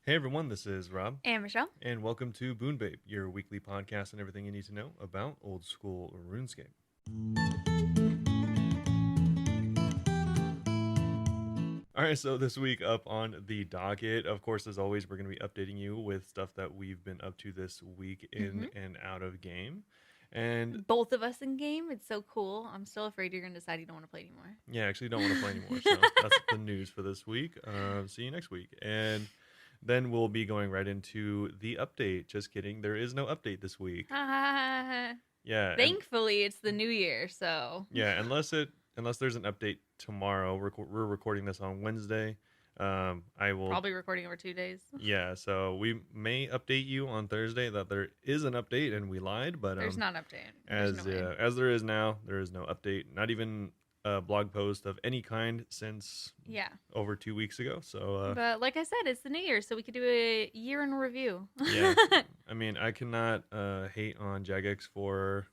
Hey everyone, this is Rob, And Michelle. and welcome to Bunebape, your weekly podcast and everything you need to know about old school RuneScape. Alright, so this week up on the docket, of course, as always, we're going to be updating you with stuff that we've been up to this week in and out of game. And Both of us in game. It's so cool. I'm still afraid you're going to decide you don't want to play anymore. yeah, I actually don't want to play anymore, so that's the news for this week. See you next week. And then we'll be going right into the update. Just kidding, there is no update this week. Yeah. Thankfully, it's the new year, so. Yeah, unless there's an update tomorrow. We're recording this on Wednesday. I will Probably recording over 2 days. Yeah, so we may update you on Thursday that there is an update, and we lied, but There's not an update. There's as there is now, there is no update. Not even a blog post of any kind since over 2 weeks ago. So, but like I said, it's the new year, so we could do a year in review. Yeah, I mean, I cannot hate on Jagex for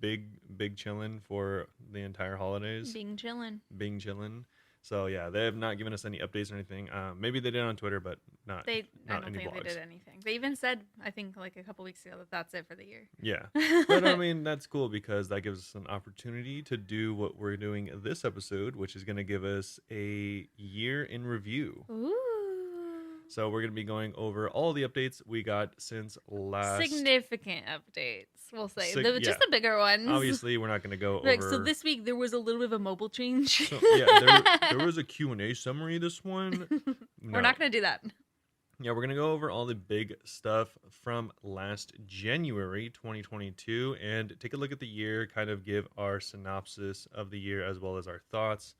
big chillin' for the entire holidays. Being chillin'. So yeah, they have not given us any updates or anything. Maybe they did on Twitter, but not. I don't any think blogs. they did anything. They even said, I think, like a couple weeks ago, that that's it for the year. Yeah, but I mean that's cool because that gives us an opportunity to do what we're doing this episode, which is going to give us a year in review. Ooh. So we're going to be going over all the updates we got since last. Significant updates, we'll say. Just the bigger ones. Obviously, we're not going to go like, over. So this week there was a little bit of a mobile change. So, yeah, there was a Q&A summary this one. We're not going to do that. Yeah, we're going to go over all the big stuff from last January 2022 and take a look at the year, kind of give our synopsis of the year as well as our thoughts.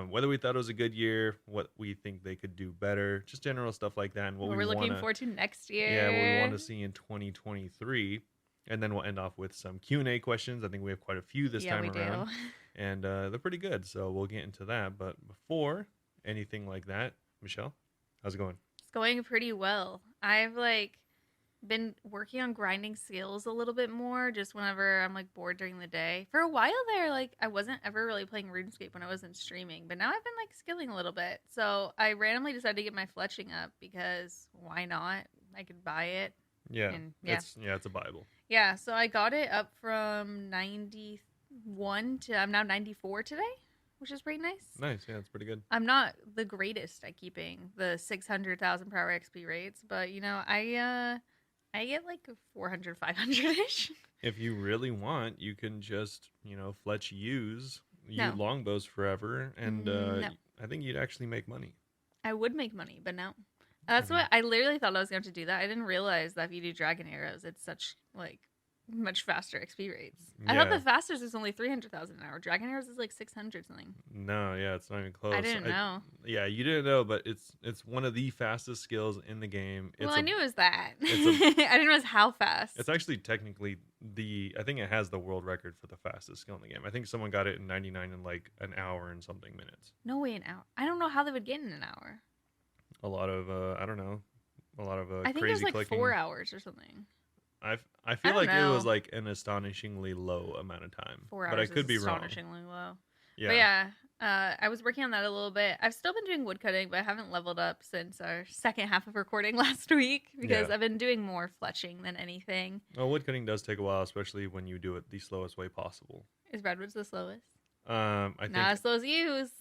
Whether we thought it was a good year, what we think they could do better, just general stuff like that. And what we're looking forward to next year. Yeah, what we want to see in 2023. And then we'll end off with some Q&A questions. I think we have quite a few this time around. And they're pretty good, so we'll get into that. But before anything like that, Michelle, how's it going? It's going pretty well. I've been working on grinding skills a little bit more just whenever I'm bored during the day. For a while there, I wasn't ever really playing RuneScape when I wasn't streaming, but now I've been skilling a little bit. So I randomly decided to get my fletching up because why not? I could buy it. Yeah, it's a Bible. Yeah, so I got it up from 91 to I'm now 94 today, which is pretty nice. Nice, yeah, it's pretty good. I'm not the greatest at keeping the 600,000 per hour XP rates, but I get 400, 500-ish. If you really want, you can just, fletch use longbows forever, and no. I think you'd actually make money. I would make money, but no. That's what I literally thought I was going to do that. I didn't realize that if you do dragon arrows, it's such much faster XP rates. Yeah. I thought the fastest is only 300,000 an hour. Dragon arrows is 600 something. No, yeah, it's not even close. I didn't know. Yeah, you didn't know, but it's one of the fastest skills in the game. I knew it was that. I didn't realize how fast. It's actually technically I think it has the world record for the fastest skill in the game. I think someone got it in 99 in an hour and something minutes. No way, an hour. I don't know how they would get in an hour. A lot of I don't know. A lot of I think crazy it was clicking. 4 hours or something. I feel like it was an astonishingly low amount of time. 4 hours, but I could be wrong. Astonishingly low. Yeah. But yeah, I was working on that a little bit. I've still been doing woodcutting, but I haven't leveled up since our second half of recording last week because I've been doing more fletching than anything. Well, woodcutting does take a while, especially when you do it the slowest way possible. Is redwoods the slowest? I think not as slow as use.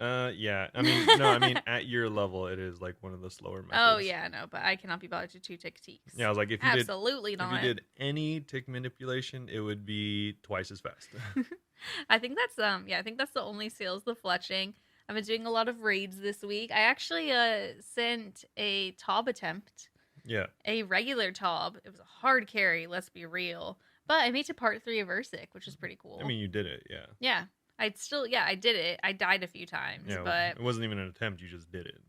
Yeah. I mean, at your level, it is one of the slower methods. Oh yeah, no, but I cannot be bothered to 2 tick teaks. Yeah, I was if you absolutely not. If you did any tick manipulation, it would be twice as fast. I think that's the only skills, the fletching. I've been doing a lot of raids this week. I actually sent a Tob attempt. Yeah. A regular Tob. It was a hard carry, let's be real. But I made it to part 3 of Ursic, which is pretty cool. I mean, you did it, yeah. Yeah. I did it. I died a few times, but it wasn't even an attempt. You just did it.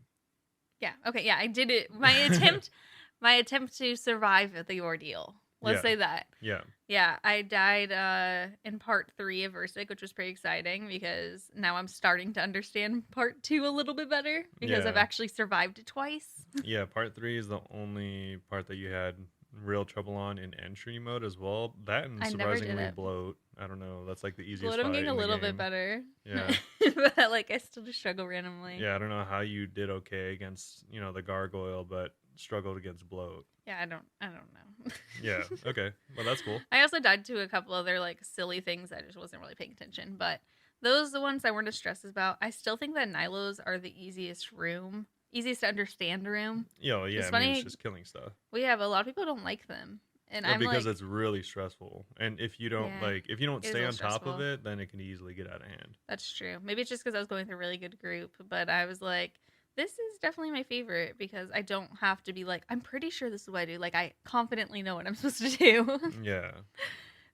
Yeah. Okay. Yeah, I did it. My attempt to survive the ordeal. Let's say that. Yeah. Yeah. I died in part 3 of Ursic, which was pretty exciting because now I'm starting to understand part 2 a little bit better because I've actually survived it twice. Yeah. Part 3 is the only part that you had real trouble on in entry mode as well. That and I never did surprisingly it. bloat. I don't know. That's like the easiest Bloat, I'm fight getting a in the little bit game. better. Yeah. But like I still just struggle randomly. Yeah, I don't know how you did okay against, the gargoyle, but struggled against bloat. Yeah, I don't know. Yeah, okay. Well, that's cool. I also died to a couple other like silly things. I just wasn't really paying attention. But those are the ones I weren't as stressed about. I still think that Nilos are the easiest to understand room. Yeah, It's I mean, it's funny. just killing stuff. We have a lot of people don't like them, and Well, I'm because like, it's really stressful. And if you don't yeah, if you don't it is a stay little on top of stressful. it, then it can easily get out of hand. That's true. Maybe it's just because I was going through a really good group, but I was like, this is definitely my favorite because I don't have to be like, I'm pretty sure this is what I do. Like, I confidently know what I'm supposed to do. Yeah.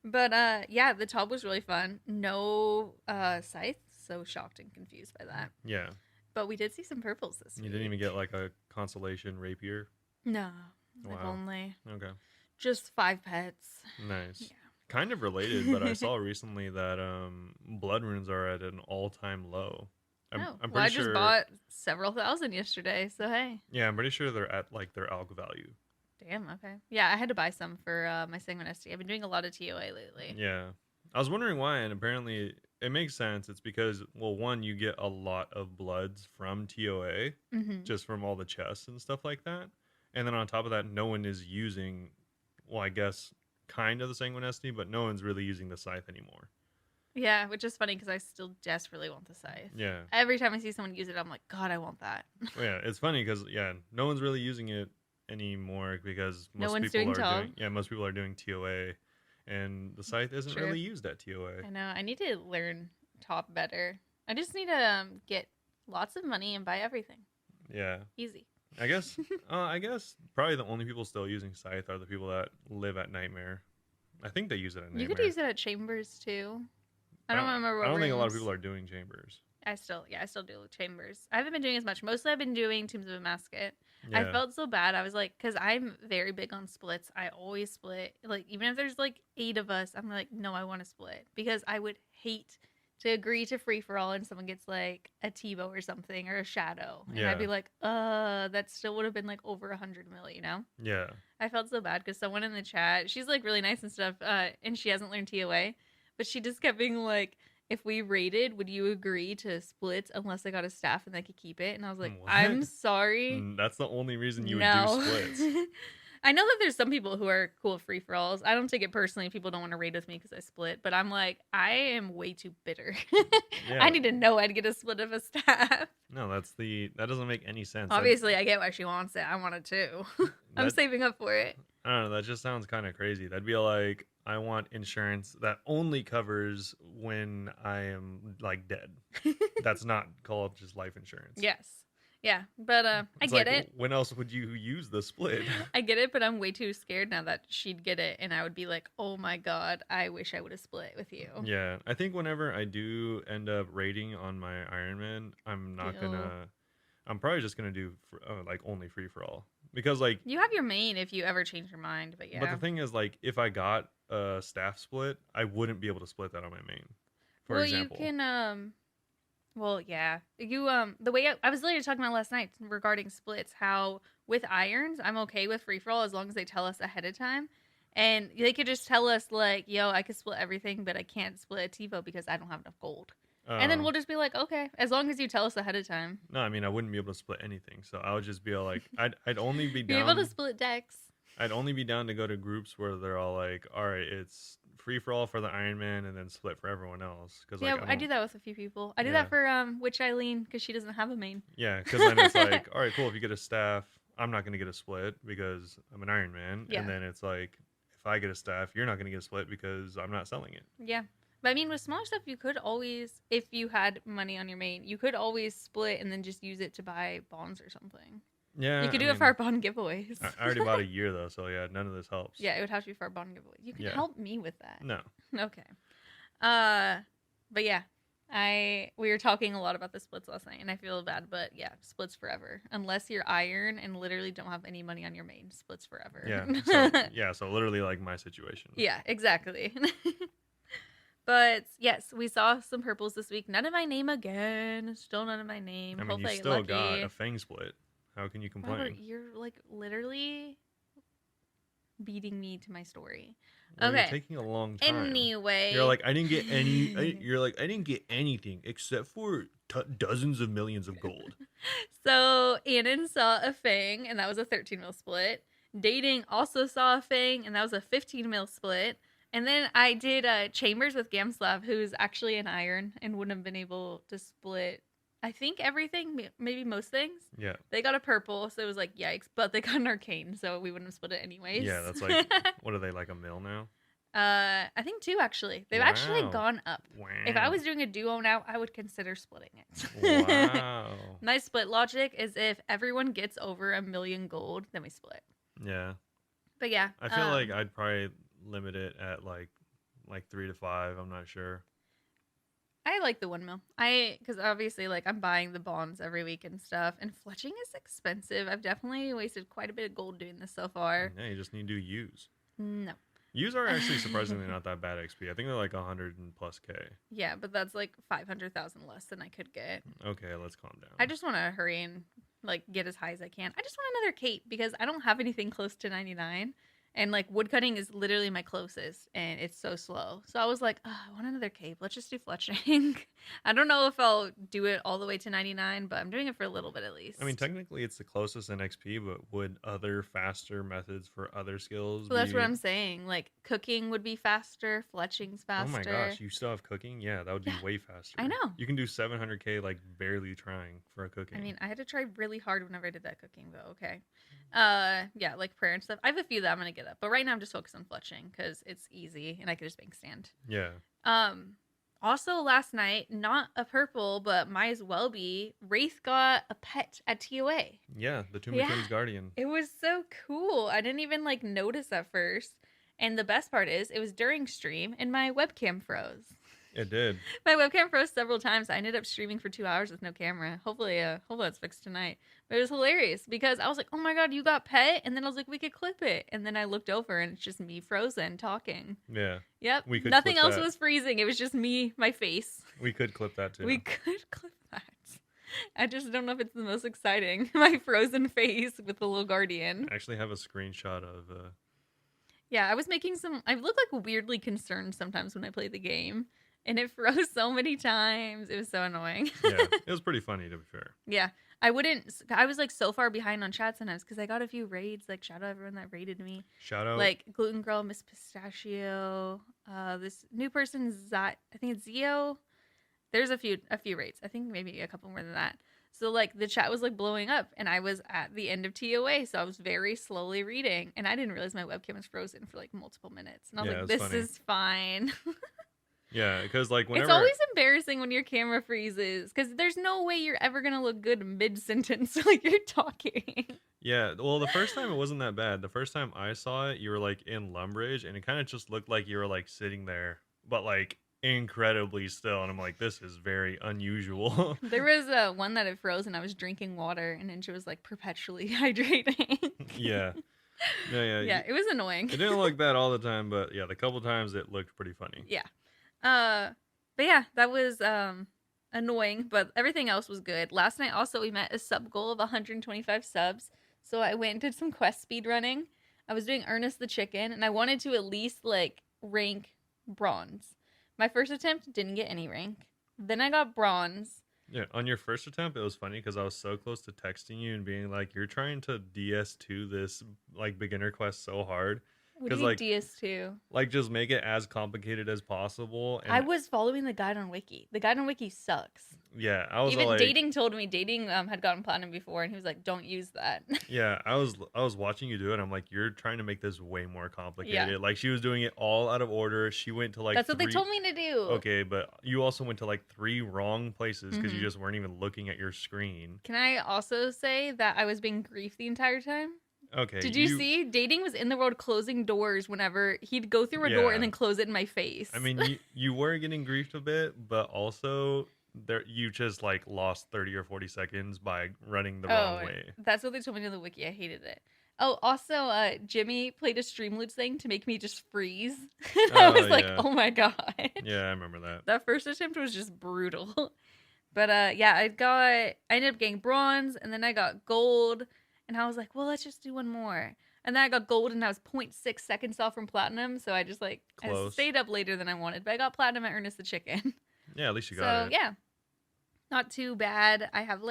But yeah, the tub was really fun. No scythe, so shocked and confused by that. Yeah. But we did see some purples this You week. didn't even get like a consolation rapier? No, Wow. I've only Okay. just 5 pets. Nice. Yeah. Kind of related, but I saw recently that blood runes are at an all-time low. I'm Well, pretty I sure. just bought several thousand yesterday, so hey. Yeah, I'm pretty sure they're at like their alg value. Damn, okay. Yeah, I had to buy some for my Sanguine ST. I've been doing a lot of TOA lately. Yeah. I was wondering why, and apparently it makes sense. It's because, well, one, you get a lot of bloods from TOA, Mm-hmm. just from all the chests and stuff like that. And then on top of that, no one is using, well, I guess, kind of the Sanguine ST, but no one's really using the scythe anymore. Yeah, which is funny because I still desperately want the scythe. Yeah. Every time I see someone use it, I'm like, God, I want that. Well, yeah, it's funny because, yeah, no one's really using it anymore because No most one's people doing are Tom. doing, yeah, most people are doing TOA, and the scythe isn't True. really used at TOA. I know. I need to learn top better. I just need to get lots of money and buy everything. Yeah. Easy. I guess probably the only people still using scythe are the people that live at Nightmare. I think they use it at Nightmare. You could use it at Chambers too. I don't remember what I don't think a lot of rooms. people are doing Chambers. I still do Chambers. I haven't been doing as much. Mostly I've been doing Tombs of a Masket. Yeah. I felt so bad. I was like, because I'm very big on splits. I always split. Like, even if there's like 8 of us, I'm like, no, I want to split. Because I would hate to agree to free for all and someone gets like a Tebow or something or a Shadow. And Yeah. I'd be like, that still would have been like over 100 mil, you know? Yeah. I felt so bad because someone in the chat, she's like really nice and stuff, and she hasn't learned TOA, but she just kept being like, if we raided, would you agree to split unless I got a staff and they could keep it? And I was like, What? I'm sorry. That's the only reason you would No. do splits. I know that there's some people who are cool with free for alls. I don't take it personally if people don't want to raid with me because I split, but I'm like, I am way too bitter. Yeah. I need to know I'd get a split of a staff. No, that doesn't make any sense. Obviously, I get why she wants it. I want it too. I'm That- saving up for it. I don't know. That just sounds kind of crazy. That'd be like, I want insurance that only covers when I am like dead. That's not called just life insurance. Yes. Yeah, but I It's get like, it. When else would you use the split? I get it, but I'm way too scared now that she'd get it, and I would be like, "Oh my god, I wish I would have split with you." Yeah, I think whenever I do end up raiding on my Iron Man, I'm probably just gonna do like only free for all because like. You have your main if you ever change your mind, but yeah. But the thing is, like, if I got a staff split, I wouldn't be able to split that on my main. For example. You can well, yeah. You the way I was literally talking about last night regarding splits, how with irons, I'm okay with free for all as long as they tell us ahead of time. And they could just tell us like, "Yo, I could split everything, but I can't split a TiVo because I don't have enough gold." And then we'll just be like, "Okay, as long as you tell us ahead of time." No, I mean I wouldn't be able to split anything, so I would just be like, I'd only be Be down. able to split decks. I'd only be down to go to groups where they're all like, all right, it's free for all for the Iron Man, and then split for everyone else. Cause Yeah, like, I do that with a few people. I do Yeah. that for Witch Eileen because she doesn't have a main. Yeah, because then it's like, all right, cool. If you get a staff, I'm not gonna get a split because I'm an Iron Man, Yeah. and then it's like, if I get a staff, you're not gonna get a split because I'm not selling it. Yeah. But I mean, with smaller stuff, you could always, if you had money on your main, you could always split and then just use it to buy bonds or something. Yeah, You could I do it mean, for our bond giveaways. I already bought a year though, so yeah, none of this helps. Yeah, it would have to be for our bond giveaways. You can Yeah. help me with that. No. Okay. But yeah, we were talking a lot about the splits last night, and I feel bad, but yeah, splits forever. Unless you're iron and literally don't have any money on your main, splits forever. Yeah. So literally like my situation. Yeah, exactly. But yes, we saw some purples this week. None of my name again. Still none of my name. I mean, Hopefully you I get still got lucky. a Fang split. How can you complain? Robert, you're like literally beating me to my story. Well, you're Okay. taking a long time. Anyway. You're like, I didn't get any. You're like, I didn't get anything except for dozens of millions of gold. So Annan saw a Fang, and that was a 13 mil split. Dating also saw a Fang, and that was a 15 mil split. And then I did Chambers with Gamslav, who's actually an iron and wouldn't have been able to split, I think, everything, maybe most things. Yeah. They got a purple, so it was like, yikes. But they got an arcane, so we wouldn't have split it anyways. Yeah, that's like, what are they, like a mil now? I think 2, actually. They've actually Wow. gone up. Wow. If I was doing a duo now, I would consider splitting it. Wow. My split logic is if everyone gets over 1 million gold, then we split. Yeah. But yeah. I feel like I'd probably limit it at like 3 to 5. I'm not sure. I like the 1 mil. Because obviously, like, I'm buying the bonds every week and stuff, and fletching is expensive. I've definitely wasted quite a bit of gold doing this so far. Yeah, you just need to do U's. No. U's are actually surprisingly not that bad XP. I think they're like 100 and plus K. Yeah, but that's like 500,000 less than I could get. Okay, let's calm down. I just want to hurry and like get as high as I can. I just want another cape because I don't have anything close to 99. And like woodcutting is literally my closest, and it's so slow. So I was like, oh, I want another cape. Let's just do fletching. I don't know if I'll do it all the way to 99, but I'm doing it for a little bit at least. I mean, technically it's the closest in XP, but would other faster methods for other skills well, that's what I'm saying. Like cooking would be faster, fletching's faster. Oh my gosh, you still have cooking? Yeah, that would be way faster. I know. You can do 700K like barely trying for a cooking. I mean, I had to try really hard whenever I did that cooking, but okay. Yeah, like prayer and stuff. I have a few that I'm gonna get up, but right now I'm just focused on fletching because it's easy and I can just bank stand. Yeah. Also last night, not a purple, but might as well be, Wraith got a pet at TOA. Yeah, the Tomb of King's Guardian. It was so cool. I didn't even like notice at first. And the best part is it was during stream and my webcam froze. It did. My webcam froze several times. I ended up streaming for 2 hours with no camera. Hopefully it's fixed tonight. But it was hilarious because I was like, oh my god, you got pet? And then I was like, we could clip it. And then I looked over and it's just me frozen talking. Yeah. Yep. We could Nothing clip else that. was freezing. It was just me, my face. We could clip that too. We could clip that. I just don't know if it's the most exciting. My frozen face with the little guardian. I actually have a screenshot of Yeah, I was making I look like weirdly concerned sometimes when I play the game. And it froze so many times. It was so annoying. yeah, it was pretty funny to be fair. Yeah. I was like so far behind on chat sometimes because I got a few raids. Like shout out everyone that raided me. Shout out. Like Gluten Girl, Miss Pistachio, this new person, I think it's Zio. There's a few raids. I think maybe a couple more than that. So like the chat was like blowing up and I was at the end of TOA. So I was very slowly reading and I didn't realize my webcam was frozen for like multiple minutes. And I was like, this is fine. Yeah, because like whenever... It's always embarrassing when your camera freezes because there's no way you're ever going to look good mid-sentence like you're talking. Yeah, well, the first time it wasn't that bad. The first time I saw it, you were like in Lumbridge and it kind of just looked like you were like sitting there, but like incredibly still. And I'm like, this is very unusual. There was one that it froze and I was drinking water and then she was like perpetually hydrating. Yeah. Yeah, it was annoying. It didn't look that all the time, but yeah, the couple times it looked pretty funny. Yeah. But yeah, that was annoying, but everything else was good. Last night also we met a sub goal of 125 subs. So I went and did some quest speed running. I was doing Ernest the Chicken and I wanted to at least like rank bronze. My first attempt didn't get any rank. Then I got bronze. Yeah, on your first attempt, it was funny because I was so close to texting you and being like, you're trying to DS2 this like beginner quest so hard. What do you mean DS2? Like, just make it as complicated as possible. And I was following the guide on Wiki. The guide on Wiki sucks. Yeah, I was even like... Dating told me. Dating had gotten platinum before, and he was like, don't use that. Yeah, I was watching you do it. I'm like, you're trying to make this way more complicated. Yeah. Like, she was doing it all out of order. She went to like... That's what they told me to do. Okay, but you also went to like 3 wrong places because you just weren't even looking at your screen. Can I also say that I was being griefed the entire time? Okay. Did you see? Dating was in the world closing doors whenever he'd go through a door and then close it in my face. I mean, you were getting griefed a bit, but also you just like lost 30 or 40 seconds by running the wrong way. That's what they told me in the wiki. I hated it. Oh, also, Jimmy played a Streamloots thing to make me just freeze. I was like, oh my god. Yeah, I remember that. That first attempt was just brutal. But yeah, I ended up getting bronze, and then I got gold. And I was like, well, let's just do one more. And then I got gold, and I was 0.6 seconds off from platinum. So I just I Close. stayed up later than I wanted, but I got platinum at Ernest the Chicken. Yeah, at least you So got it. yeah, not too bad. I have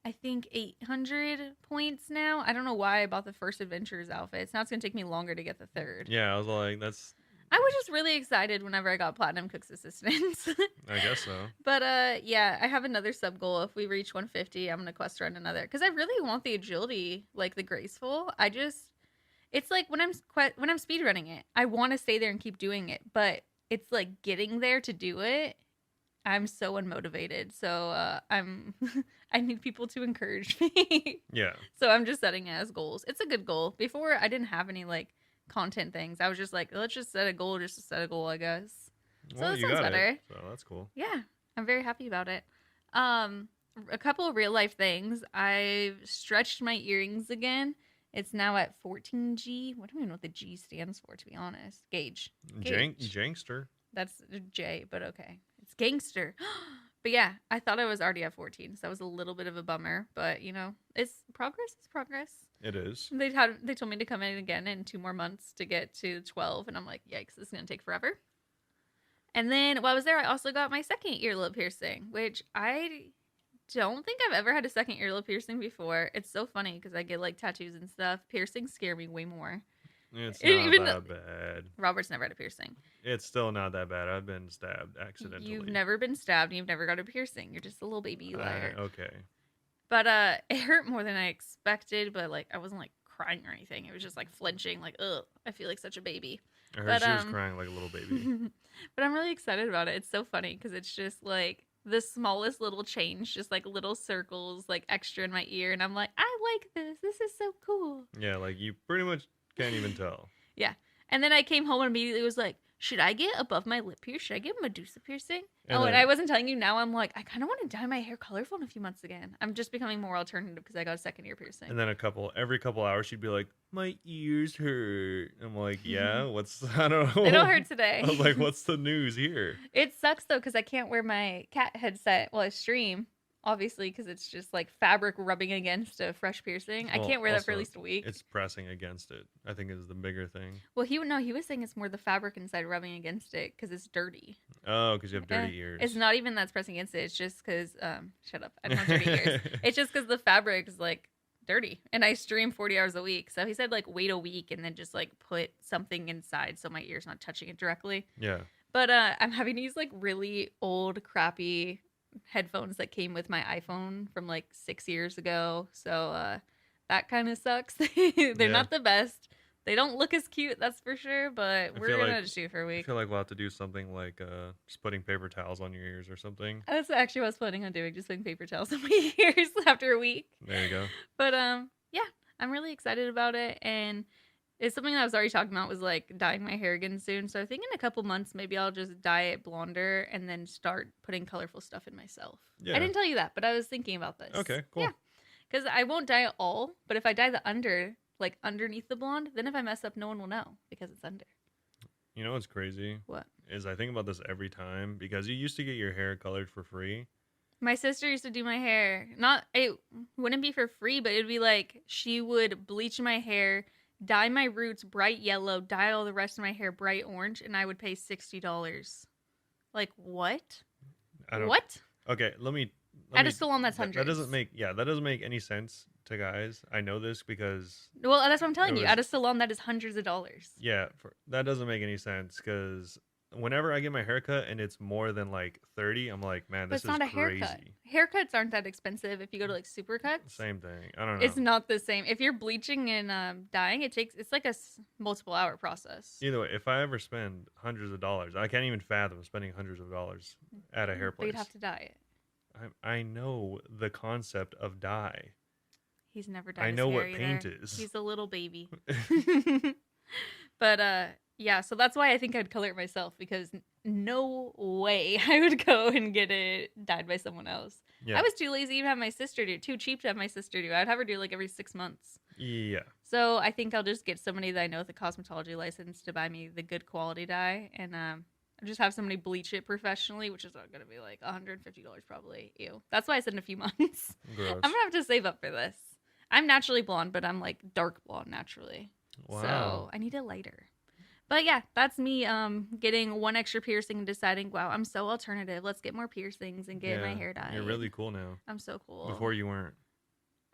I think 800 points now. I don't know why I bought the first Adventurers outfits. Now it's gonna take me longer to get the third. Yeah, I was like, that's. I was just really excited whenever I got Platinum Cook's Assistance. I guess so. But yeah, I have another sub goal. If we reach 150, I'm gonna quest run another because I really want the agility, like the graceful. It's like when I'm speed running it, I want to stay there and keep doing it, but it's like getting there to do it. I'm so unmotivated, so I need people to encourage me. Yeah. So I'm just setting it as goals. It's a good goal. Before I didn't have any content things. I was just like, let's just set a goal, just to set a goal, I guess. So Well, that you sounds got better. it. So that's cool. Yeah, I'm very happy about it. A couple of real life things. I've stretched my earrings again. It's now at 14G. What do I know what the G stands for, to be honest? Gauge. Jankster. That's a J, but okay. It's gangster. But yeah, I thought I was already at 14, so that was a little bit of a bummer. But it's progress. It's progress. It is. They told me to come in again in 2 more months to get to 12, and I'm like, yikes, this is gonna take forever. And then while I was there, I also got my second earlobe piercing, which I don't think I've ever had a second earlobe piercing before. It's so funny because I get tattoos and stuff. Piercings scare me way more. It's not Even that bad. Robert's never had a piercing. It's still not that bad. I've been stabbed accidentally. You've never been stabbed, and you've never got a piercing. You're just a little baby liar. Okay. But it hurt more than I expected, but I wasn't crying or anything. It was just flinching, ugh, I feel like such a baby. I heard she was crying like a little baby. But I'm really excited about it. It's so funny because it's just the smallest little change, just little circles, extra in my ear, and I'm like, I like this. This is so cool. Yeah, you pretty much can't even tell. Yeah. And then I came home and immediately was like, should I get above my lip pierce? Should I get Medusa piercing? And I wasn't telling you. Now I'm like, I kind of want to dye my hair colorful in a few months again. I'm just becoming more alternative because I got a second ear piercing. And then every couple hours, she'd be like, my ears hurt. I'm like, yeah, I don't know. They don't hurt today. I was like, what's the news here? It sucks though because I can't wear my cat headset while I stream. Obviously, because it's just fabric rubbing against a fresh piercing. I can't wear that for at least a week. It's pressing against it, I think, is the bigger thing. Well, he was saying it's more the fabric inside rubbing against it because it's dirty. Oh, because you have dirty ears. It's not even that's pressing against it. It's just because, shut up. I don't have dirty ears. It's just because the fabric is dirty. And I stream 40 hours a week. So he said wait a week and then just put something inside so my ear's not touching it directly. Yeah. But I'm having to use really old, crappy headphones that came with my iPhone from 6 years ago. So that kind of sucks. They're not the best. They don't look as cute, that's for sure, but we're going to just do it for a week. I feel like we'll have to do something just putting paper towels on your ears or something. That's actually what I was planning on doing, just putting paper towels on my ears after a week. There you go. But yeah, I'm really excited about it, and it's something that I was already talking about was dyeing my hair again soon. So I think in a couple months, maybe I'll just dye it blonder and then start putting colorful stuff in myself. Yeah. I didn't tell you that, but I was thinking about this. Okay, cool. Yeah, because I won't dye it all, but if I dye the underneath the blonde, then if I mess up, no one will know because it's under. You know what's crazy? What? Is I think about this every time because you used to get your hair colored for free. My sister used to do my hair. It wouldn't be for free, but it'd be she would bleach my hair, dye my roots bright yellow, dye all the rest of my hair bright orange, and I would pay $60. What? What? Okay, let me At a salon that's hundreds. That doesn't make any sense to guys. I know this because well, that's what I'm telling you. At a salon that is hundreds of dollars. Yeah, that doesn't make any sense because whenever I get my haircut and it's more than 30, I'm like, man, this is crazy. But it's not a haircut. Haircuts aren't that expensive if you go to Supercuts. Same thing. I don't know. It's not the same. If you're bleaching and dyeing, it's a multiple hour process. Either way, if I ever spend hundreds of dollars, I can't even fathom spending hundreds of dollars at a hair place. But you'd have to dye it. I know the concept of dye. He's never dyed I know what either. paint is. He's a little baby. But yeah, so that's why I think I'd color it myself because no way I would go and get it dyed by someone else. Yeah. I was too lazy to have my sister do it, too cheap to have my sister do it. I'd have her do it every 6 months. Yeah. So I think I'll just get somebody that I know with a cosmetology license to buy me the good quality dye and just have somebody bleach it professionally, which is going to be $150 probably. Ew. That's why I said in a few months. Gross. I'm going to have to save up for this. I'm naturally blonde, but I'm like dark blonde naturally. Wow. So I need it lighter. But yeah, that's me getting one extra piercing and deciding, wow, I'm so alternative. Let's get more piercings and get my hair dyed. You're really cool now. I'm so cool. Before you weren't.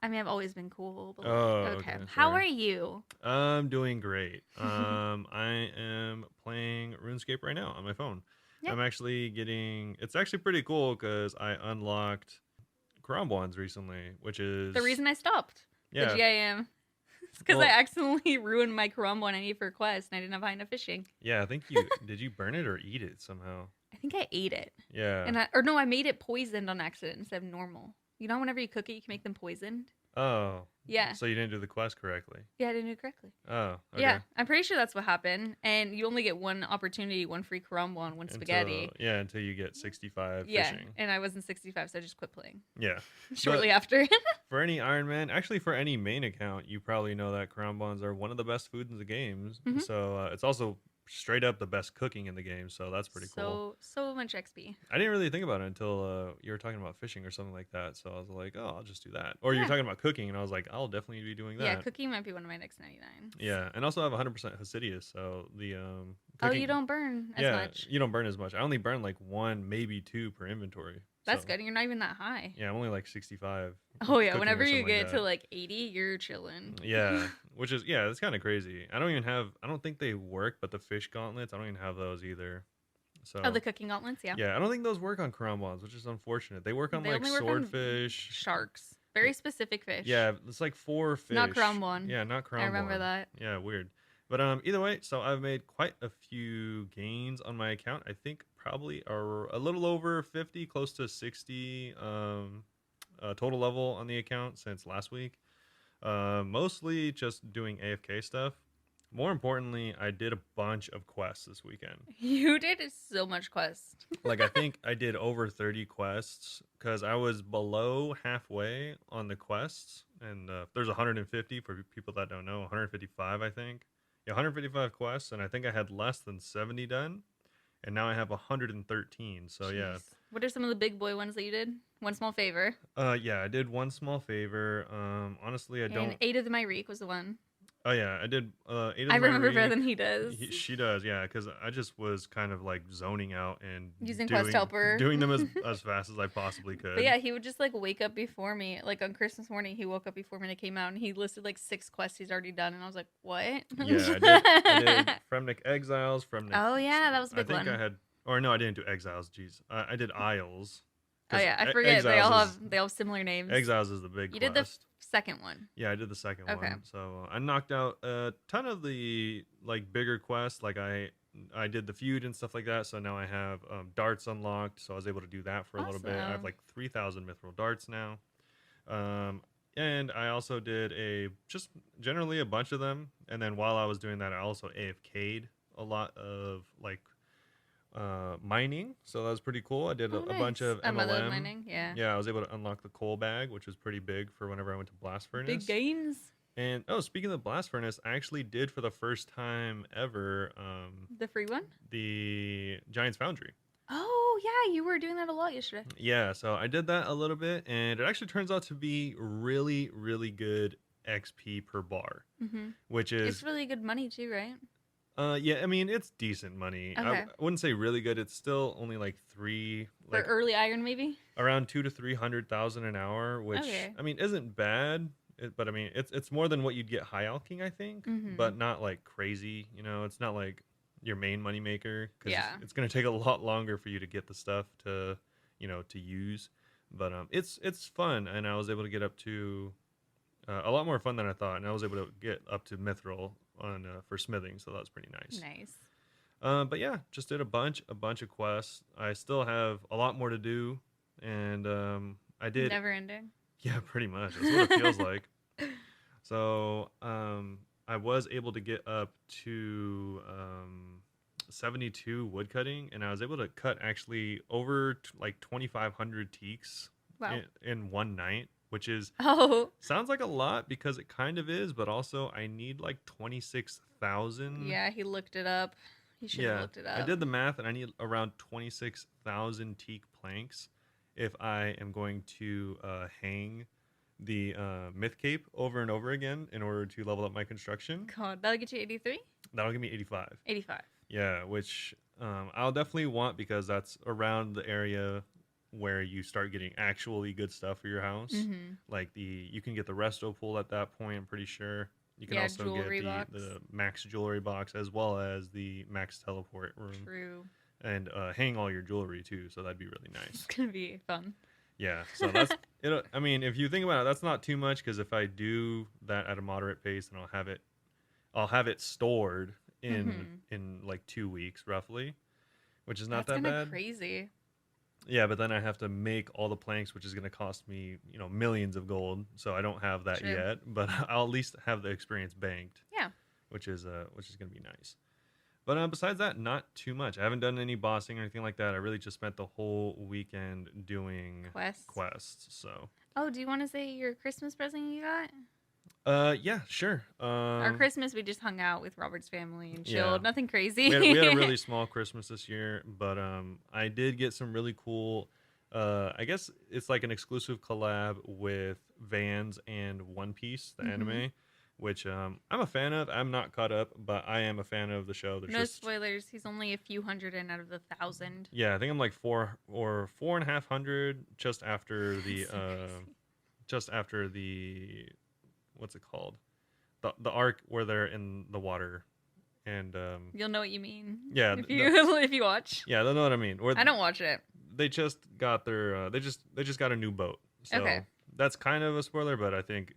I mean, I've always been cool. But Okay. How are you? I'm doing great. I am playing RuneScape right now on my phone. Yeah. I'm actually it's actually pretty cool because I unlocked Karambwans recently, which is the reason I stopped. Yeah. The GIM. It's because I accidentally ruined my Karambwan I need for a quest and I didn't have high enough fishing. Yeah, I think did you burn it or eat it somehow? I think I ate it. Yeah. And I made it poisoned on accident instead of normal. You know, whenever you cook it, you can make them poisoned. Oh. Yeah. So you didn't do the quest correctly. Yeah, I didn't do it correctly. Oh. Okay. Yeah, I'm pretty sure that's what happened. And you only get one opportunity, one free Karambwan, one spaghetti. Until you get 65 yeah, fishing. And I wasn't 65, so I just quit playing. Yeah. Shortly after. For any Iron Man, actually for any main account, you probably know that Karambwans are one of the best foods in the games. Mm-hmm. So it's also straight up the best cooking in the game, so that's pretty cool. So much XP. I didn't really think about it until you were talking about fishing or something like that, so I was like, oh, I'll just do that. Or you're talking about cooking, and I was like, I'll definitely be doing that. Yeah, cooking might be one of my next 99. Yeah, and also I have 100% Hasidius, so the cooking, oh, you don't burn as much. You don't burn as much. I only burn like 1, maybe 2 per inventory. That's good. You're not even that high. Yeah, I'm only like 65. Oh yeah, whenever you get to like 80, you're chilling. Yeah, which is it's kind of crazy. I don't think they work, but the fish gauntlets, I don't even have those either. So the cooking gauntlets, yeah. Yeah, I don't think those work on Karambwans, which is unfortunate. They work on like swordfish, sharks, very specific fish. Yeah, it's like 4 fish. Not Karambwan. Yeah, not Karambwan. I remember that. Yeah, weird. But either way, so I've made quite a few gains on my account. I think probably a little over 50, close to 60 total level on the account since last week. Mostly just doing AFK stuff. More importantly, I did a bunch of quests this weekend. You did so much quest. Like, I think I did over 30 quests because I was below halfway on the quests. And there's 150 for people that don't know, 155, I think. Yeah, 155 quests, and I think I had less than 70 done. And now I have 113. So, Jeez. Yeah. What are some of the big boy ones that you did? One small favor. Yeah, I did one small favor. Honestly, I don't. And 8 of the Myrique was the one. Oh yeah, I did 8 of the I remember better than he does. She does, yeah, because I just was kind of like zoning out and using Quest Helper, doing them as fast as I possibly could. But yeah, he would just like wake up before me. Like on Christmas morning, he woke up before me and it came out, and he listed like 6 quests he's already done, and I was like, what? Yeah, I did Fremnik Exiles, Fremnik. Oh yeah, that was a big one. I think I had, or no, I didn't do Exiles. Jeez, I did Isles. Oh yeah, I forget. They all have similar names. Exiles is the big. You did the second one. Yeah, I did the second one. So I knocked out a ton of the like bigger quests. Like I did the feud and stuff like that. So now I have darts unlocked. So I was able to do that for a little bit. I have like 3,000 mithril darts now. And I also did just generally a bunch of them. And then while I was doing that, I also AFK'd a lot of like mining, so that was pretty cool. I did a bunch of MLM mining. Yeah, I was able to unlock the coal bag, which was pretty big for whenever I went to Blast Furnace. Big gains. And speaking of the Blast Furnace, I actually did for the first time ever the free one, the Giant's Foundry. Oh yeah, you were doing that a lot yesterday. Yeah, so I did that a little bit, and it actually turns out to be really, really good XP per bar, which is it's really good money too, right? Yeah, I mean, it's decent money. Okay. I wouldn't say really good. It's still only like 3... For early iron, maybe? Around 200,000 to 300,000 an hour, which, I mean, isn't bad. But, I mean, it's more than what you'd get high alking, I think. But not, like, crazy. You know, it's not, like, your main moneymaker. Because it's going to take a lot longer for you to get the stuff to, you know, to use. But it's fun, and I was able to get up to... a lot more fun than I thought, and I was able to get up to mithril for smithing, so that was pretty nice. But yeah, just did a bunch of quests. I still have a lot more to do, and I did never ending. Yeah, pretty much. That's what it feels like. So I was able to get up to 72 woodcutting, and I was able to cut actually over like 2,500 teaks in one night. Which is sounds like a lot because it kind of is, but also I need like 26,000. Yeah, he looked it up. He should have looked it up. I did the math, and I need around 26,000 teak planks if I am going to hang the myth cape over and over again in order to level up my construction. God, that'll get you 83? That'll give me 85. 85. Yeah, which I'll definitely want because that's around the area where you start getting actually good stuff for your house. Mm-hmm. Like you can get the resto pool at that point, I'm pretty sure. You can Yeah, also get jewelry box. the max jewelry box as well as the max teleport room. True. And hang all your jewelry too, so that'd be really nice. It's gonna be fun. Yeah, so that's it. I mean, if you think about it, that's not too much because if I do that at a moderate pace, then I'll have it stored in like 2 weeks roughly, which is not That's that kinda bad. crazy. Yeah, but then I have to make all the planks, which is going to cost me, millions of gold. So I don't have that True. yet, but I'll at least have the experience banked. Yeah. Which is going to be nice. But besides that, not too much. I haven't done any bossing or anything like that. I really just spent the whole weekend doing quests. So. Oh, do you want to say your Christmas present you got? Yeah, sure. Our Christmas, we just hung out with Robert's family and chilled. Yeah. Nothing crazy. we had a really small Christmas this year, but I did get some really cool. I guess it's like an exclusive collab with Vans and One Piece, the anime, which I'm a fan of. I'm not caught up, but I am a fan of the show. No spoilers. He's only a few hundred in out of the 1,000. Yeah, I think I'm like 4,500 just after the what's it called? The arc where they're in the water, and you'll know what you mean. Yeah, if you watch. Yeah, they'll know what I mean. I don't watch it. They just got their they just got a new boat. So okay. That's kind of a spoiler, but I think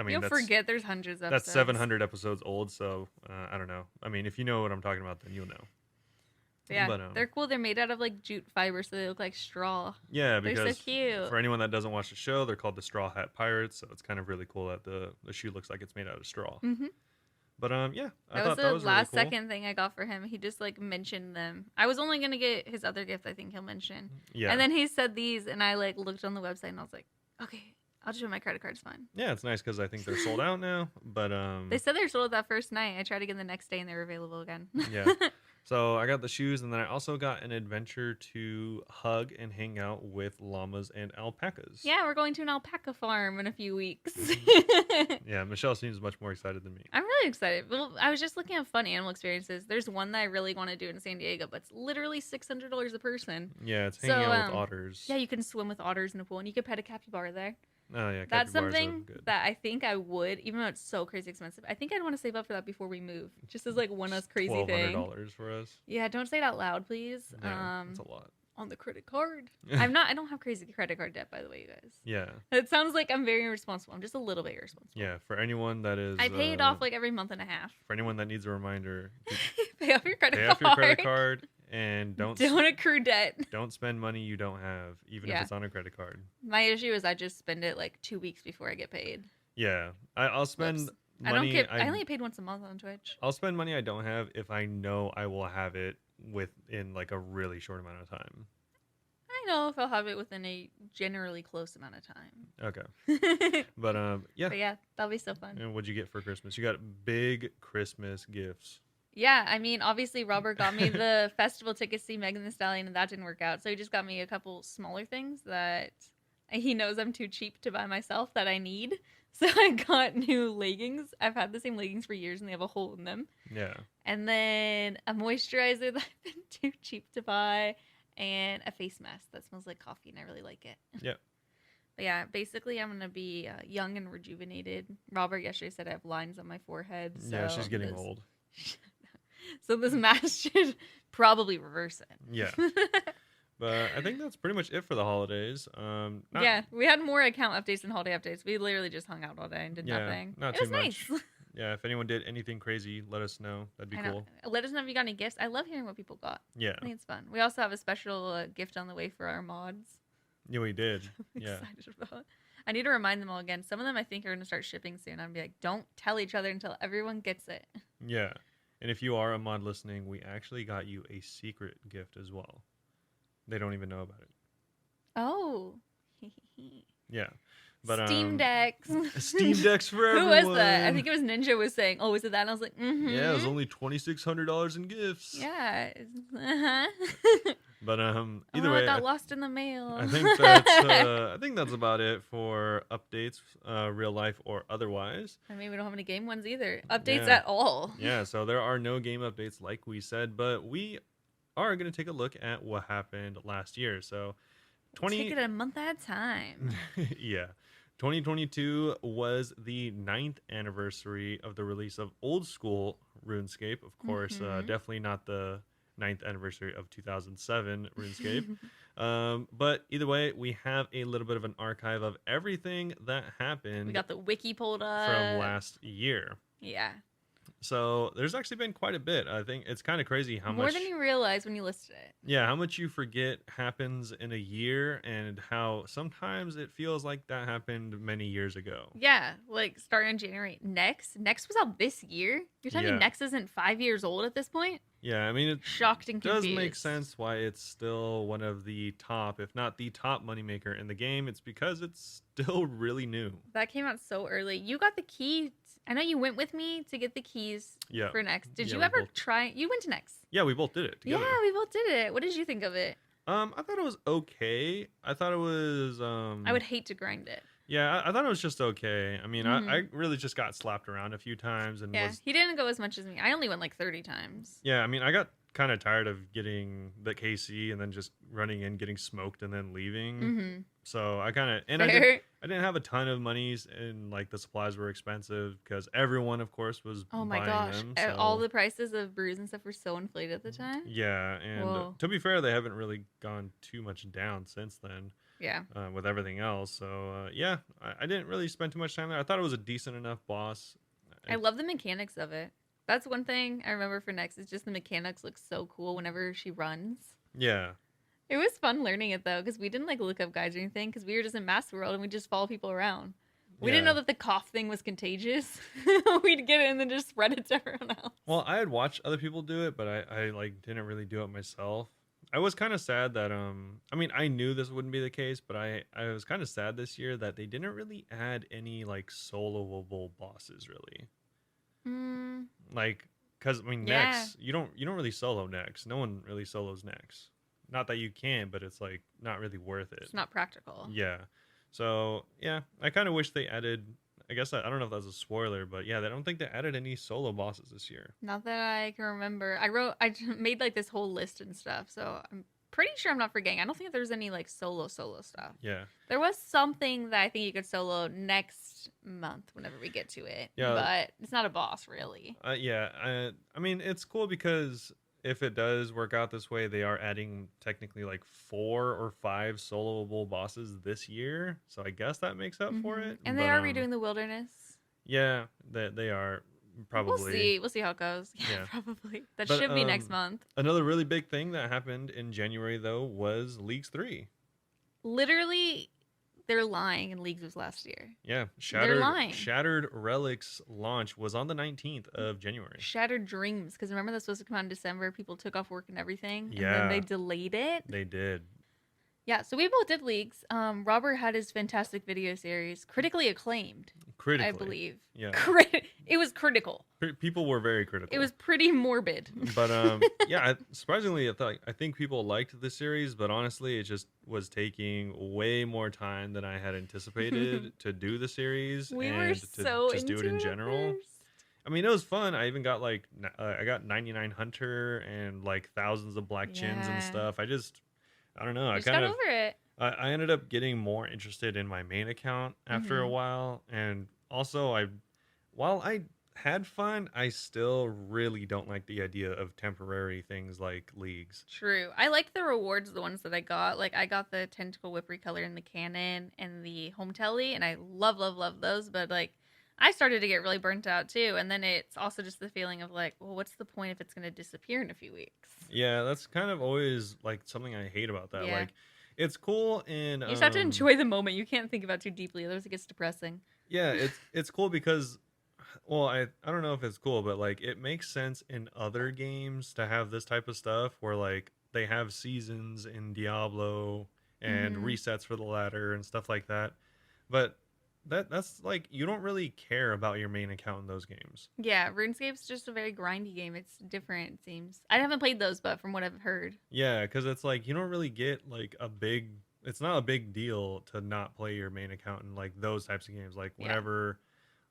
you'll forget there's hundreds of episodes. That's 700 episodes old, so I don't know. I mean, if you know what I'm talking about, then you'll know. Yeah, but, they're cool. They're made out of like jute fiber, so they look like straw. Yeah, because they're so cute. For anyone that doesn't watch the show, they're called the Straw Hat Pirates, so it's kind of really cool that the shoe looks like it's made out of straw. Mm-hmm. But yeah, that was the last second thing I got for him. He just like mentioned them. I was only gonna get his other gift. I think he'll mention. Yeah. And then he said these, and I like looked on the website, and I was like, okay, I'll just put my credit card's fine. Yeah, it's nice because I think they're sold out now. But they said they were sold that first night. I tried again the next day, and they were available again. Yeah. So I got the shoes, and then I also got an adventure to hug and hang out with llamas and alpacas. Yeah, we're going to an alpaca farm in a few weeks. Yeah, Michelle seems much more excited than me. I'm really excited. Well, I was just looking at fun animal experiences. There's one that I really want to do in San Diego, but it's literally $600 a person. Yeah, it's hanging out with otters. Yeah, you can swim with otters in a pool, and you can pet a capybara there. Oh yeah, that's something that I think I would, even though it's so crazy expensive. I think I'd want to save up for that before we move, just as like one less crazy thing. $1,200 for us. Yeah, don't say it out loud, please. Yeah, that's a lot. On the credit card. I don't have crazy credit card debt, by the way, you guys. Yeah. It sounds like I'm very irresponsible. I'm just a little bit irresponsible. Yeah, for anyone that is. I pay it off like every month and a half. For anyone that needs a reminder, pay off your credit card. Pay off your credit card. And don't accrue debt. Don't spend money you don't have, even if it's on a credit card. My issue is I just spend it like 2 weeks before I get paid. Yeah, I'll spend money. I only get paid once a month on Twitch. I'll spend money I don't have if I know I will have it within like a really short amount of time. I know if I'll have it within a generally close amount of time. Okay. But yeah. But yeah, that'll be so fun. And what'd you get for Christmas? You got big Christmas gifts. Yeah, I mean, obviously Robert got me the festival tickets to see Megan Thee Stallion, and that didn't work out. So he just got me a couple smaller things that he knows I'm too cheap to buy myself that I need. So I got new leggings. I've had the same leggings for years, and they have a hole in them. Yeah. And then a moisturizer that I've been too cheap to buy, and a face mask that smells like coffee, and I really like it. Yep. But yeah, basically I'm going to be young and rejuvenated. Robert yesterday said I have lines on my forehead. So yeah, she's getting old. So this mask should probably reverse it. Yeah. But I think that's pretty much it for the holidays. Yeah, we had more account updates than holiday updates. We literally just hung out all day and did nothing. Not it too was much. Nice. Yeah, if anyone did anything crazy, let us know. That'd be cool. Let us know if you got any gifts. I love hearing what people got. Yeah. I think it's fun. We also have a special gift on the way for our mods. Yeah, we did. I'm yeah. excited about. I need to remind them all again. Some of them I think are going to start shipping soon. I'm be like, don't tell each other until everyone gets it. Yeah. And if you are a mod listening, we actually got you a secret gift as well. They don't even know about it. Oh. Yeah. But Steam Decks. Steam Decks for everyone. Who was that? I think it was Ninja was saying, oh, was it that? And I was like, mm-hmm. Yeah, it was only $2,600 in gifts. Yeah. Uh-huh. But either Oh, it way, got lost in the mail. I think that's about it for updates, real life or otherwise. I mean, we don't have any game ones either. Updates Yeah. at all. Yeah, so there are no game updates like we said, but we are going to take a look at what happened last year. So Take it a month at a time. yeah. 2022 was the 9th anniversary of the release of old school RuneScape. Of course, definitely not the 9th anniversary of 2007 RuneScape. But either way, we have a little bit of an archive of everything that happened. We got the wiki pulled up from last year. Yeah. So there's actually been quite a bit. I think it's kind of crazy how More much than you realize when you listed it. Yeah, how much you forget happens in a year and how sometimes it feels like that happened many years ago. Yeah, like starting in January. Next was out this year. You're telling me Next isn't 5 years old at this point? Yeah, I mean, it shocked and confused. does make sense why it's still one of the top, if not the top moneymaker in the game. It's because it's still really new. That came out so early. You got the key. I know you went with me to get the keys for Next. Did you ever try? You went to Next. Yeah, we both did it together. Yeah, we both did it. What did you think of it? I thought it was okay. I thought it was I would hate to grind it. Yeah, I thought it was just okay. I mean, I really just got slapped around a few times and he didn't go as much as me. I only went like 30 times. Yeah, I mean, I got kind of tired of getting the KC and then just running in, getting smoked, and then leaving. So I kind of I didn't have a ton of monies, and like the supplies were expensive because everyone, of course, was buying them. So. All the prices of brews and stuff were so inflated at the time. Yeah, and to be fair, they haven't really gone too much down since then. Yeah. With everything else, so yeah, I didn't really spend too much time there. I thought it was a decent enough boss. I love the mechanics of it. That's one thing I remember for Next. Is just the mechanics look so cool whenever she runs. Yeah. It was fun learning it though, because we didn't like look up guides or anything, because we were just in Master World and we just follow people around. We didn't know that the cough thing was contagious. We'd get it and then just spread it to everyone else. Well, I had watched other people do it, but I like didn't really do it myself. I was kind of sad that I mean, I knew this wouldn't be the case, but I was kind of sad this year that they didn't really add any like soloable bosses really. Like, cuz I mean, Nex, you don't really solo Nex. No one really solos Nex. Not that you can, but it's like not really worth it. It's not practical. Yeah. So, yeah, I kind of wish they added, I guess I don't know if that's a spoiler, but yeah, I don't think they added any solo bosses this year. Not that I can remember. I made like this whole list and stuff, so I'm pretty sure I'm not forgetting. I don't think there's any like solo stuff. Yeah. There was something that I think you could solo next month whenever we get to it. Yeah. But it's not a boss really. Yeah. I mean, it's cool because if it does work out this way, they are adding technically like 4 or 5 soloable bosses this year. So I guess that makes up for it. And they are redoing the wilderness. Yeah, they are probably. We'll see how it goes. Yeah. Probably. That But, should be next month. Another really big thing that happened in January though was Leagues 3. Literally, they're lying, and Leagues was last year. Yeah, Shattered Relics launch was on the 19th of January. Shattered Dreams, because remember that's supposed to come out in December. People took off work and everything, and then they delayed it. They did. Yeah, so we both did Leagues. Robert had his fantastic video series, critically acclaimed. I believe. Yeah. It was critical. People were very critical. It was pretty morbid. But yeah, surprisingly, I think people liked the series, but honestly, it just was taking way more time than I had anticipated to do the series just do it in general. I mean, it was fun. I even got like I got 99 Hunter and like thousands of black chins and stuff. I don't know. I got over it. I ended up getting more interested in my main account after a while, and also while I had fun, I still really don't like the idea of temporary things like Leagues. True. I liked the rewards, the ones that I got. Like I got the tentacle whip recolor in the cannon and the home telly, and I love those. But like I started to get really burnt out too, and then it's also just the feeling of like, well, what's the point if it's going to disappear in a few weeks? Yeah, that's kind of always like something I hate about that. Like. It's cool in... You just have to enjoy the moment. You can't think about it too deeply, otherwise it gets depressing. Yeah, it's cool because... Well, I don't know if it's cool, but like it makes sense in other games to have this type of stuff where like they have seasons in Diablo and resets for the ladder and stuff like that. But that's like you don't really care about your main account in those games. Yeah, RuneScape's just a very grindy game. It's different, it seems. I haven't played those, but from what I've heard. Yeah, because it's like you don't really get like a big. It's not a big deal to not play your main account in like those types of games. Like Yeah. whenever,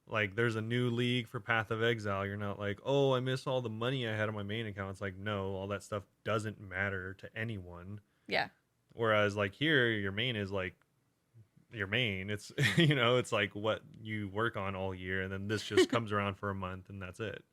like there's a new league for Path of Exile, you're not like, oh, I miss all the money I had on my main account. It's like no, all that stuff doesn't matter to anyone. Yeah. Whereas like here, your main is like your main. It's it's like what you work on all year, and then this just comes around for a month, and that's it.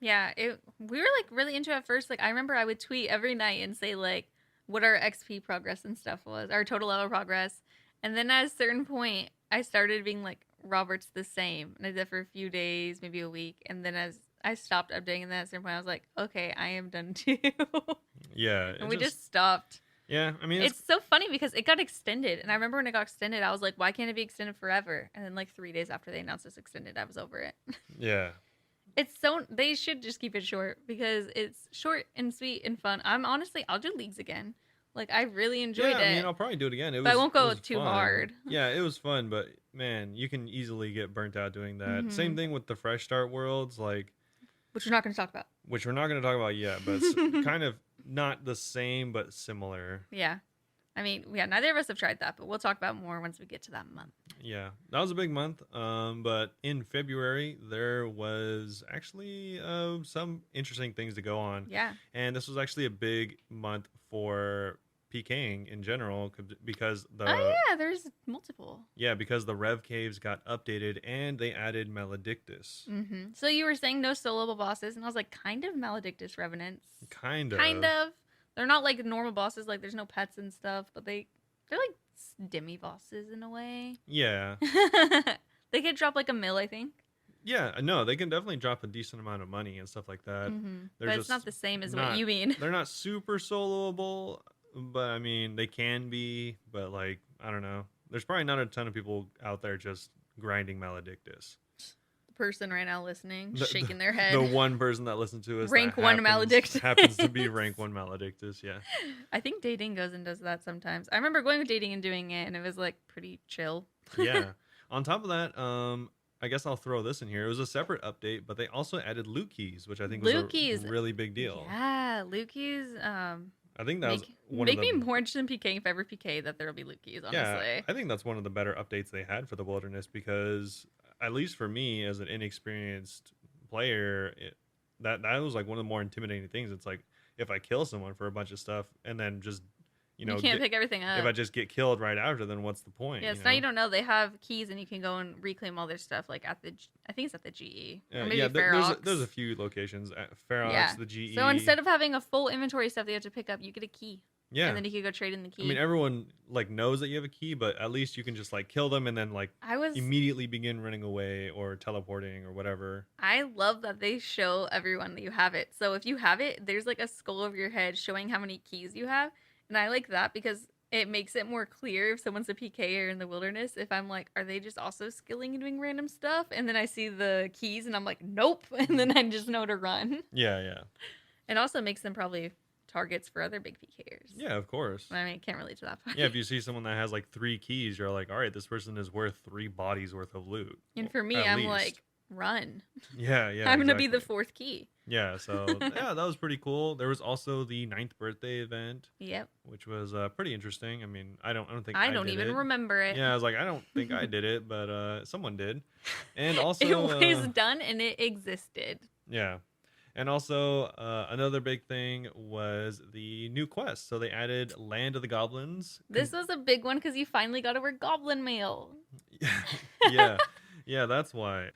Yeah, we were like really into it at first. Like I remember I would tweet every night and say like what our XP progress and stuff was, our total level progress. And then at a certain point, I started being like, Robert's the same. And I did that for a few days, maybe a week. And then as I stopped updating, and then at a certain point, I was like, okay, I am done too. Yeah, And we just stopped. Yeah, I mean it's so funny because it got extended. And I remember when it got extended, I was like, why can't it be extended forever? And then like 3 days after they announced it's extended, I was over it. yeah. They should just keep it short because it's short and sweet and fun. I'll do leagues again. Like I really enjoyed it. I mean, I'll probably do it again. But I won't go it was too fun. hard. Yeah, it was fun, but man, you can easily get burnt out doing that. Same thing with the fresh start worlds, like which we're not going to talk about. Which we're not going to talk about yet, but it's kind of not the same, but similar. Yeah. I mean, yeah, neither of us have tried that, but we'll talk about more once we get to that month. Yeah, that was a big month. But in February, there was actually some interesting things to go on. Yeah. And this was actually a big month for PKing in general because there's multiple. Yeah, because the Rev Caves got updated and they added Maledictus. Mm-hmm. So you were saying no soloable bosses, and I was like, kind of Maledictus Revenants. Kind of. They're not like normal bosses, like there's no pets and stuff, but they're like demi bosses in a way. Yeah. They could drop like a mil, I think. Yeah, no, they can definitely drop a decent amount of money and stuff like that. Mm-hmm. But it's not the same as what you mean. They're not super soloable, but I mean, they can be, but like, I don't know. There's probably not a ton of people out there just grinding Maledictus. Person right now listening, shaking their head. The one person that listens to us rank 1 Maledictus happens to be rank 1 Maledictus. Yeah, I think Dating goes and does that sometimes. I remember going with Dating and doing it, and it was like pretty chill. Yeah. On top of that, I guess I'll throw this in here. It was a separate update, but they also added loot keys, which I think was a really big deal. Yeah, loot keys. I think that was one make me more interested in PK if ever PK that there will be loot keys. Honestly, yeah, I think that's one of the better updates they had for the wilderness because, at least for me as an inexperienced player, that was like one of the more intimidating things. It's like if I kill someone for a bunch of stuff and then just you can't pick everything up. If I just get killed right after, then what's the point? Yeah, now you don't know. They have keys and you can go and reclaim all their stuff. Like I think it's at the GE. Or maybe there's a few locations at Ferox, the GE. So instead of having a full inventory stuff they have to pick up, you get a key. Yeah. And then you could go trade in the key. I mean, everyone like knows that you have a key, but at least you can just like kill them and then like immediately begin running away or teleporting or whatever. I love that they show everyone that you have it. So if you have it, there's like a skull over your head showing how many keys you have. And I like that because it makes it more clear if someone's a PKer in the wilderness. If I'm like, are they just also skilling and doing random stuff? And then I see the keys and I'm like, nope. And then I just know to run. Yeah, yeah. It also makes them probably targets for other big PKers. Yeah, of course. I mean, I can't relate to that part. Yeah, if you see someone that has like 3 keys, you're like, all right, this person is worth 3 bodies worth of loot. And for me, I'm like, run. Yeah, yeah. I'm going to be the 4th key. Yeah, so yeah, that was pretty cool. There was also the 9th birthday event. Yep. Which was pretty interesting. I mean, I don't think I don't even remember it. Yeah, I was like, I don't think I did it, but someone did. And also it was done and it existed. Yeah. And also another big thing was the new quest. So they added Land of the Goblins. This was a big one because you finally got to wear goblin mail. Yeah. Yeah, that's why.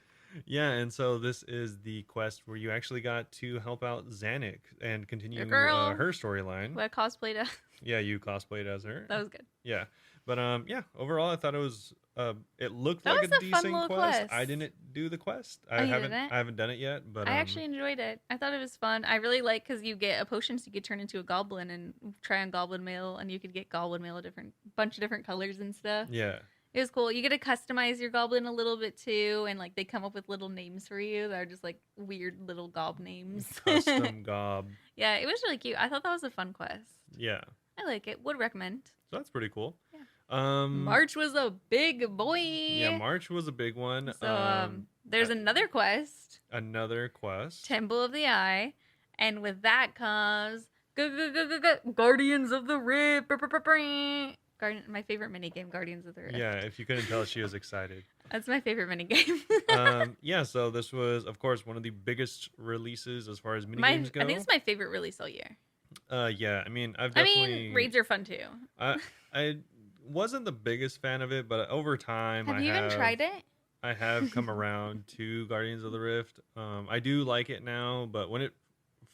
Yeah, and so this is the quest where you actually got to help out Zanuck and continue her storyline. Who I cosplayed as. Yeah, you cosplayed as her. That was good. Yeah, but yeah, overall I thought it was it looked like a decent quest. I didn't do the quest. I haven't done it yet, but I actually enjoyed it. I thought it was fun. I really like because you get a potion, so you could turn into a goblin and try on goblin mail, and you could get goblin mail bunch of different colors and stuff. Yeah. It was cool. You get to customize your goblin a little bit too, and like they come up with little names for you that are just like weird little gob names. Custom gob. Yeah, it was really cute. I thought that was a fun quest. Yeah. I like it. Would recommend. So that's pretty cool. Yeah. March was a big Yeah, boy. March was a big one. So there's another quest, Another quest. Temple of the Eye, and with that comes Guardians of the Rift. My favorite minigame, Guardians of the Rift. Yeah, if you couldn't tell, she was excited. That's my favorite minigame. Yeah, so this was, of course, one of the biggest releases as far as minigames I go. think it's my favorite release all year. Yeah, I mean, raids are fun too. I wasn't the biggest fan of it, but over time, Have you even tried it? I have come around to Guardians of the Rift. I do like it now, but when it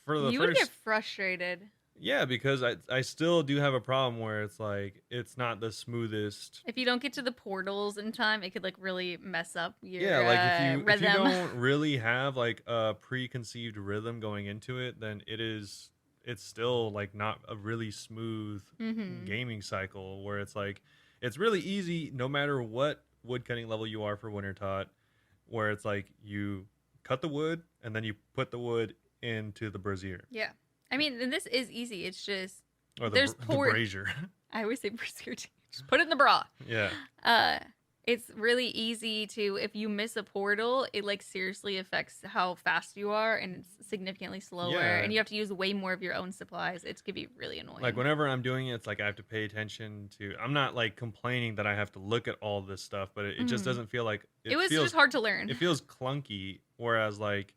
you would get frustrated. Yeah, because I still do have a problem where it's like it's not the smoothest. If you don't get to the portals in time, it could like really mess up your if rhythm. you don't really have like a preconceived rhythm going into it, then it's still like not a really smooth gaming cycle where it's like it's really easy no matter what woodcutting level you are for Wintertot, where it's like you cut the wood and then you put the wood into the brazier. Yeah. I mean, and this is easy. It's just or the brazier. I always say brazier too. Just put it in the bra. Yeah. It's really easy to, if you miss a portal, it like seriously affects how fast you are, and it's significantly slower, Yeah. and you have to use way more of your own supplies. It could be really annoying. Like whenever I'm doing it, it's like I have to pay attention to. I'm not like complaining that I have to look at all this stuff, but it just doesn't feel like it was just hard to learn. It feels clunky, whereas like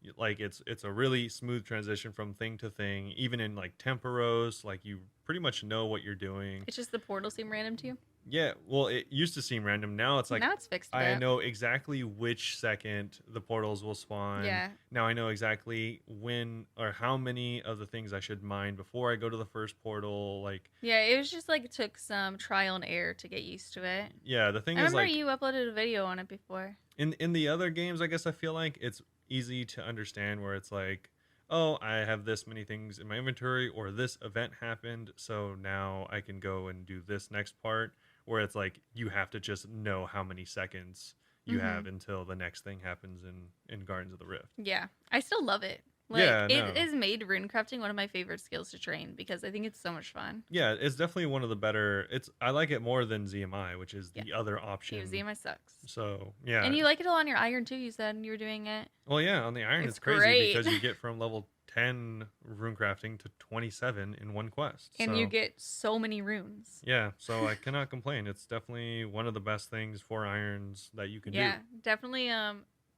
it's a really smooth transition from thing to thing. Even in like Temporos, like you pretty much know what you're doing. It's just the portals seem random to you. Yeah, well, it used to seem random. Now it's like now it's fixed. I know exactly which second the portals will spawn. Yeah. Now I know exactly when or how many of the things I should mine before I go to the first portal. Like yeah, it was just like it took some trial and error to get used to it. Yeah, the thing I is remember like you uploaded a video on it before. In the other games, I guess I feel like it's easy to understand where it's like, oh, I have this many things in my inventory, or this event happened, so now I can go and do this next part. Where it's like you have to just know how many seconds you have until the next thing happens in Gardens of the Rift. Yeah, I still love it. Like, yeah, it has made runecrafting one of my favorite skills to train because I think it's so much fun. Yeah, it's definitely one of the better. I like it more than ZMI, which is the other option. ZMI sucks. So yeah, and you like it all on your iron too. You said you were doing it. Well, yeah, on the iron it's crazy great. Because you get from level 10 runecrafting to 27 in one quest, and you get so many runes. Yeah, so I cannot complain. It's definitely one of the best things for irons that you can do. Yeah, definitely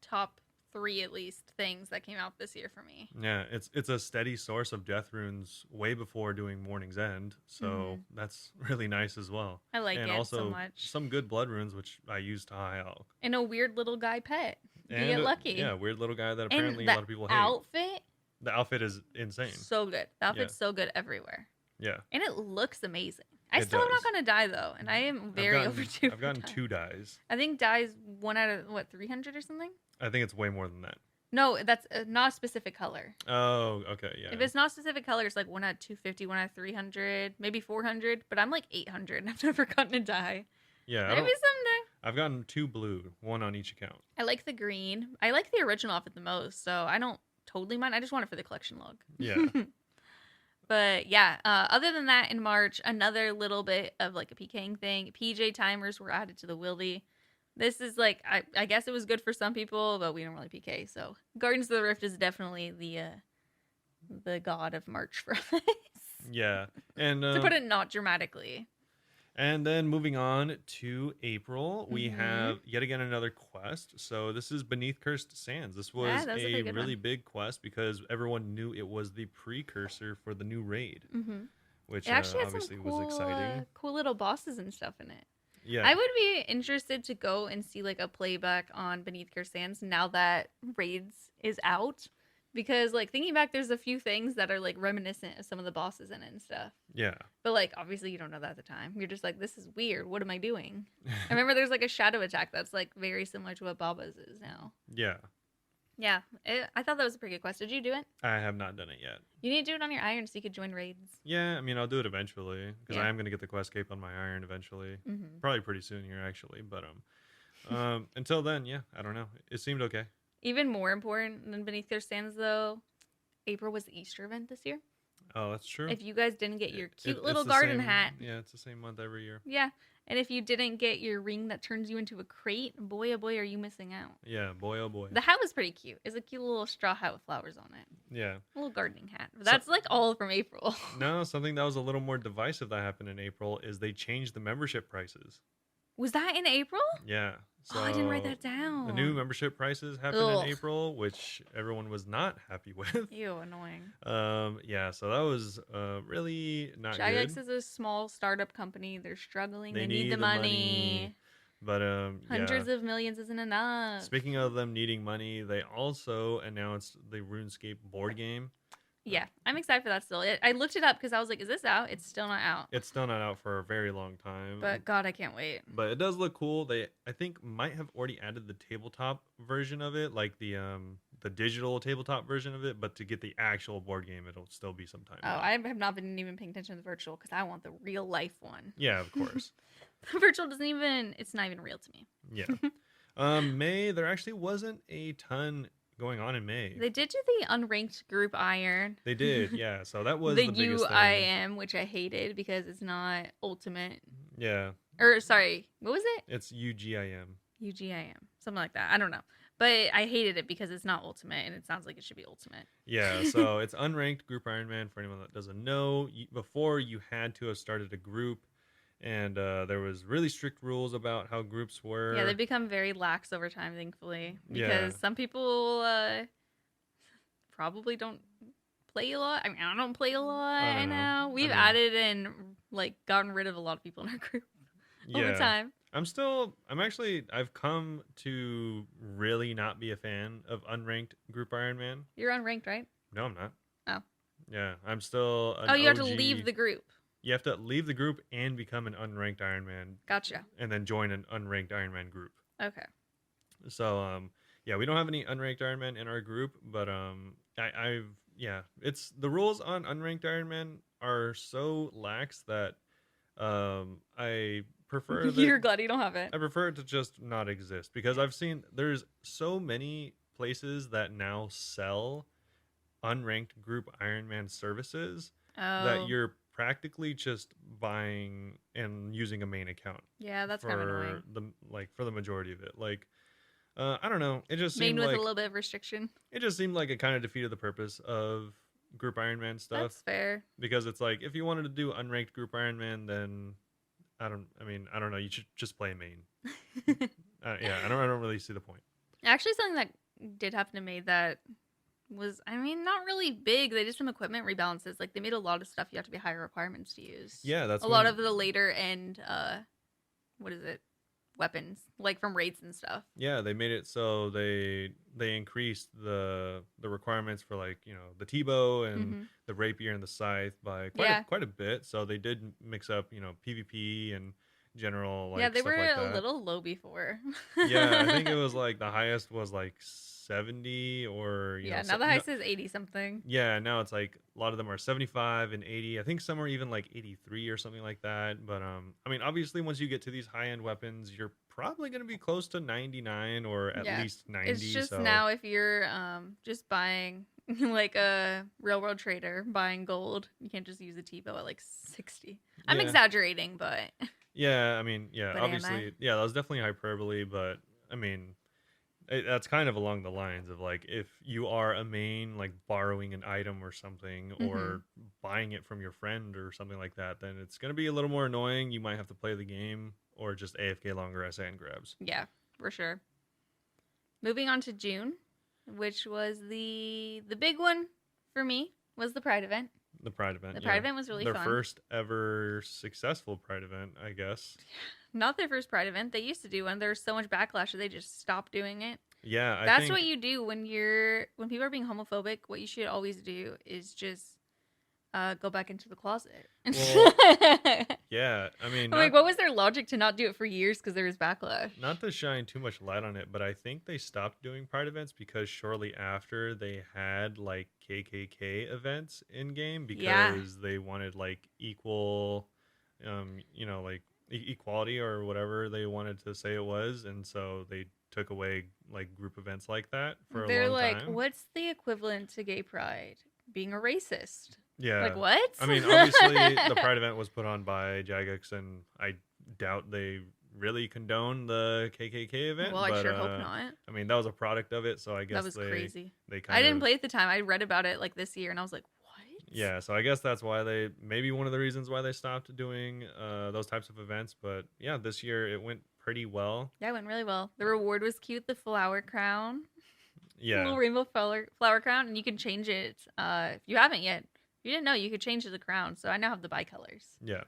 top 3 at least things that came out this year for me. Yeah, it's a steady source of death runes way before doing Morning's End, so that's really nice as well. I like and it also so much. Some good blood runes which I use to high elk. And a weird little guy pet. You And get lucky. Yeah, weird little guy that apparently a lot of people hate. Outfit. The outfit is insane. So good. The outfit's so good everywhere. Yeah. And it looks amazing. I It still am does. not going to die though, and I am very overdue. I've gotten 2 dies. I think dies 1 out of 300 or something. I think it's way more than that. No, that's not a specific color. Oh, okay, yeah. If it's not specific color, it's like 1 out of 250, 1 out of 300, maybe 400. But I'm like 800. I've never gotten a die. Yeah, maybe someday. I've gotten 2 blue, 1 on each account. I like the green. I like the original outfit the most, so I don't totally mind. I just want it for the collection log. Yeah. But yeah, other than that, in March, another little bit of like a PKing thing. PJ timers were added to the Wildy. This is like, I guess it was good for some people, but we don't really PK. So Gardens of the Rift is definitely the god of March for us. Yeah. And to put it not dramatically. And then moving on to April, we have yet again another quest. So this is Beneath Cursed Sands. This was a really big quest because everyone knew it was the precursor for the new raid, which it actually obviously had some cool, was exciting. Cool little bosses and stuff in it. Yeah, I would be interested to go and see like a playback on Beneath Cursed Sands now that Raids is out. Because, like, thinking back, there's a few things that are, like, reminiscent of some of the bosses in it and stuff. Yeah. But, like, obviously you don't know that at the time. You're just like, this is weird. What am I doing? I remember there's, like, a shadow attack that's, like, very similar to what Baba's is now. Yeah. Yeah. I thought that was a pretty good quest. Did you do it? I have not done it yet. You need to do it on your iron so you could join raids. Yeah, I mean, I'll do it eventually. Because I am going to get the quest cape on my iron eventually. Probably pretty soon here, actually. But until then, yeah, I don't know. It seemed okay. Even more important than Beneath Cursed Sands, though, April was the Easter event this year. Oh, that's true. If you guys didn't get your cute little garden hat. Yeah, it's the same month every year. Yeah. And if you didn't get your ring that turns you into a crate, boy oh boy, are you missing out. Yeah, boy oh boy. The hat was pretty cute. It's a cute little straw hat with flowers on it. Yeah. A little gardening hat. But that's like all from April. No, something that was a little more divisive that happened in April is they changed the membership prices. Was that in April? Yeah. So Oh, I didn't write that down. The new membership prices happened in April, which everyone was not happy with. Ew, annoying. Yeah, so that was really not Jagex good. is a small startup company. They're struggling. They need the money. But hundreds of millions isn't enough. Speaking of them needing money, they also announced the RuneScape board game. Yeah, I'm excited for that still. I looked it up because I was like, is this out? It's still not out. It's still not out for a very long time. But God, I can't wait. But it does look cool. They, I think, might have already added the tabletop version of it, like the digital tabletop version of it. But to get the actual board game, it'll still be some time. Oh, I have not been even paying attention to the virtual because I want the real life one. Yeah, of course. The virtual doesn't even, it's not even real to me. Yeah. May, there actually wasn't a ton going on in May. They did do the unranked group iron. They did, yeah. So that was the the biggest UIM, which I hated because it's not ultimate. Yeah. Or sorry, what was it? It's UGIM. UGIM, something like that. I don't know, but I hated it because it's not ultimate, and it sounds like it should be ultimate. Yeah. So it's unranked group Ironman. For anyone that doesn't know, before you had to have started a group. And there was really strict rules about how groups were. Yeah, they've become very lax over time, thankfully. Because some people probably don't play a lot. I mean, I don't play a lot now. We've added and like gotten rid of a lot of people in our group over time. I've come to really not be a fan of unranked group Ironman. You're unranked, right? No, I'm not. Oh. Yeah, I'm still an you have OG. to leave the group. You have to leave the group and become an unranked Ironman. Gotcha. And then join an unranked Ironman group. Okay. So, yeah, we don't have any unranked Ironman in our group, but it's the rules on unranked Ironman are so lax that I prefer that, You're glad you don't have it. I prefer it to just not exist because I've seen there's so many places that now sell unranked group Ironman services that you're practically just buying and using a main account. Yeah, that's kind of annoying. For the majority of it. Like, I don't know. It just seemed with a little bit of restriction. It just seemed like it kind of defeated the purpose of group Ironman stuff. That's fair. Because it's like if you wanted to do unranked group Ironman, then I don't know. You should just play main. I don't really see the point. Actually, something that did happen to me that was, not really big. They did some equipment rebalances. Like, they made a lot of stuff you have to be higher requirements to use. Yeah, that's a lot of the later end, weapons, like from raids and stuff. Yeah, they made it so they increased the requirements for, like, the T-bow and the rapier and the scythe by quite a bit. So they did mix up, PvP and general, like, they stuff were like that. a little low before. Yeah, I think it was like the highest was like 70 or now the highest is 80 something. Yeah, now it's like a lot of them are 75 and 80. I think some are even like 83 or something like that. But obviously once you get to these high-end weapons, you're probably going to be close to 99 or at least 90. It's just now if you're just buying like a railroad trader buying gold, you can't just use a T-bow at like 60. I'm exaggerating, but yeah, but obviously, that was definitely hyperbole, but that's kind of along the lines of, like, if you are a main, like, borrowing an item or something or buying it from your friend or something like that, then it's going to be a little more annoying. You might have to play the game or just AFK longer as sand grabs. Yeah, for sure. Moving on to June, which was the big one for me, was the Pride event. The Pride event. The Pride event was really fun. Their first ever successful Pride event, I guess. Not their first Pride event. They used to do one. There was so much backlash that they just stopped doing it. Yeah, That's what you do when people are being homophobic. What you should always do is just go back into the closet. Well, yeah, like, what was their logic to not do it for years because there was backlash? Not to shine too much light on it, but I think they stopped doing Pride events because shortly after they had, like, KKK events in game because they wanted, like, equal, like, equality or whatever they wanted to say it was, and so they took away, like, group events like that for a long time. They're like, what's the equivalent to gay pride? Being a racist. Yeah. Like, what? Obviously, the Pride event was put on by Jagex, and I doubt they really condone the KKK event. Well, I but, sure hope not. I mean, that was a product of it, so I guess That was crazy. they I kind didn't of play at the time. I read about it like this year, and I was like, what? yeah. So I guess that's why they maybe one of the reasons why they stopped doing those types of events. But yeah, this year it went pretty well. Yeah, it went really well. The reward was cute. The flower crown. Yeah. Little rainbow flower crown, and you can change it if you haven't yet. If you didn't know, you could change the crown. So I now have the bicolors. Yeah.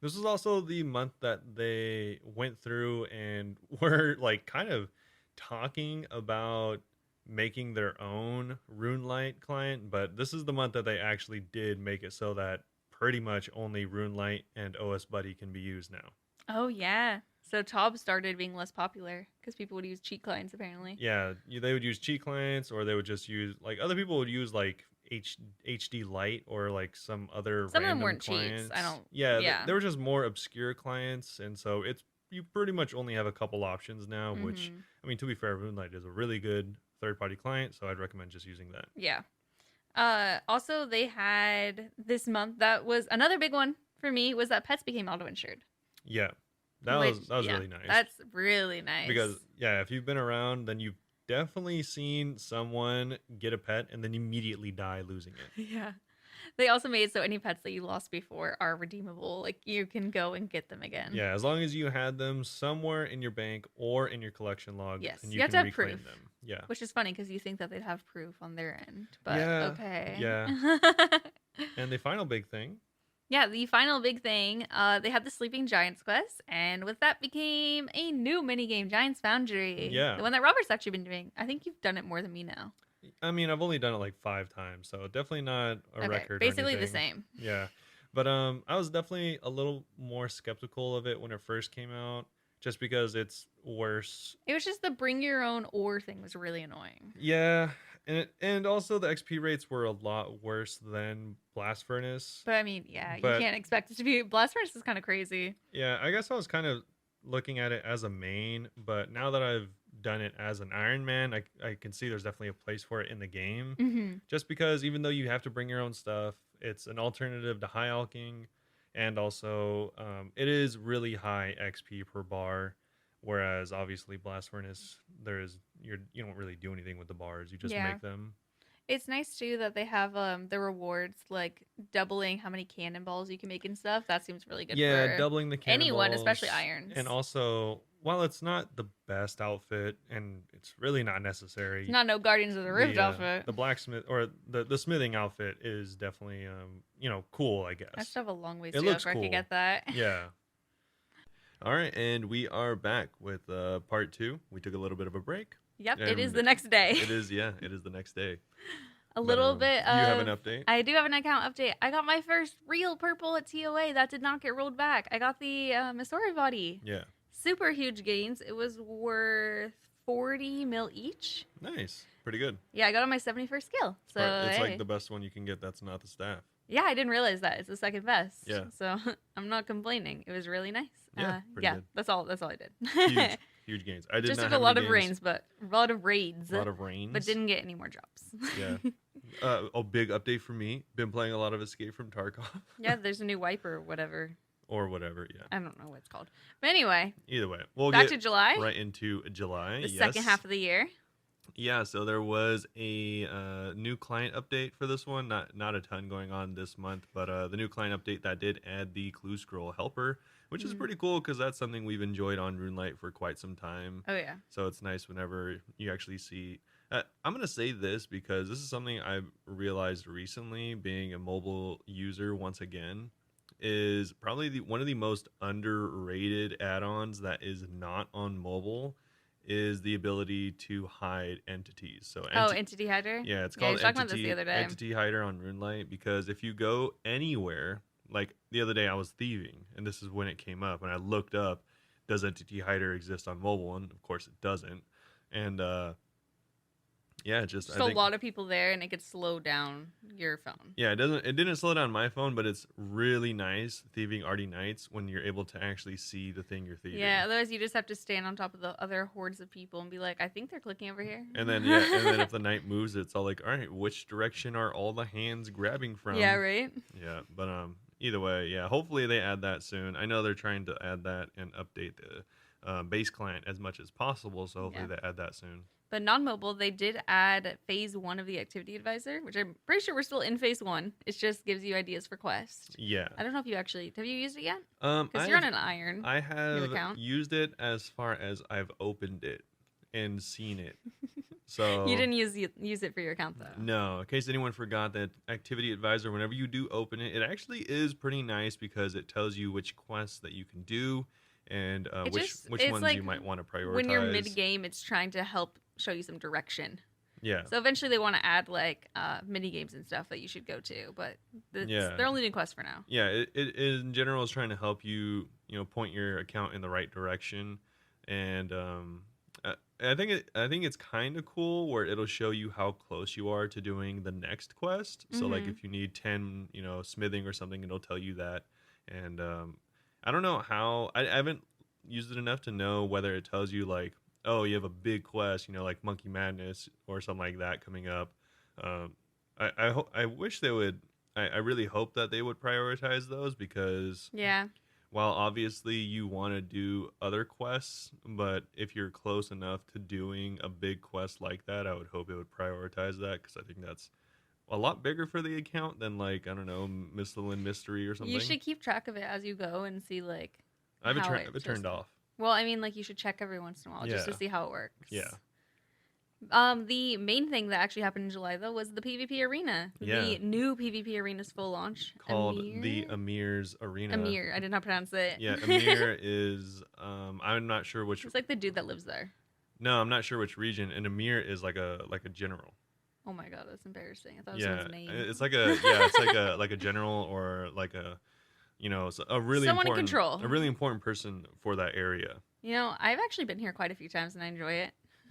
This was also the month that they went through and were like kind of talking about making their own RuneLite client, but this is the month that they actually did make it so that pretty much only RuneLite and OS Buddy can be used now. Oh yeah. So Tob started being less popular because people would use cheat clients apparently. Yeah, they would use cheat clients, or they would just use like other people would use like HD Lite or like some other Some of them random weren't clients. cheats. I don't. Yeah, Yeah. they were just more obscure clients, and so it's you pretty much only have a couple options now. Which Mhm. I mean, to be fair, RuneLite is a really good third-party client, so I'd recommend just using that. Yeah. Also, they had this month that was another big one for me was that pets became auto insured. Yeah, that was really nice. That's really nice. Because yeah, if you've been around, then you've definitely seen someone get a pet and then immediately die losing it. yeah. They also made so any pets that you lost before are redeemable. Like you can go and get them again. Yeah, as long as you had them somewhere in your bank or in your collection log, Yes, and you you have can to have reclaim proof. them. Yeah. Which is funny because you think that they'd have proof on their end. But Yeah, okay. yeah. And the final big thing. Yeah, the final big thing, they had the Sleeping Giants quest, and with that became a new minigame, Giants Foundry. Yeah. The one that Robert's actually been doing. I think you've done it more than me now. I mean, I've only done it like 5 times, so definitely not a record. Basically or the anything. same. Yeah. But I was definitely a little more skeptical of it when it first came out, just because it's worse. It was just the bring your own ore thing was really annoying. Yeah, and also the XP rates were a lot worse than Blast Furnace. But I mean, yeah, But- you can't expect it to be. Blast Furnace is kind of crazy. Yeah, I guess I was kind of looking at it as a main, but now that I've done it as an Iron Man, I can see there's definitely a place for it in the game. Mm-hmm. Just because even though you have to bring your own stuff, it's an alternative to high alking, and also it is really high XP per bar. Whereas obviously Blast Furnace, you don't really do anything with the bars; you just Yeah. make them. It's nice too that they have the rewards like doubling how many cannonballs you can make and stuff. That seems really good. Yeah, for doubling the cannonballs, anyone, especially irons. And also, while it's not the best outfit, and it's really not necessary. It's not no Guardians of the Rift outfit. The blacksmith or the smithing outfit is definitely cool, I guess. I still have a long ways It to go looks before I cool. can get that. Yeah. All right, and we are back with part 2. We took a little bit of a break. Yep, it is And the next day. It is the next day. A little But, bit you of. have an update? I do have an account update. I got my first real purple at TOA that did not get rolled back. I got the Missouri body. Yeah. Super huge gains. It was worth 40 mil each. Nice. Pretty good. Yeah, I got on my 71st skill. So It's hey. like the best one you can get that's not the staff. Yeah, I didn't realize that. It's the second best. Yeah. So I'm not complaining. It was really nice. Yeah, pretty good. That's all I did. Huge gains. I did Just not took have a lot any of gains. a lot of raids. A lot of rains. But didn't get any more drops. Yeah. A big update for me. Been playing a lot of Escape from Tarkov. Yeah, there's a new wiper or whatever. Or whatever, yeah. I don't know what it's called. But anyway, Either way. We'll back get to July. right into July. The yes. second half of the year. Yeah, so there was a new client update for this one. Not a ton going on this month, but the new client update that did add the clue scroll helper, which is pretty cool because that's something we've enjoyed on RuneLite for quite some time. Oh yeah. So it's nice whenever you actually see. I'm going to say this because this is something I've realized recently, being a mobile user once again, is probably one of the most underrated add-ons that is not on mobile is the ability to hide entities. So Entity Hider? yeah, it's Yeah, you called were talking about this the other day. Entity Hider on RuneLite, because if you go anywhere, like the other day I was thieving, and this is when it came up, and I looked up, does Entity Hider exist on mobile? And of course it doesn't. And yeah, just Just a lot of people there, and it could slow down your phone. yeah, it didn't slow down my phone, but it's really nice thieving Arty Nights when you're able to actually see the thing you're thieving. Yeah, otherwise you just have to stand on top of the other hordes of people and be like, I think they're clicking over here. And then if the knight moves, it's all like, all right, which direction are all the hands grabbing from? Yeah, right? Yeah, but either way, yeah. Hopefully they add that soon. I know they're trying to add that and update the base client as much as possible. So hopefully Yeah. they add that soon. But non-mobile, they did add phase 1 of the activity advisor, which I'm pretty sure we're still in phase 1. It just gives you ideas for quests. Yeah. I don't know if you actually have you used it yet? Because Because you're on an iron. I new have account. used it as far as I've opened it and seen it. So You didn't use it for your account though. no, in case anyone forgot, that activity advisor, whenever you do open it, it actually is pretty nice because it tells you which quests that you can do and which it's ones like you might want to prioritize. When you're mid game, it's trying to help show you some direction. Yeah. So eventually they want to add like mini games and stuff that you should go to, but they're only doing quests for now. Yeah, it in general is trying to help you, point your account in the right direction, and I think it's kind of cool where it'll show you how close you are to doing the next quest. So like if you need 10, smithing or something, it'll tell you that. And I don't know how I haven't used it enough to know whether it tells you like, oh, you have a big quest, like Monkey Madness or something like that coming up. I wish they would. I really hope that they would prioritize those because while obviously you want to do other quests, but if you're close enough to doing a big quest like that, I would hope it would prioritize that because I think that's a lot bigger for the account than like, I don't know, Misthalin Mystery or something. You should keep track of it as you go and see like I have it turned off. Well, I mean, like you should check every once in a while just to see how it works. Yeah. The main thing that actually happened in July though was the PvP arena. Yeah. The new PvP arena's full launch called the Amir's Arena. Amir, I did not pronounce it. Yeah, Amir is I'm not sure which. It's like the dude that lives there. No, I'm not sure which region. And Amir is like a general. Oh my god, that's embarrassing. I thought it was his name. It's like a general or like a a really someone important in control. A really important person for that area. I've actually been here quite a few times and I enjoy it.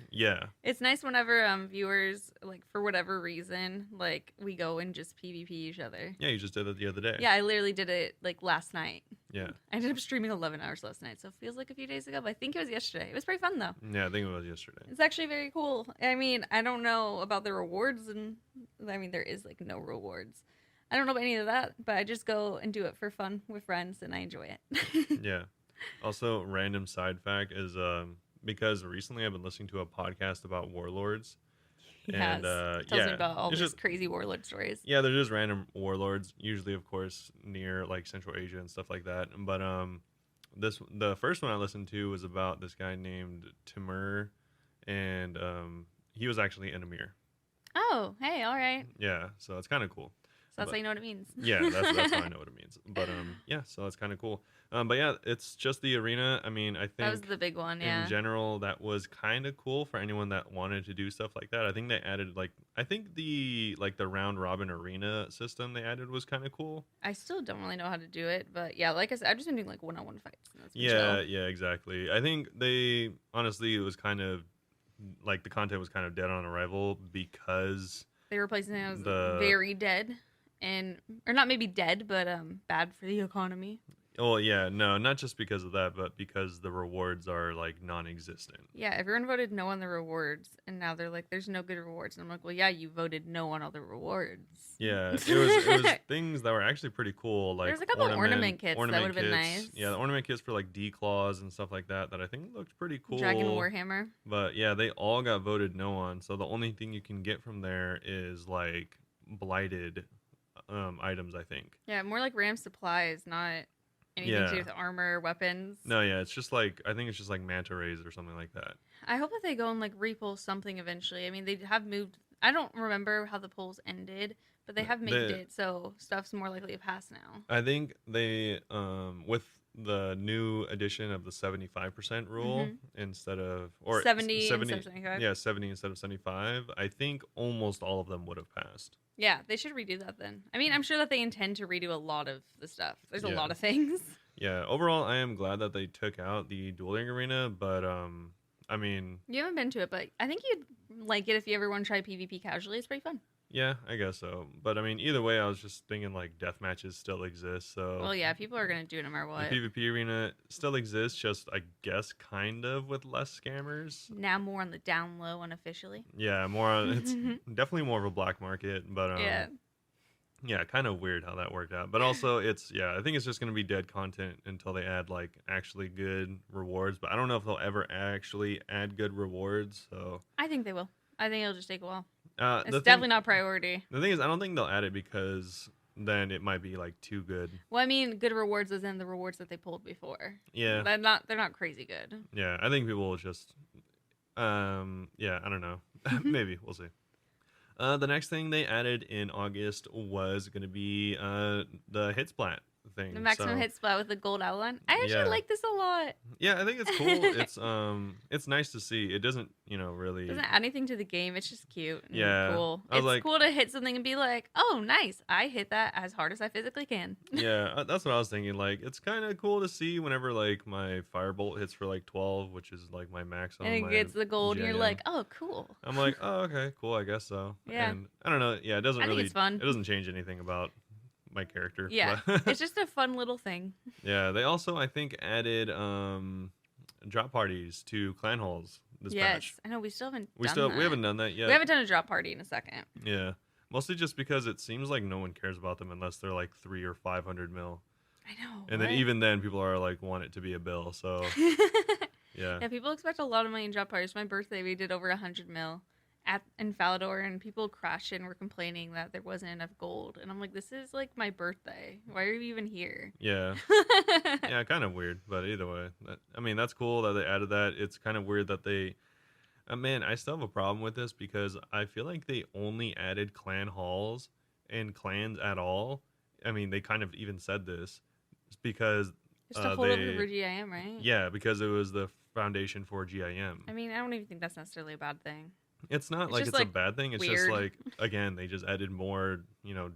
Yeah. It's nice whenever viewers, like, for whatever reason, like, we go and just PvP each other. Yeah, you just did it the other day. Yeah, I literally did it, like, last night. Yeah. I ended up streaming 11 hours last night, so it feels like a few days ago, but I think it was yesterday. It was pretty fun, though. Yeah, I think it was yesterday. It's actually very cool. I mean, I don't know about the rewards, and, I mean, there is, like, no rewards. I don't know about any of that, but I just go and do it for fun with friends, and I enjoy it. Yeah. Also, random side fact is, because recently I've been listening to a podcast about warlords. And tells me about all these crazy warlord stories. Yeah, they're just random warlords, usually, of course, near like Central Asia and stuff like that. But the first one I listened to was about this guy named Timur, and he was actually an Emir. Oh, hey, all right. Yeah, so it's kind of cool. So that's how you know what it means. Yeah, that's how I know what it means. But yeah, so that's kind of cool. But yeah, it's just the arena. I mean, I think that was the big one. Yeah. In general, that was kind of cool for anyone that wanted to do stuff like that. I think they added the round robin arena system they added was kind of cool. I still don't really know how to do it, but yeah, like I said, I've just been doing like one-on-one fights. Yeah, exactly. I think it was kind of like the content was kind of dead on arrival because they were replacing it as very dead. Or not maybe dead, but bad for the economy. Oh yeah, no, not just because of that, but because the rewards are like non-existent. Yeah, everyone voted no on the rewards, and now they're like, "There's no good rewards." And I'm like, "Well, yeah, you voted no on all the rewards." Yeah, it was things that were actually pretty cool. Like there's a couple ornament kits that would have been nice. Yeah, the ornament kits for like D-claws and stuff like that I think looked pretty cool. Dragon Warhammer. But yeah, they all got voted no on. So the only thing you can get from there is like blighted items, I think. Yeah, more like random supplies, not anything to do with armor, weapons. No, yeah, I think it's just like manta rays or something like that. I hope that they go and like repull something eventually. I mean, they have moved. I don't remember how the polls ended, but they have made it so stuff's more likely to pass now. I think they with the new addition of the 75% rule instead of 70 instead of 75. Yeah, 70 instead of 75. I think almost all of them would have passed. Yeah, they should redo that then. I mean, I'm sure that they intend to redo a lot of the stuff. There's a lot of things. Yeah, overall, I am glad that they took out the dueling arena, but I mean, you haven't been to it, but I think you'd like it if you ever want to try PvP casually. It's pretty fun. Yeah, I guess so. But I mean, either way, I was just thinking like death matches still exist. So well, yeah, people are gonna do it no matter what. The PvP arena still exists, just I guess kind of with less scammers. Now more on the down low unofficially. Yeah, more on it's definitely more of a black market, but Yeah, kind of weird how that worked out. But also, I think it's just going to be dead content until they add like actually good rewards. But I don't know if they'll ever actually add good rewards. So I think they will. I think it'll just take a while. uh, It's the thing, definitely not priority. the thing is, I don't think they'll add it because then it might be like too good. Well, I mean, good rewards is in the rewards that they pulled before. Yeah, They're not crazy good. yeah. I think people will just, yeah. I don't know. Maybe we'll see. The next thing they added in August was going to be the hit splat thing. The maximum So, hit spot with the gold outline. I actually yeah, like this a lot. yeah, I think it's cool. It's nice to see. It doesn't, really. Doesn't add anything to the game. It's just cute and Yeah, cool. I was It's like, cool to hit something and be like, oh, nice. I hit that as hard as I physically can. yeah, that's what I was thinking. Like, it's kind of cool to see whenever like my firebolt hits for like 12, which is like my max on And it my gets the gold, and you're GIM. like, oh, cool. I'm like, oh, okay, cool. I guess so. Yeah. And I don't know. Yeah, it doesn't I think really. it's fun. It doesn't change anything about my character. Yeah. but- It's just a fun little thing. Yeah, they also I think added drop parties to clan halls this Yes. patch. I know we still haven't We done still that. we haven't done that yet. We haven't done a drop party in a second. Yeah, mostly just because it seems like no one cares about them unless they're like 300 or 500 mil, I know. and then right? even then people are like want it to be a bill. So yeah, Yeah, people expect a lot of money in drop parties. My birthday, we did over 100 mil in Falador, and people crashed and were complaining that there wasn't enough gold. And I'm like, this is like my birthday. Why are you even here? yeah, yeah, kind of weird. But either way, I mean that's cool that they added that. It's kind of weird that they. Man, I still have a problem with this because I feel like they only added clan halls and clans at all. I mean, they kind of even said this because Just to hold over they, for GIM, right? yeah, because it was the foundation for GIM. I mean, I don't even think that's necessarily a bad thing. It's not It's like just, it's a like, bad thing. It's weird. just like again, they just added more,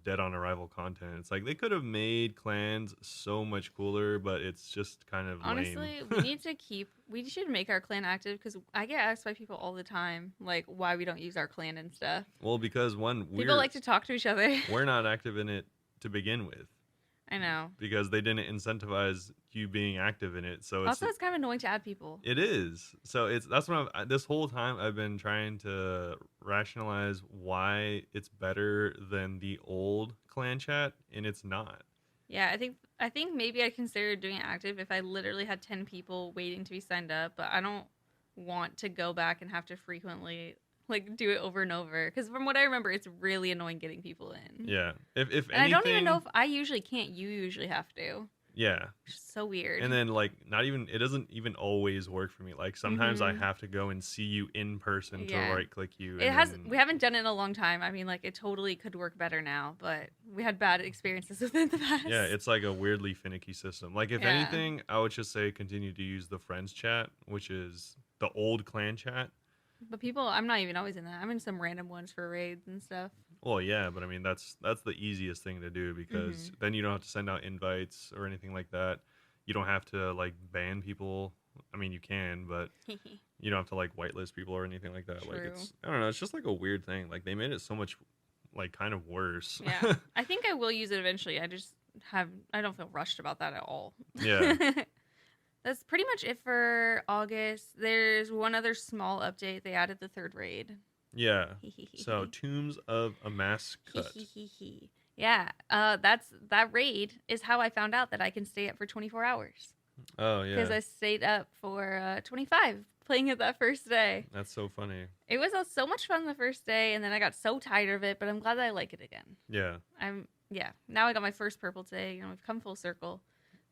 dead on arrival content. It's like they could have made clans so much cooler, but it's just kind of Honestly, lame. we should make our clan active because I get asked by people all the time, like, why we don't use our clan and stuff. Well, because People like to talk to each other. we're not active in it to begin with. I know. Because they didn't incentivize you being active in it. So It's kind of annoying to add people. it is. So that's what this whole time I've been trying to rationalize why it's better than the old clan chat, and it's not. Yeah, I think maybe I'd consider doing it active if I literally had 10 people waiting to be signed up, but I don't want to go back and have to frequently like do it over and over because from what I remember, it's really annoying getting people in. Yeah. If And anything, I don't even know if I usually can't. You usually have to. yeah. Which is so weird. And then like not even it doesn't even always work for me. Like sometimes I Mhm. have to go and see you in person Yeah. to right click you. It and has. then- We haven't done it in a long time. I mean, like it totally could work better now, but we had bad experiences with it in the past. Yeah, it's like a weirdly finicky system. Like if Yeah. anything, I would just say continue to use the friends chat, which is the old clan chat. But people, I'm not even always in that. I'm in some random ones for raids and stuff. Well, yeah, but I mean that's the easiest thing to do because then you don't have to send out invites or anything like that. You don't have to like ban people. I mean, you can, but you don't have to like whitelist people or anything like that. Like True. I don't know, it's just like a weird thing. Like they made it so much like kind of worse. Yeah, I think I will use it eventually. I don't feel rushed about that at all. Yeah. That's pretty much it for August. There's one other small update. They added the third raid. Yeah. So Tombs of a Mass Cut. Yeah, that raid is how I found out that I can stay up for 24 hours. Oh Because yeah. I stayed up for 25 playing it that first day. That's so funny. It was so much fun the first day, and then I got so tired of it, but I'm glad that I like it again. Yeah. Now I got my first purple today. We've come full circle.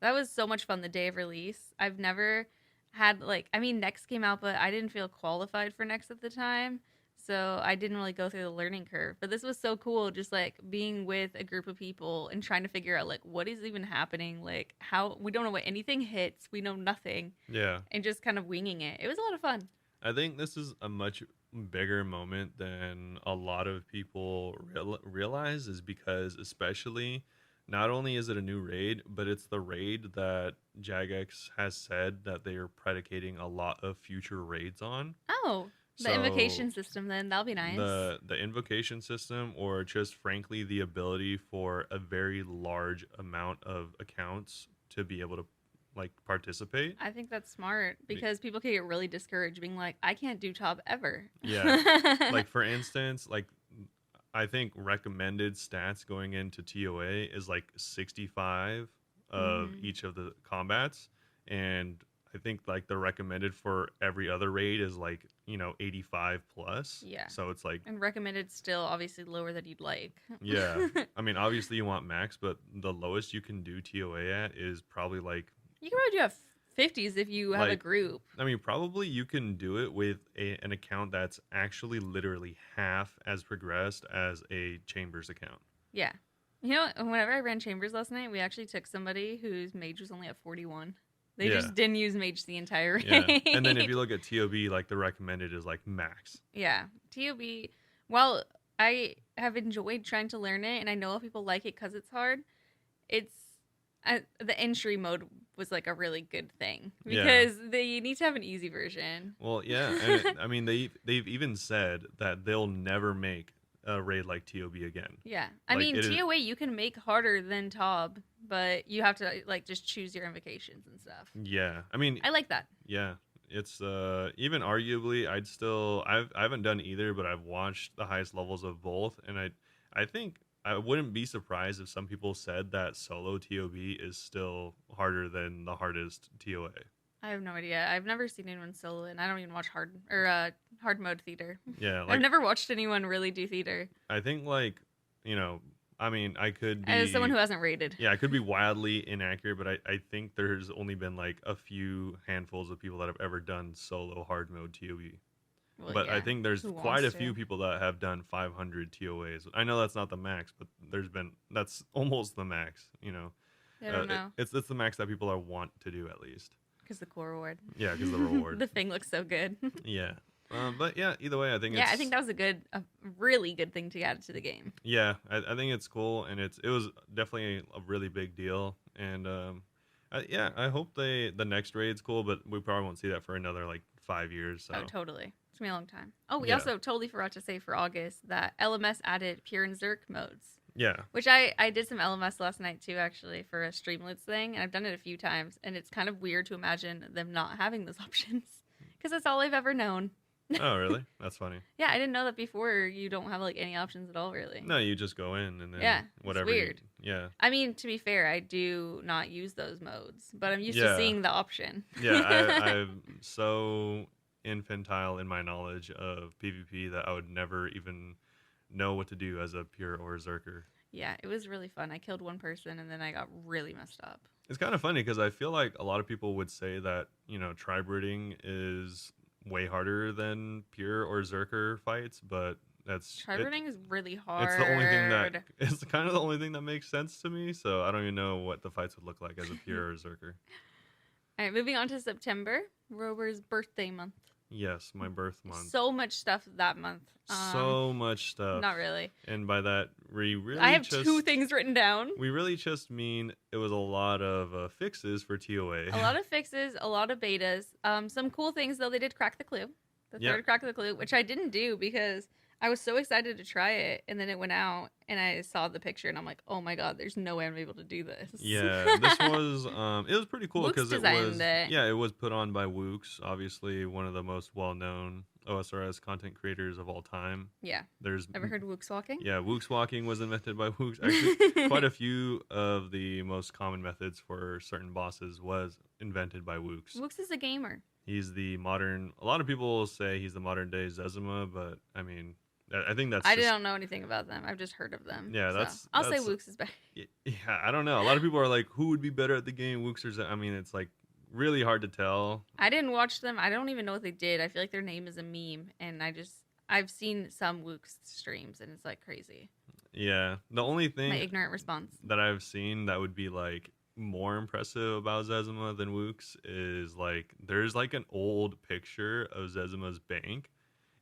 That was so much fun the day of release. I've never had Next came out, but I didn't feel qualified for Next at the time. So I didn't really go through the learning curve. But this was so cool, just like being with a group of people and trying to figure out like what is even happening, like how we don't know what anything hits, we know nothing, Yeah. and just kind of winging it. It was a lot of fun. I think this is a much bigger moment than a lot of people realize is because especially not only is it a new raid, but it's the raid that Jagex has said that they are predicating a lot of future raids on. Oh, the So, invocation system then. That'll be nice. The invocation system, or just frankly the ability for a very large amount of accounts to be able to like participate. I think that's smart because people can get really discouraged being like, I can't do top ever. Yeah. Like for instance, like I think recommended stats going into TOA is like 65 of Mm-hmm. each of the combats, and I think like the recommended for every other raid is like 85 plus. Yeah. So it's like, And recommended still obviously lower than you'd like. yeah. I mean, obviously you want max, but the lowest you can do TOA at is probably like You can probably do have 50s if you have a like group. I mean, probably you can do it with an account that's actually literally half as progressed as a Chambers account. Yeah. You know, whenever I ran Chambers last night, we actually took somebody whose mage was only at 41. They Yeah. just didn't use mage the entire raid. Yeah. And then if you look at TOB, like the recommended is like max. Yeah. TOB, while I have enjoyed trying to learn it, and I know people like it because it's hard, the entry mode was like a really good thing because you need to have an easy version. Well, yeah. And I mean, they've even said that they'll never make a raid like TOB again. Yeah. I Like, mean, it is- TOA you can make harder than TOB, but you have to like just choose your invocations and stuff. Yeah. I mean, I like that. yeah. It's even arguably I haven't done either, but I've watched the highest levels of both, and I think I wouldn't be surprised if some people said that solo TOB is still harder than the hardest TOA. I have no idea. I've never seen anyone solo, and I don't even watch hard mode theater. Yeah, I've like never watched anyone really do theater. I think like, I mean, I could be As someone who hasn't rated. yeah, I could be wildly inaccurate, but I think there's only been like a few handfuls of people that have ever done solo hard mode TOB. Well, But I yeah. think there's Who quite a wants few to? people that have done 500 TOAs. I know that's not the max, but that's almost the max. I don't know. It's the max that people are want to do at least. Because the core reward. Yeah, because the reward. The thing looks so good. Yeah, but yeah, either way, I think Yeah, I think that was a really good thing to add to the game. yeah, I think it's cool, and it was definitely a really big deal, and yeah, I hope the next raid's cool, but we probably won't see that for another like 5 years. So Oh, totally. It's been a long time. Oh, we Yeah. also totally forgot to say for August that LMS added Pure and Zerk modes, yeah, which I did some LMS last night too, actually, for a Streamloots thing, and I've done it a few times, and it's kind of weird to imagine them not having those options because that's all I've ever known. oh really? That's funny. Yeah, I didn't know that before. You don't have like any options at all, really. No, you just go in and then Yeah, it's whatever. weird. Yeah. I mean, to be fair, I do not use those modes, but I'm used Yeah. to seeing the option. Yeah, I'm so infantile in my knowledge of PvP that I would never even know what to do as a pure or Zerker. Yeah, it was really fun. I killed one person and then I got really messed up. It's kind of funny because I feel like a lot of people would say that, tri-breeding is way harder than pure or Zerker fights, but Tri-breeding is really hard. it's the only thing that it's kind of the only thing that makes sense to me, so I don't even know what the fights would look like as a pure or Zerker. All right, moving on to September, Rover's birthday month. Yes, my birth month. So much stuff that month. So much stuff. Not really. And by that, we really I have just, 2 things written down. We really just mean it was a lot of fixes for TOA. A lot of fixes, a lot of betas. Some cool things though. They did crack the clue, the Yeah. third crack of the clue, which I didn't do because I was so excited to try it, and then it went out, and I saw the picture, and I'm like, oh my god, there's no way I'm able to do this. Yeah, this was it was pretty cool Wooks because it designed was it. yeah, it was put on by Wooks, obviously one of the most well-known OSRS content creators of all time. Yeah. There's Ever heard of Wooks walking? Yeah, Wooks walking was invented by Wooks. Actually, quite a few of the most common methods for certain bosses was invented by Wooks. Wooks is a gamer. He's the modern. A lot of people say he's the modern day Zezima, but I mean, I think that's. I just, don't know anything about them. I've just heard of them. Yeah, so I'll say Wooks is better. Yeah, I don't know. A lot of people are like, who would be better at the game, Wooks or I mean, it's like really hard to tell. I didn't watch them. I don't even know what they did. I feel like their name is a meme, and I've seen some Wooks streams, and it's like crazy. Yeah, the only My thing ignorant response. that I've seen that would be like more impressive about Zezima than Wooks is like there's like an old picture of Zezima's bank,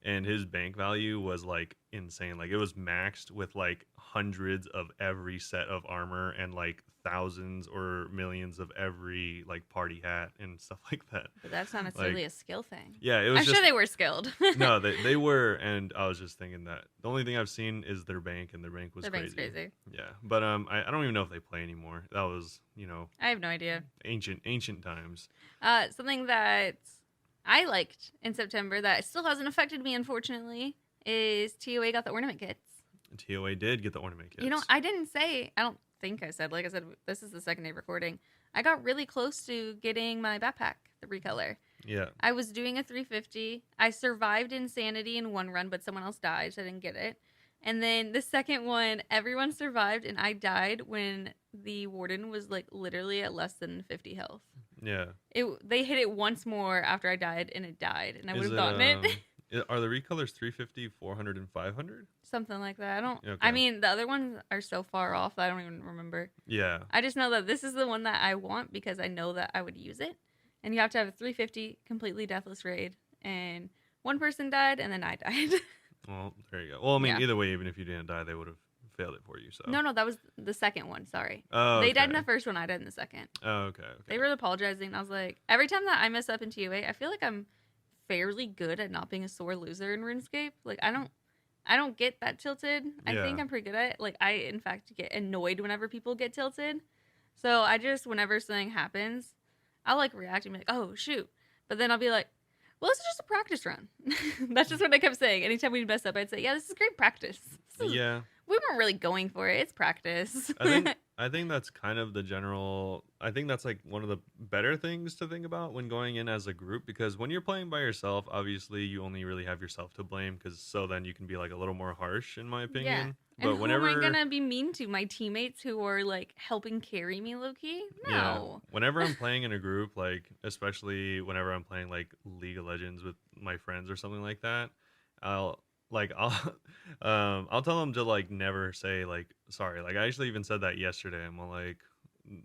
and his bank value was like insane. Like it was maxed with like hundreds of every set of armor and like thousands or millions of every like party hat and stuff like that. But that's not necessarily a skill thing. Yeah, it was I'm just sure they were skilled. no, they were, and I was just thinking that the only thing I've seen is their bank, and their bank was Their bank's crazy. crazy. Yeah, but I don't even know if they play anymore. That was I have no idea. ancient times. Something that I liked in September that still hasn't affected me, unfortunately, is TOA got the ornament kits. TOA did get the ornament kits. You know, I didn't say, I don't think I said, like I said, this is the second day recording. I got really close to getting my backpack, the recolor. Yeah. I was doing a 350. I survived Insanity in one run, but someone else died, so I didn't get it. And then the second one, everyone survived, and I died when the warden was like literally at less than 50 health. Yeah. They hit it once more after I died, and it died, and I would Is have gotten it. Are the recolors 350, 400, and 500? Something like that. I don't. Okay. I mean, the other ones are so far off that I don't even remember. Yeah. I just know that this is the one that I want because I know that I would use it. And you have to have a 350 completely deathless raid, and one person died, and then I died. Well, there you go. Well, I mean, Yeah. either way, even if you didn't die, they would have failed it for you. So. No, that was the second one. Sorry. Oh. They died in the first one. I died in the second. Oh, okay. They were apologizing. I was like, every time that I mess up in TOA, I feel like I'm fairly good at not being a sore loser in RuneScape. Like I don't get that tilted. I think I'm pretty good at it. Like I in fact get annoyed whenever people get tilted. So I just whenever something happens, I'll like react and be like, oh shoot. But then I'll be like, well, this is just a practice run. That's just what I kept saying. Anytime we mess up, I'd say, yeah, this is great practice. Yeah. We weren't really going for it. It's practice. I think that's kind of the general. I think that's like one of the better things to think about when going in as a group, because when you're playing by yourself, obviously you only really have yourself to blame, because so then you can be like a little more harsh, in my opinion. Yeah. But and whenever who am I gonna be mean to? My teammates who are like helping carry me low key? No. Yeah. Whenever I'm playing in a group, like especially whenever I'm playing like League of Legends with my friends or something like that, I'll I'll tell them to like never say like sorry. Like I actually even said that yesterday. I'm all like,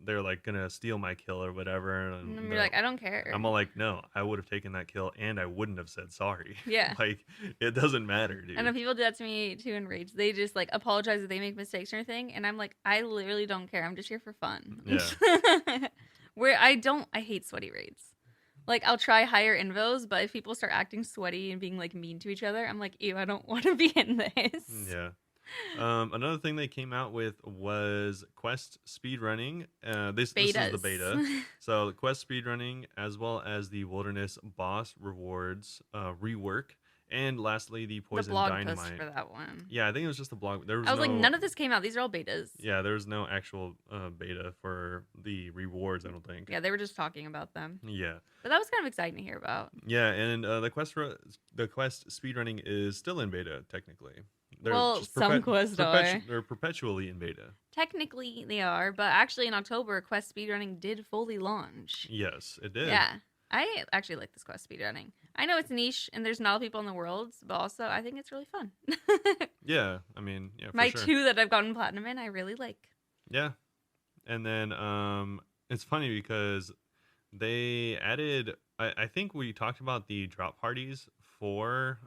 they're like gonna steal my kill or whatever, and you're like, I don't care. I'm all like, no, I would have taken that kill and I wouldn't have said sorry. Yeah. Like it doesn't matter, dude. And when people do that to me too in raids, they just like apologize if they make mistakes or anything, and I'm like, I literally don't care. I'm just here for fun. Yeah. I hate sweaty raids. Like, I'll try higher invos, but if people start acting sweaty and being, like, mean to each other, I'm like, ew, I don't want to be in this. Yeah. Another thing they came out with was quest speedrunning. This is the beta. So, the quest speedrunning, as well as the Wilderness boss rewards rework. And lastly, the Poison Dynamite. The blog post for that one. Yeah, I think it was just a blog. I was like, none of this came out. These are all betas. Yeah, there was no actual beta for the rewards, I don't think. Yeah, they were just talking about them. Yeah. But that was kind of exciting to hear about. Yeah, and the quest speedrunning is still in beta, technically. Some quests are. They're perpetually in beta. Technically, they are, but actually in October, quest speedrunning did fully launch. Yes, it did. Yeah. I actually like this quest speedrunning. I know it's niche and there's not a lot of people in the world, but also I think it's really fun. Yeah, I mean, yeah, for My sure. 2 that I've gotten platinum in, I really like. Yeah. And then it's funny because they added, I think we talked about the drop parties for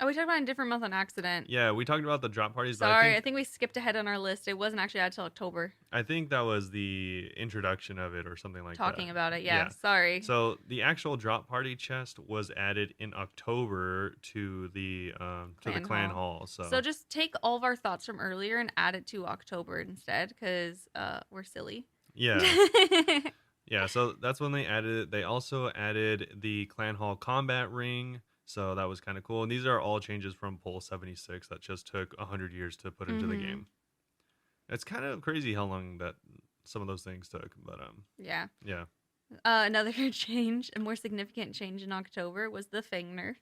Oh, we talked about it in a different month on accident. Yeah, we talked about the drop parties. Sorry, I think we skipped ahead on our list. It wasn't actually out till October. I think that was the introduction of it or something like that. Talking about it, yeah. Sorry. So the actual drop party chest was added in October to the clan hall. So just take all of our thoughts from earlier and add it to October instead, because we're silly. Yeah. Yeah, so that's when they added it. They also added the clan hall combat ring. So that was kind of cool. And these are all changes from Pole 76 that just took 100 years to put into the game. It's kind of crazy how long that some of those things took, but yeah. Yeah. Another change, a more significant change in October was the Fang nerf.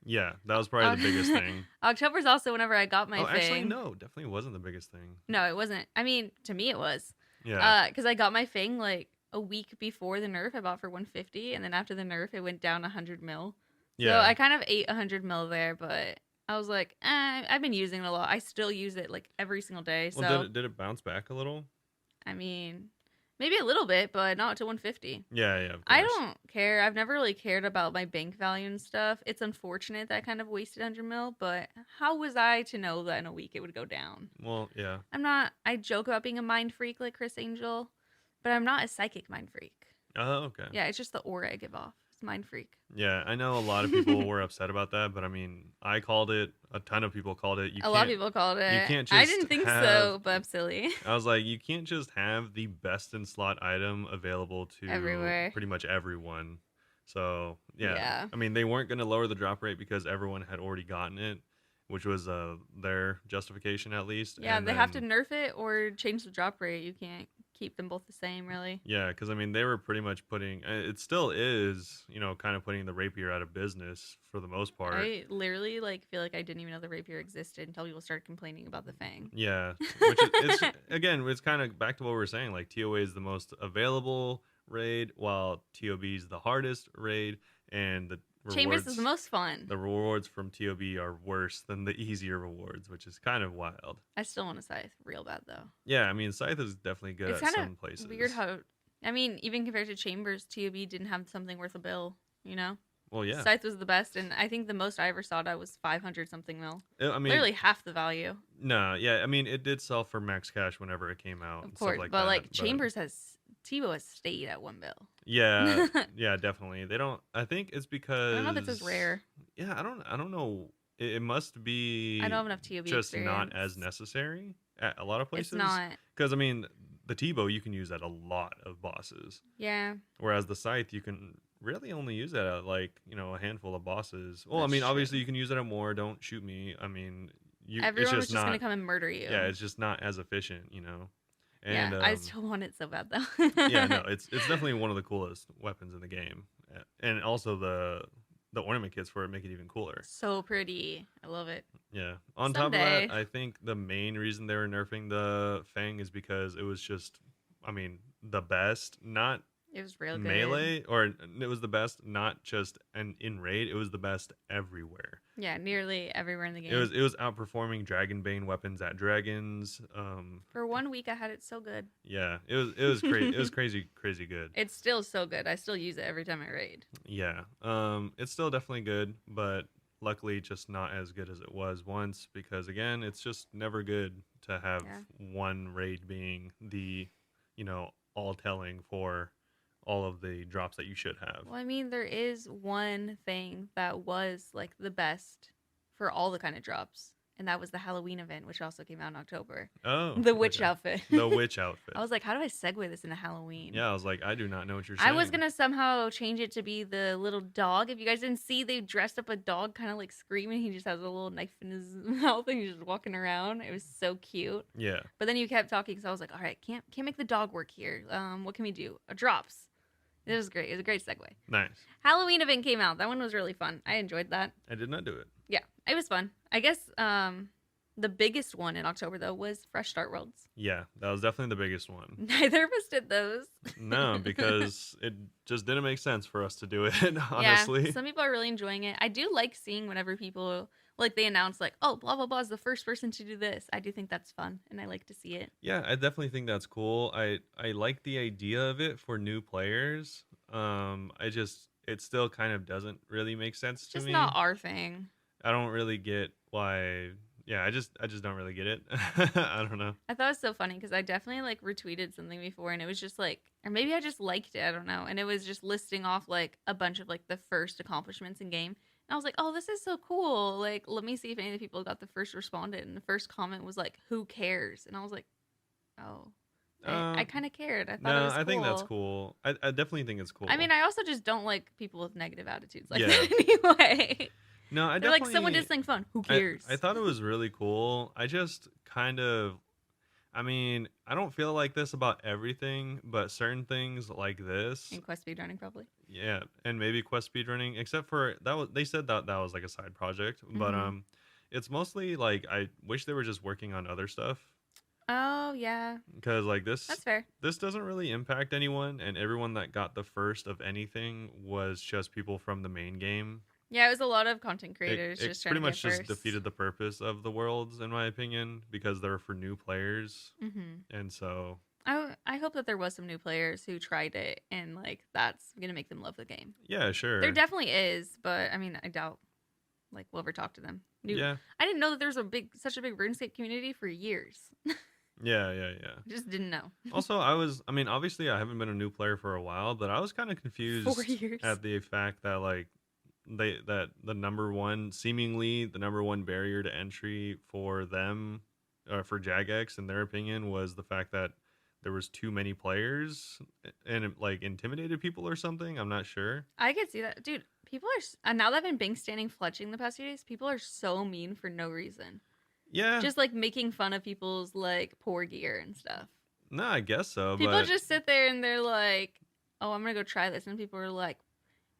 Yeah, that was probably the biggest thing. October's also whenever I got my Fang. Actually, no, definitely wasn't the biggest thing. No, it wasn't. I mean, to me it was. Yeah. Because I got my Fang like a week before the nerf. I bought for 150, and then after the nerf, it went down 100 mil. Yeah. So I kind of ate 100 mil there, but I was like, I've been using it a lot. I still use it like every single day. So well, did it bounce back a little? I mean, maybe a little bit, but not to 150. Yeah, of course. I don't care. I've never really cared about my bank value and stuff. It's unfortunate that I kind of wasted 100 mil, but how was I to know that in a week it would go down? Well, yeah. I joke about being a mind freak like Chris Angel, but I'm not a psychic mind freak. Oh, okay. Yeah, it's just the aura I give off. It's mind freak. Yeah, I know a lot of people were upset about that, but I mean, I called it. A ton of people called it. A lot of people called it. You can't just I didn't think so, but I'm silly. I was like, you can't just have the best in slot item available to everywhere, pretty much everyone. So yeah. I mean, they weren't going to lower the drop rate because everyone had already gotten it, which was their justification at least. Yeah, And they have to then nerf it or change the drop rate. You can't keep them both the same, really. yeah, because I mean they were pretty much putting it still is kind of putting the rapier out of business for the most part. I literally like feel like I didn't even know the rapier existed until people started complaining about the fang. Yeah, which it's again, it's kind of back to what we were saying. Like TOA is the most available raid, while TOB is the hardest raid, and Chambers is the most fun. the rewards from TOB are worse than the easier rewards, which is kind of wild. I still want a scythe real bad though. Yeah, I mean Scythe is definitely good It's at kind some places. of weird how, I mean, even compared to Chambers, TOB didn't have something worth a bill. You know, Well, yeah, Scythe was the best, and I think the most I ever saw that was 500 something mil. I mean, Literally half the value. no, yeah, I mean it did sell for max cash whenever it came out, Of and course, stuff like but that. like Chambers has Tebow has stayed at 1 bill. Yeah, yeah, definitely. They don't. I think it's because I don't know if it's as rare. Yeah, I don't know. It must be I don't have enough TOB just not experience. as necessary at a lot of places. It's not. Because I mean, the Tebow you can use at a lot of bosses, Yeah, whereas the Scythe you can really only use it at like a handful of bosses. Well, I That's mean, true. obviously you can use it at more. Don't shoot me. I mean, everyone it's was just just not. gonna come and murder you. Yeah, it's just not as efficient, And yeah, I still want it so bad though. yeah, no, it's definitely one of the coolest weapons in the game, and also the ornament kits for it make it even cooler. So pretty. I love it. Yeah. On Someday. top of that, I think the main reason they were nerfing the Fang is because it was just, I mean, the best, not It was real good. melee, or it was the best, not just in raid. It was the best everywhere. Yeah, nearly everywhere in the game. It was outperforming Dragonbane weapons at dragons. For 1 week, I had it so good. Yeah, it was crazy. It was crazy good. It's still so good. I still use it every time I raid. Yeah. It's still definitely good, but luckily just not as good as it was once because again, it's just never good to have one raid being the, all telling for all of the drops that you should have. Well, I mean, there is one thing that was like the best for all the kind of drops, and that was the Halloween event, which also came out in October. Oh, The witch okay. outfit. The witch outfit. I was like, how do I segue this into Halloween? Yeah, I was like, I do not know what you're saying. I was gonna somehow change it to be the little dog. If you guys didn't see, they dressed up a dog, kind of like screaming. He just has a little knife in his mouth, and he's just walking around. It was so cute. Yeah. But then you kept talking, so I was like, all right, can't make the dog work here. What can we do? Drops. It was great. It was a great segue. Nice. Halloween event came out. That one was really fun. I enjoyed that. I did not do it. Yeah, it was fun. I guess the biggest one in October though was Fresh Start Worlds. Yeah, that was definitely the biggest one. Neither of us did those. No, because it just didn't make sense for us to do it, honestly. Yeah, some people are really enjoying it. I do like seeing whenever people like they announce like, oh, blah blah blah is the first person to do this. I do think that's fun, and I like to see it. Yeah, I definitely think that's cool. I like the idea of it for new players. It still kind of doesn't really make sense to Just me. not our thing. I don't really get why. Yeah, I just don't really get it. I don't know. I thought it was so funny because I definitely like retweeted something before, and it was just like, or maybe I just liked it. I don't know. And it was just listing off like a bunch of like the first accomplishments in game. And I was like, oh, this is so cool. Like, let me see if any of the people got the first responded. And the first comment was like, who cares? And I was like, oh, I kind of cared. I thought it was cool. I think that's cool. I definitely think it's cool. I mean, I also just don't like people with negative attitudes like Yeah. that anyway. No, I They're definitely like, someone did something fun. Who cares? I thought it was really cool. I just kind of, I mean, I don't feel like this about everything, but certain things like this. In quest speedrunning, probably. Yeah, and maybe quest speedrunning, except for they said that was like a side project, but it's mostly like I wish they were just working on other stuff. Oh yeah, because like this, that's fair. This doesn't really impact anyone, and everyone that got the first of anything was just people from the main game. Yeah, it was a lot of content creators It just trying pretty to much get just first. defeated the purpose of the worlds, in my opinion, because they're for new players, and so I hope that there was some new players who tried it, and like that's gonna make them love the game. yeah, sure. There definitely is, but I mean, I doubt like we'll ever talk to them. Yeah, I didn't know that there was such a big Runescape community for years. yeah. Just didn't know. Also, I mean, obviously, I haven't been a new player for a while, but I was kind of confused 4 years. at the fact that like seemingly the number one barrier to entry for them, for Jagex, in their opinion, was the fact that there was too many players and it like intimidated people or something. I'm not sure. I could see that, dude. People are now that I've been bank standing fletching the past few days. People are so mean for no reason, Yeah, just like making fun of people's like poor gear and stuff. no, I guess so. People But just sit there and they're like, "Oh, I'm gonna go try this," and people are like,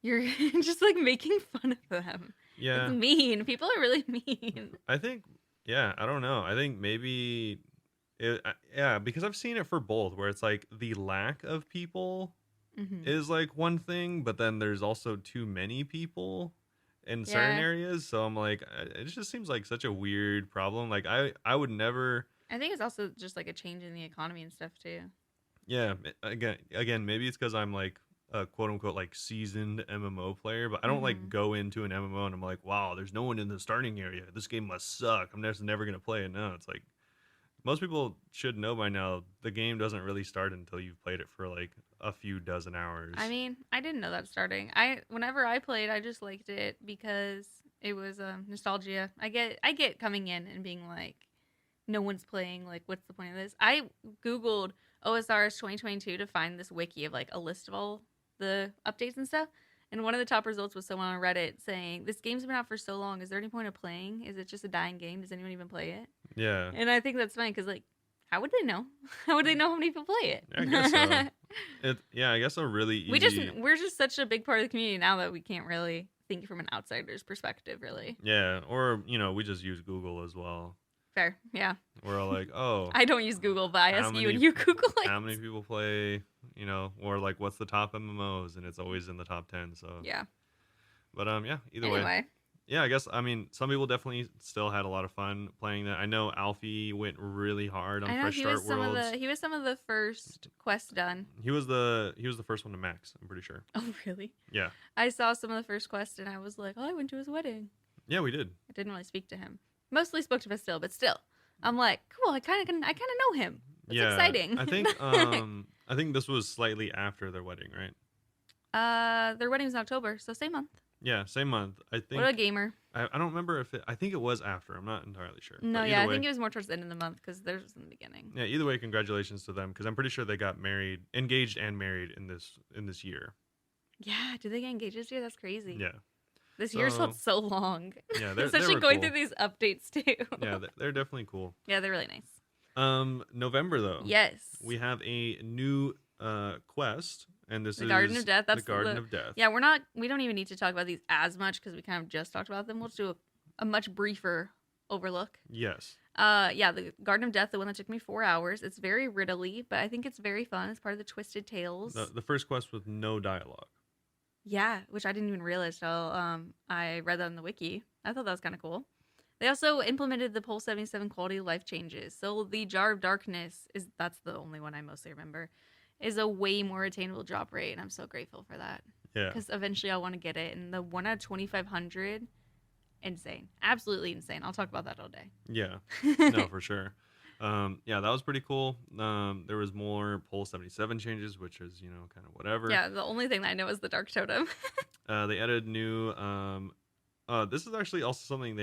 "You're just like making fun of them." yeah, It's mean. People are really mean. I think, yeah, I don't know. I think maybe, yeah, because I've seen it for both, where it's like the lack of people Hmm. is like one thing, but then there's also too many people in certain Yeah, areas. So I'm like, it just seems like such a weird problem. Like I would never, I think it's also just like a change in the economy and stuff too. yeah. Again, maybe it's because I'm like a quote unquote like seasoned MMO player, but I don't like Hmm. go into an MMO and I'm like, wow, there's no one in the starting area. This game must suck. I'm just never gonna play it. No, it's like most people should know by now. The game doesn't really start until you've played it for like a few dozen hours. I mean, I didn't know that starting. Whenever I played, I just liked it because it was nostalgia. I get coming in and being like, no one's playing. Like, what's the point of this? I googled OSRS 2022 to find this wiki of like a list of all the updates and stuff. And one of the top results was someone on Reddit saying, "This game's been out for so long. Is there any point of playing? Is it just a dying game? Does anyone even play it?" Yeah, And I think that's fine because like, how would they know? How would they know how many people play I guess so. it? Yeah, I guess a really we just easy. we're just such a big part of the community now that we can't really think from an outsider's perspective, really. Yeah, or we just use Google as well. Fair, yeah. We're all like, oh, I don't use Google, but I how ask you and many you Google it. how many people play, or like what's the top MMOs, and it's always in the top 10. So, Yeah. but yeah, either way, Anyway, yeah, I guess I mean some people definitely still had a lot of fun playing that. I know Alfie went really hard on I know Fresh he Start was some of Worlds. the first quests done. He was the first one to max. I'm pretty sure. Oh, really? Yeah, I saw some of the first quests and I was like, oh, I went to his wedding. yeah, we did. I didn't really speak to him. Mostly spoke to Bastille, but still, I'm like, cool. I kind of know him. That's Yeah, exciting. I think this was slightly after their wedding, right? Their wedding's in October, so same month. Yeah, same month. I think. What a gamer. I don't remember if I think it was after. I'm not entirely sure. No, But yeah, either I way, think it was more towards the end of the month because theirs was in the beginning. yeah. Either way, congratulations to them because I'm pretty sure they got married, engaged, and married in this year. Yeah, did they get engaged this year? That's crazy. Yeah. This year's So felt so long. yeah, they Especially were going cool. through these updates too. Yeah, they're definitely cool. Yeah, they're really nice. November though. Yes. We have a new quest, and this The is Garden of Death. That's the Garden of Death. Yeah, we don't even need to talk about these as much because we kind of just talked about them. We'll just do a much briefer overlook. Yes. Yeah, the Garden of Death, the one that took me 4 hours. It's very riddly, but I think it's very fun. It's part of the Twisted Tales. The first quest with no dialogue. Yeah, which I didn't even realize till I read that on the wiki. I thought that was kind of cool. They also implemented the Pole 77 quality of life changes. So the Jar of Darkness that's the only one I mostly remember, is a way more attainable drop rate, and I'm so grateful for that. Yeah. Because eventually I want to get it, and the one at 2,500, insane, absolutely insane. I'll talk about that all day. Yeah. No, for sure. Yeah, that was pretty cool. There was more Pole 77 changes, which is kind of whatever. Yeah, the only thing that I know is the Dark Totem. They added new. This is actually also something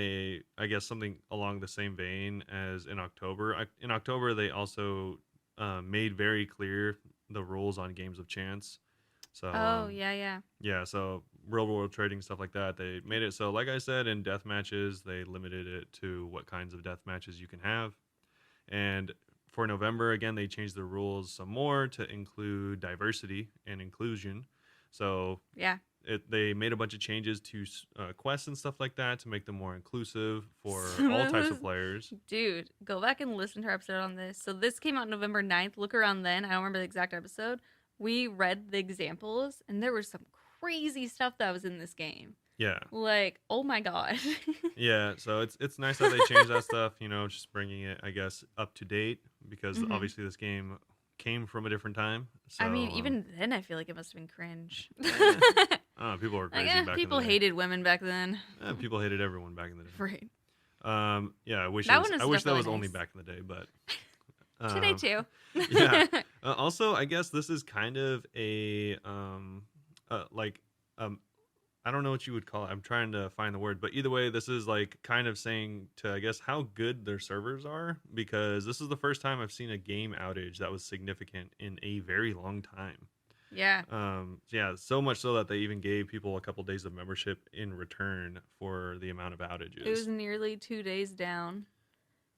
I guess something along the same vein as in October. In October, they also made very clear the rules on games of chance. So Oh, yeah. yeah, so real world trading stuff like that. They made it so, like I said, in death matches, they limited it to what kinds of death matches you can have. And for November, again, they changed the rules some more to include diversity and inclusion. So Yeah. they made a bunch of changes to quests and stuff like that to make them more inclusive for Some all of types those- of players. Dude, go back and listen to our episode on this. So this came out November 9th. Look around then. I don't remember the exact episode. We read the examples, and there was some crazy stuff that was in this game. Yeah. Like, oh my god. Yeah, so it's nice that they changed that stuff, just bringing it, I guess, up to date because Mhm. obviously this game came from a different time. So, I mean, even then, I feel like it must have been cringe. people were crazy Like, back people in the day. hated women back then. People hated everyone back in the day. Right. Yeah, I wish That it was, one is I wish that was definitely only nice. back in the day, but Today too. yeah. Also, I guess this is kind of a like I don't know what you would call it. I'm trying to find the word, but either way, this is like kind of saying to, I guess, how good their servers are, because this is the first time I've seen a game outage that was significant in a very long time. Yeah. Yeah, so much so that they even gave people a couple days of membership in return for the amount of outages. It was nearly 2 days down.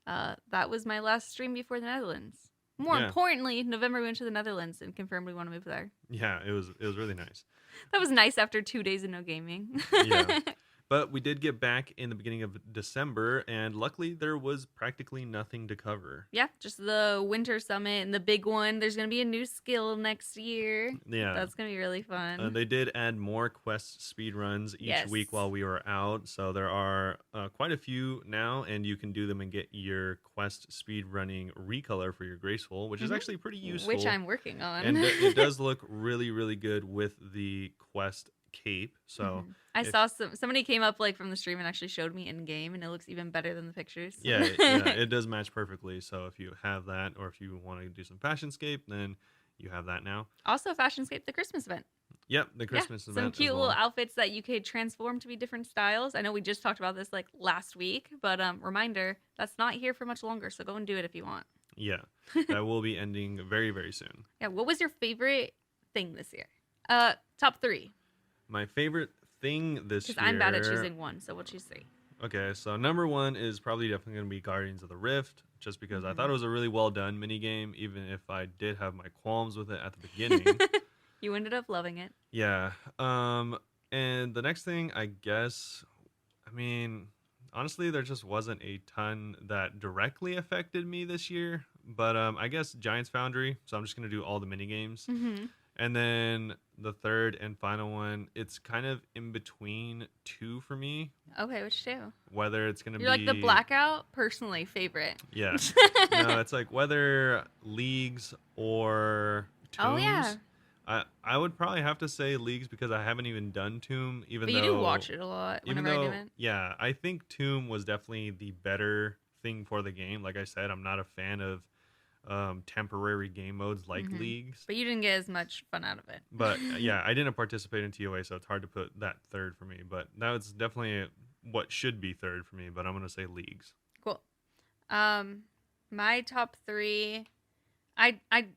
That was my last stream before the Netherlands. More importantly, November we went to the Netherlands and confirmed we want to move there. Yeah, it was really nice. That was nice after 2 days of no gaming. Yeah. But we did get back in the beginning of December, and luckily there was practically nothing to cover. Yeah, just the Winter Summit and the big one. There's going to be a new skill next year. Yeah. That's going to be really fun. They did add more quest speed runs each week while we were out. So there are quite a few now, and you can do them and get your quest speed running recolor for your Graceful, which is actually pretty useful. Which I'm working on. And it does look really, really good with the quest cape. So I saw somebody came up like from the stream and actually showed me in game, and it looks even better than the pictures. Yeah, it does match perfectly. So if you have that, or if you want to do some Fashionscape, then you have that now. Also, Fashionscape, the Christmas event. Yep, the Christmas event. Some cute little outfits that you could transform to be different styles. I know we just talked about this like last week, but reminder, that's not here for much longer. So go and do it if you want. Yeah, that will be ending very, very soon. Yeah, what was your favorite thing this year? Top 3. My favorite thing this year... Because I'm bad at choosing one, so we'll choose 3. Okay, so number 1 is probably definitely going to be Guardians of the Rift, just because I thought it was a really well done minigame, even if I did have my qualms with it at the beginning. You ended up loving it. Yeah. And the next thing, I guess, I mean, honestly, there just wasn't a ton that directly affected me this year, but I guess Giants Foundry, so I'm just going to do all the minigames. And then the third and final one, it's kind of in between 2 for me. Okay, which 2? Whether it's going to be... You're like the Blackout, personally, favorite. Yeah. No, it's like whether Leagues or Tombs. Oh, yeah. I would probably have to say Leagues because I haven't even done Tomb, but you do watch it a lot whenever I do it. Yeah, I think Tomb was definitely the better thing for the game. Like I said, I'm not a fan of temporary game modes like Leagues. But you didn't get as much fun out of it. But yeah, I didn't participate in TOA, so it's hard to put that third for me. But that's definitely what should be third for me, but I'm going to say Leagues. Cool. My top 3,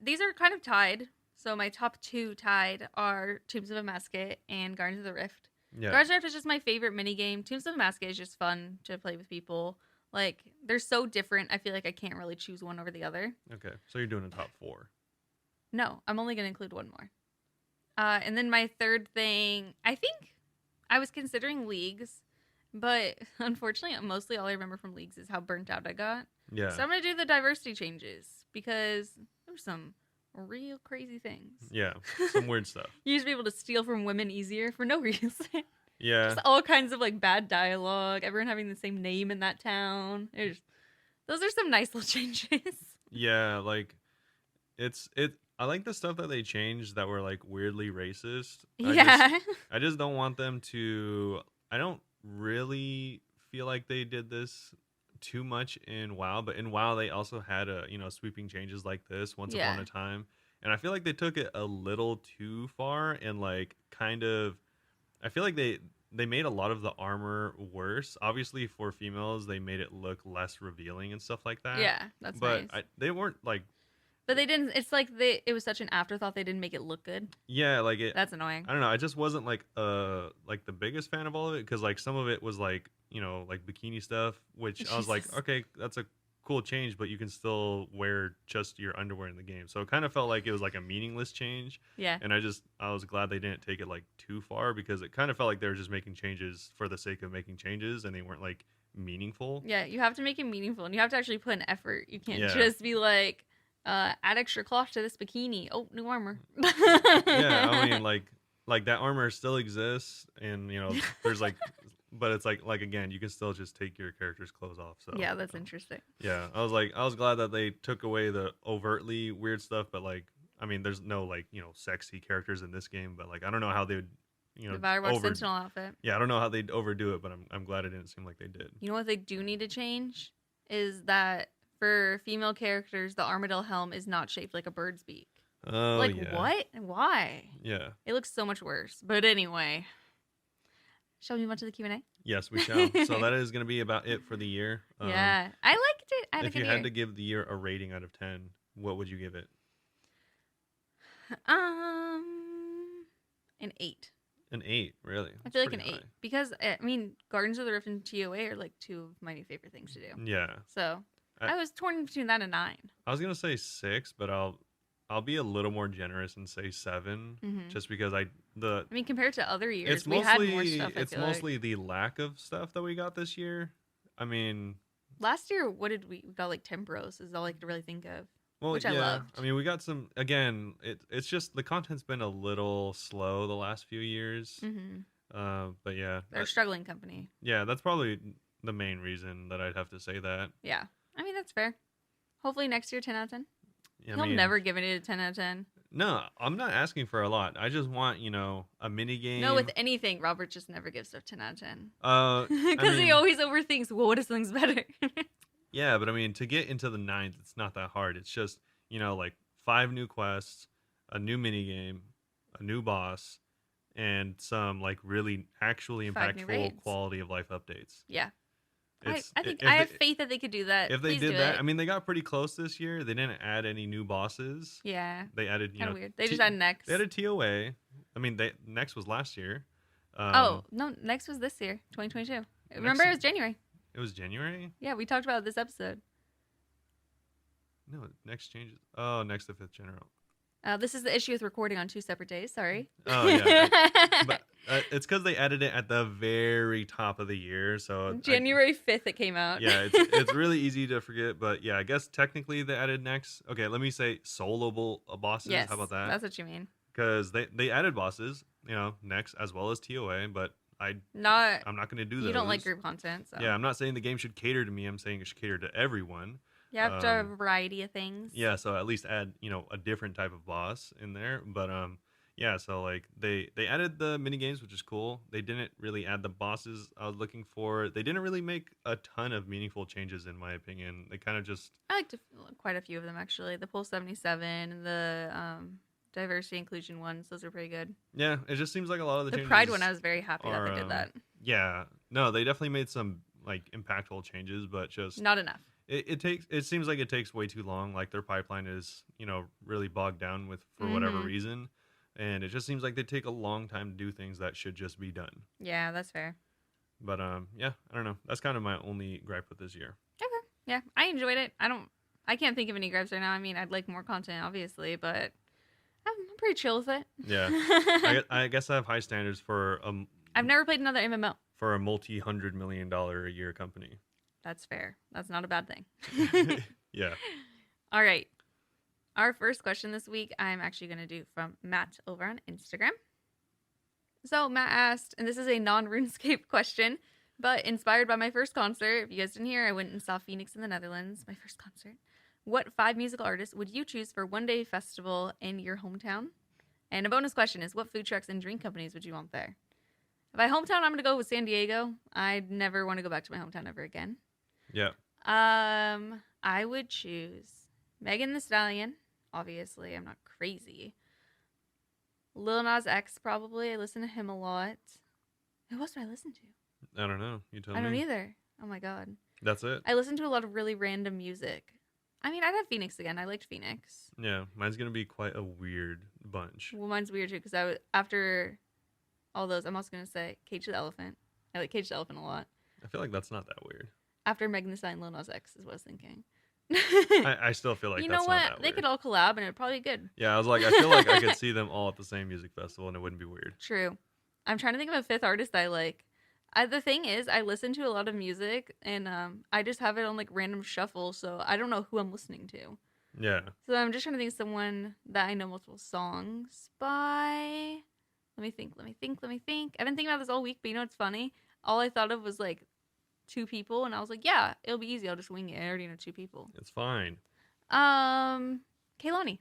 these are kind of tied. So my top 2 tied are Tombs of Amasket and Guardians of the Rift. Yeah. Guardians of the Rift is just my favorite minigame. Tombs of Amasket is just fun to play with people. Like, they're so different, I feel like I can't really choose one over the other. Okay, so you're doing a top 4. No, I'm only going to include one more. And then my third thing, I think I was considering Leagues, but unfortunately, mostly all I remember from Leagues is how burnt out I got. Yeah. So I'm going to do the diversity changes, because there's some real crazy things. Yeah, some weird stuff. You used to be able to steal from women easier for no reason. Yeah. Just all kinds of like bad dialogue, everyone having the same name in that town. Those are some nice little changes. Yeah, like I like the stuff that they changed that were like weirdly racist. I just don't want them to... I don't really feel like they did this too much in WoW, but in WoW they also had sweeping changes like this once upon a time, and I feel like they took it a little too far and like kind of... I feel like they made a lot of the armor worse. Obviously, for females, they made it look less revealing and stuff like that. Yeah, that's nice. But they weren't like... But they didn't... It's like it was such an afterthought they didn't make it look good. Yeah, like it... That's annoying. I don't know. I just wasn't like the biggest fan of all of it, because like some of it was like, like bikini stuff, which I was like, okay, that's a cool change, but you can still wear just your underwear in the game. So it kind of felt like it was like a meaningless change. Yeah. And I was glad they didn't take it like too far, because it kind of felt like they were just making changes for the sake of making changes, and they weren't like meaningful. Yeah, you have to make it meaningful, and you have to actually put an effort. You can't just be like, add extra cloth to this bikini. Oh, new armor. Yeah, I mean, like that armor still exists, and there's like... But it's like again, you can still just take your character's clothes off. So yeah, that's interesting. Yeah, I was glad that they took away the overtly weird stuff, but like, I mean, there's no like sexy characters in this game, but like I don't know how they would the Firewatch Sentinel outfit. Yeah, I don't know how they'd overdo it, but I'm glad it didn't seem like they did. You know what they do need to change is that for female characters, the Armadillo helm is not shaped like a bird's beak. Oh, like yeah. what? Why? Yeah, it looks so much worse. But anyway. Shall we move on to the Q&A? Yes, we shall. So that is going to be about it for the year. Yeah, I liked it. I had a If good you year. had to give the year a rating out of 10, what would you give it? An 8. An 8, really? I feel like That's an 8 pretty high. because I mean, Gardens of the Rift and TOA are like two of my new favorite things to do. Yeah. So I was torn between that and 9. I was going to say 6, but I'll be a little more generous and say 7, just because I mean, compared to other years, it's we mostly had more stuff. it's mostly the lack of stuff that we got this year. I mean, last year, what did we got? Like Tempros is all I could really think of. well, which yeah. I loved. I mean, we got some. Again, it's just the content's been a little slow the last few years. But yeah, They're a struggling company. Yeah, that's probably the main reason that I'd have to say that. Yeah, I mean that's fair. Hopefully next year 10 out of 10. Yeah, He'll never give it a 10 out of 10. No, I'm not asking for a lot. I just want, a mini game. No, with anything, Robert just never gives stuff 10 out of 10. Because he always overthinks, well, what if something's better? Yeah, but I mean, to get into the 9s, it's not that hard. It's just, like 5 new quests, a new mini game, a new boss, and some like really actually 5 new impactful raids. quality of life updates. Yeah. I think if I have they- faith that they could do that. If they Please did do that, it. I mean, they got pretty close this year. They didn't add any new bosses. Yeah. They added, Kind of weird. They just had Next. They added TOA. I mean, Next was last year. Oh, no. Next was this year, 2022. Remember, it was January. It was January? Yeah, we talked about it this episode. No, Next changes. Oh, Next the 5th General. This is the issue with recording on 2 separate days. Sorry. Oh, yeah. But it's because they added it at the very top of the year. So January 5th it came out. Yeah, it's really easy to forget. But yeah, I guess technically they added Next. Okay, let me say soloable bosses. Yes, How about that? That's what you mean. Because they added bosses, Next as well as TOA. But I'm not going to do those. You don't like group content. So. Yeah, I'm not saying the game should cater to me. I'm saying it should cater to everyone. You have to have a variety of things. Yeah, so at least add, a different type of boss in there. But yeah, so like they added the mini games, which is cool. They didn't really add the bosses I was looking for. They didn't really make a ton of meaningful changes in my opinion. They kind of just I liked quite a few of them actually. The Pulse 77 and the diversity inclusion ones, those are pretty good. Yeah, it just seems like a lot of the The changes Pride one, I was very happy that they did that. Yeah. No, they definitely made some like impactful changes, but just not enough. It seems like it takes way too long. Like their pipeline is, really bogged down with for whatever reason. And it just seems like they take a long time to do things that should just be done. Yeah, that's fair. But yeah, I don't know. That's kind of my only gripe with this year. Okay. Yeah, I enjoyed it. I can't think of any gripes right now. I mean, I'd like more content, obviously, but I'm pretty chill with it. Yeah. I guess I have high standards for I've never played another MMO. For a multi-$100 million a year company. That's fair. That's not a bad thing. Yeah. All right. Our first question this week, I'm actually going to do from Matt over on Instagram. So Matt asked, and this is a non-RuneScape question, but inspired by my first concert. If you guys didn't hear, I went and saw Phoenix in the Netherlands, my first concert. What 5 musical artists would you choose for one-day festival in your hometown? And a bonus question is, what food trucks and drink companies would you want there? By hometown, I'm going to go with San Diego. I'd never want to go back to my hometown ever again. Yeah. I would choose Megan Thee Stallion. Obviously, I'm not crazy. Lil Nas X, probably. I listen to him a lot. Who else do I listen to? I don't know. You tell me. I don't either. Oh my god. That's it. I listen to a lot of really random music. I mean, I'd have Phoenix again. I liked Phoenix. Yeah, mine's gonna be quite a weird bunch. Well, mine's weird too because after all those, I'm also gonna say Cage the Elephant. I like Cage the Elephant a lot. I feel like that's not that weird. After Megan Thee Stallion, Lil Nas X is what I was thinking. I still feel like you that's know what? not that They weird. could all collab and it'd probably be good. Yeah, I was like, I feel like I could see them all at the same music festival and it wouldn't be weird. True. I'm trying to think of a 5th artist I like. The thing is, I listen to a lot of music and I just have it on like random shuffle, so I don't know who I'm listening to. Yeah. So I'm just trying to think of someone that I know multiple songs by. Let me think. I've been thinking about this all week, but you know what's funny? All I thought of was like 2 people, and I was like, yeah, it'll be easy. I'll just wing it. I already know 2 people. It's fine. Kehlani.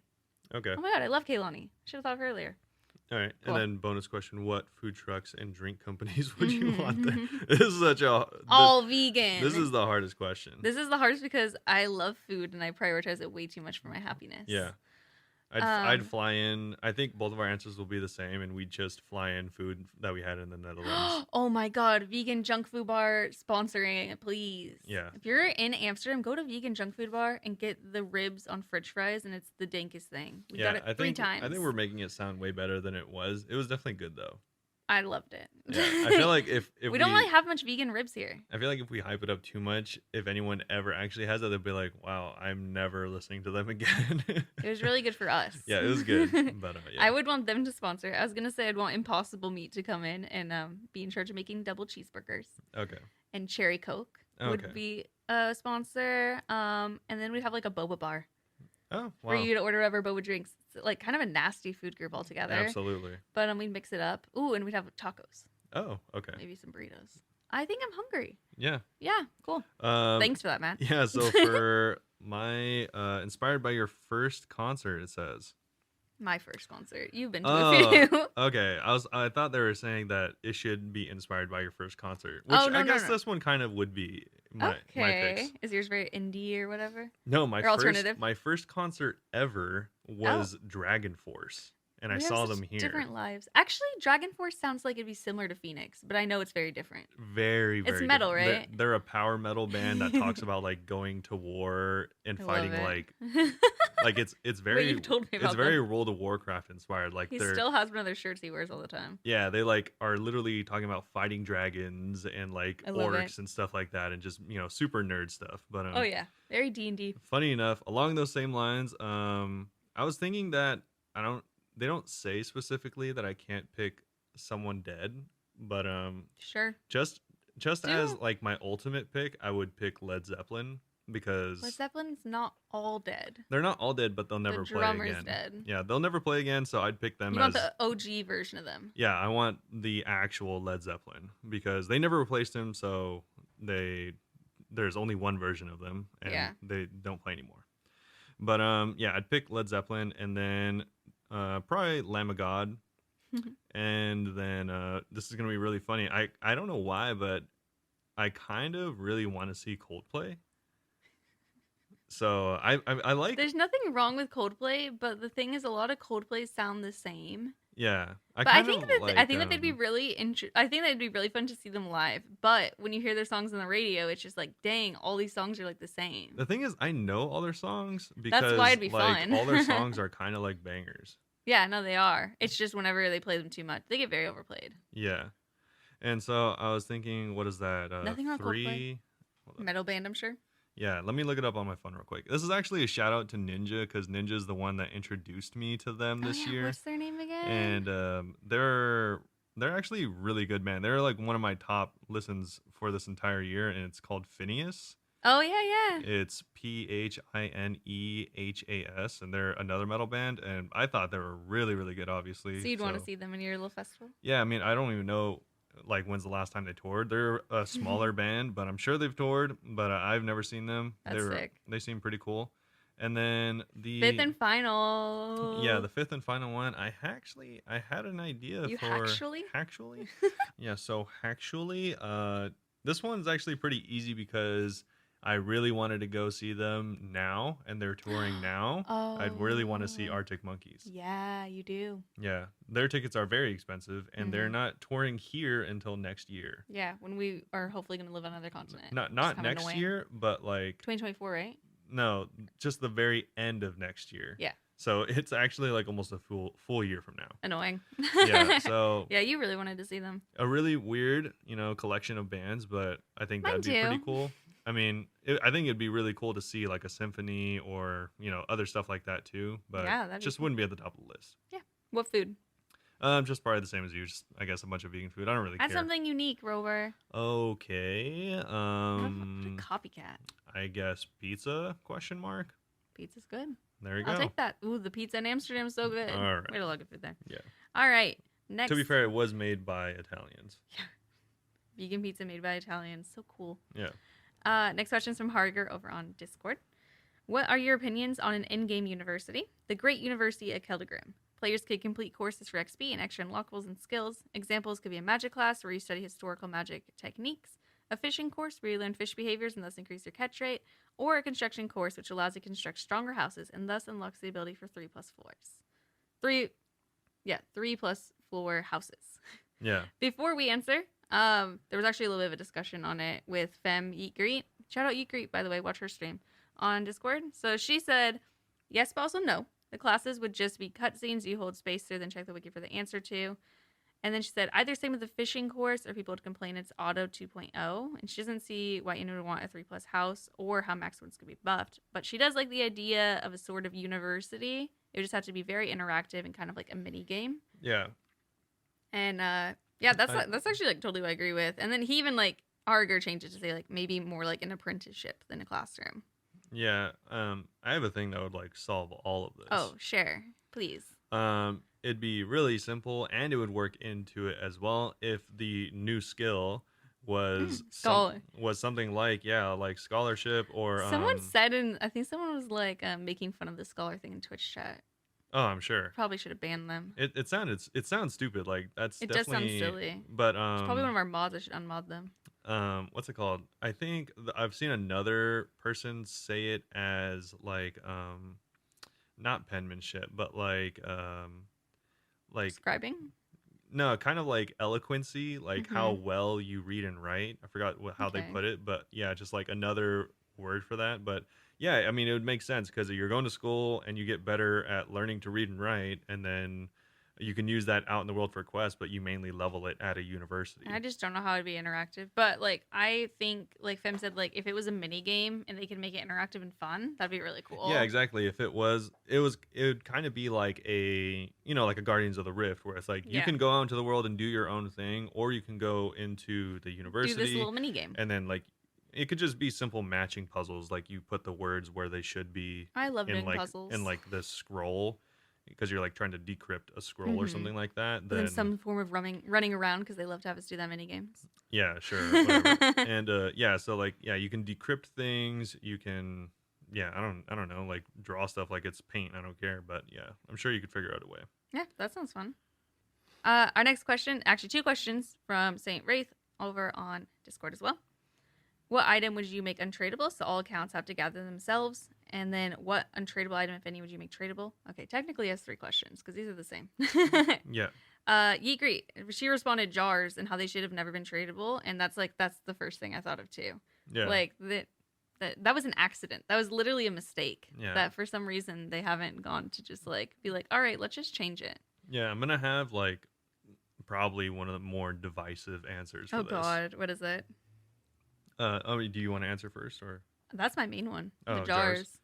Okay. Oh my god, I love Kehlani. Should have thought of her earlier. All right. Cool. And then bonus question, what food trucks and drink companies would you want there? This is such a... All vegan. This is the hardest question. This is the hardest because I love food and I prioritize it way too much for my happiness. Yeah. I'd fly in. I think both of our answers will be the same, and we'd just fly in food that we had in the Netherlands. Oh my god, vegan junk food bar sponsoring it, please. Yeah. If you're in Amsterdam, go to vegan junk food bar and get the ribs on French fries, and it's the dankest thing. We got it three times. I think we're making it sound way better than it was. It was definitely good though. I loved it. Yeah, I feel like if we don't really have much vegan ribs here. I feel like if we hype it up too much, if anyone ever actually has it, they'll be like, "Wow, I'm never listening to them again." It was really good for us. Yeah, it was good. But yeah. I would want them to sponsor. I was gonna say I'd want Impossible Meat to come in and be in charge of making double cheeseburgers. Okay. And Cherry Coke would be a sponsor. And then we'd have like a boba bar. Oh, wow. For you to order whatever boba drinks. It's like kind of a nasty food group altogether. Absolutely. But we'd mix it up. Ooh, and we'd have tacos. Oh, okay. Maybe some burritos. I think I'm hungry. Yeah. Yeah, cool. Thanks for that, Matt. Yeah, so for my inspired by your first concert, it says. My first concert. You've been to a few. Okay. I thought they were saying that it should be inspired by your first concert, which I guess this one kind of would be my picks. Is yours very indie or whatever? No, alternative? My first concert ever was Dragon Force. And I saw them here. Different lives. Actually, Dragon Force sounds like it'd be similar to Phoenix, but I know it's very different. Very, very. It's metal, different. right? They're a power metal band that talks about like going to war and fighting like it's very. You've told me about it's very World of Warcraft inspired. Like he still has one of their shirts he wears all the time. Yeah, they like are literally talking about fighting dragons and like orcs and stuff like that, and just super nerd stuff. But oh yeah, very D&D. Funny enough, along those same lines, I was thinking that they don't say specifically that I can't pick someone dead, but sure. Just as like my ultimate pick, I would pick Led Zeppelin because Led Zeppelin's not all dead. They're not all dead, but they'll never play again. The drummer's dead. Yeah, they'll never play again, so I'd pick them. You want the OG version of them? Yeah, I want the actual Led Zeppelin because they never replaced him, so there's only one version of them, and they don't play anymore. But yeah, I'd pick Led Zeppelin, and then probably Lamb of God. And then this is gonna be really funny. I don't know why, but I kind of really want to see Coldplay. So I like. There's nothing wrong with Coldplay, but the thing is, a lot of Coldplays sound the same. Yeah, I think that they'd be really I think that'd be really fun to see them live. But when you hear their songs on the radio, it's just like, dang, all these songs are like the same. The thing is, I know all their songs because that's why it'd be like, fun. All their songs are kind of like bangers. Yeah, no, they are. It's just whenever they play them too much, they get very overplayed. Yeah, and so I was thinking, what is that? Nothing wrong with Coldplay. Metal band, I'm sure. Yeah, let me look it up on my phone real quick. This is actually a shout out to Ninja because Ninja's the one that introduced me to them this year. What's their name again? And they're actually really good, man. They're like one of my top listens for this entire year, and it's called Phineas. Oh yeah. It's Pinehas, and they're another metal band, and I thought they were really, really good. Obviously, so you'd want to see them in your little festival? Yeah, I mean, I don't even know like when's the last time they toured. They're a smaller band, but I'm sure they've toured, but I've never seen them. That's sick. They seem pretty cool. And then the fifth and final. Yeah, the fifth and final one. I had an idea you for actually yeah, so actually this one's actually pretty easy because I really wanted to go see them now, and they're touring now. I'd really want to see Arctic Monkeys. Yeah, you do. Yeah, their tickets are very expensive, and they're not touring here until next year. Yeah, when we are hopefully going to live on another continent. Not next year, but like 2024, right? No, just the very end of next year. Yeah. So it's actually like almost a full year from now. Annoying. Yeah. So yeah, you really wanted to see them. A really weird, collection of bands, but I think that'd be pretty cool. I mean, I think it'd be really cool to see like a symphony or other stuff like that too. But yeah, just wouldn't be at the top of the list. Yeah. What food? Just probably the same as you. Just I guess a bunch of vegan food. I don't really care. Add something unique, Rover. Okay. Copycat. I guess pizza? ? Pizza's good. There you go. I'll take that. Ooh, the pizza in Amsterdam is so good. All right. Way to look at food there. Yeah. All right. Next. To be fair, it was made by Italians. Yeah. Vegan pizza made by Italians. So cool. Yeah. Next question is from Harger over on Discord. What are your opinions on an in-game university? The Great University at Keldegrim. Players could complete courses for XP and extra unlockables and skills. Examples could be a magic class where you study historical magic techniques, a fishing course where you learn fish behaviors and thus increase your catch rate, or a construction course which allows you to construct stronger houses and thus unlocks the ability for 3+ floors. 3+ floor houses. Yeah. Before we answer, there was actually a little bit of a discussion on it with Femme Eat Greet. Shout out Eat Greet, by the way, watch her stream on Discord. So she said, yes, but also no. The classes would just be cutscenes you hold space through, then check the wiki for the answer to. And then she said, either same with the fishing course, or people would complain it's Auto 2.0. And she doesn't see why anyone would want a 3+ house or how max ones could be buffed. But she does like the idea of a sort of university. It would just have to be very interactive and kind of like a mini game. Yeah. And that's actually like totally what I agree with. And then he even like Arger changed it to say like maybe more like an apprenticeship than a classroom. Yeah. I have a thing that would like solve all of this. Oh, share, please. It'd be really simple, and it would work into it as well if the new skill was something like like scholarship or someone said, and I think someone was like making fun of the scholar thing in Twitch chat. Oh, I'm sure. Probably should have banned them. It sounds stupid. Like that's it definitely does sound silly. But it's probably one of our mods. I should unmod them. What's it called? I think I've seen another person say it as like not penmanship, but like scribing. No, kind of like eloquency, like how well you read and write. I forgot how they put it, but yeah, just like another word for that. But yeah, I mean, it would make sense because you're going to school and you get better at learning to read and write, and then you can use that out in the world for quests, but you mainly level it at a university. I just don't know how it'd be interactive, but like I think, like Fem said, like if it was a mini game and they could make it interactive and fun, that'd be really cool. Yeah, exactly. If it would kind of be like like a Guardians of the Rift, where it's like you can go out into the world and do your own thing, or you can go into the university, do this little mini game, and then like it could just be simple matching puzzles. Like you put the words where they should be. I love doing like, puzzles in like the scroll. Because you're like trying to decrypt a scroll or something like that. Then some form of running around because they love to have us do that mini games. Yeah, sure. Whatever. And so like you can decrypt things. You can I don't know, like draw stuff like it's paint. I don't care, but yeah, I'm sure you could figure out a way. Yeah, that sounds fun. Our next question, actually 2 questions from Saint Wraith over on Discord as well. What item would you make untradeable so all accounts have to gather themselves? And then what untradeable item, if any, would you make tradable? Okay, technically it has 3 questions because these are the same. Yeah. Yeet Greet. She responded jars and how they should have never been tradable. And that's the first thing I thought of too. Yeah. Like that was an accident. That was literally a mistake. Yeah. That for some reason they haven't gone to just like be like, all right, let's just change it. Yeah, I'm gonna have like probably one of the more divisive answers for this. Oh God, what is it? Do you want to answer first or? That's my main one. Oh, the jars.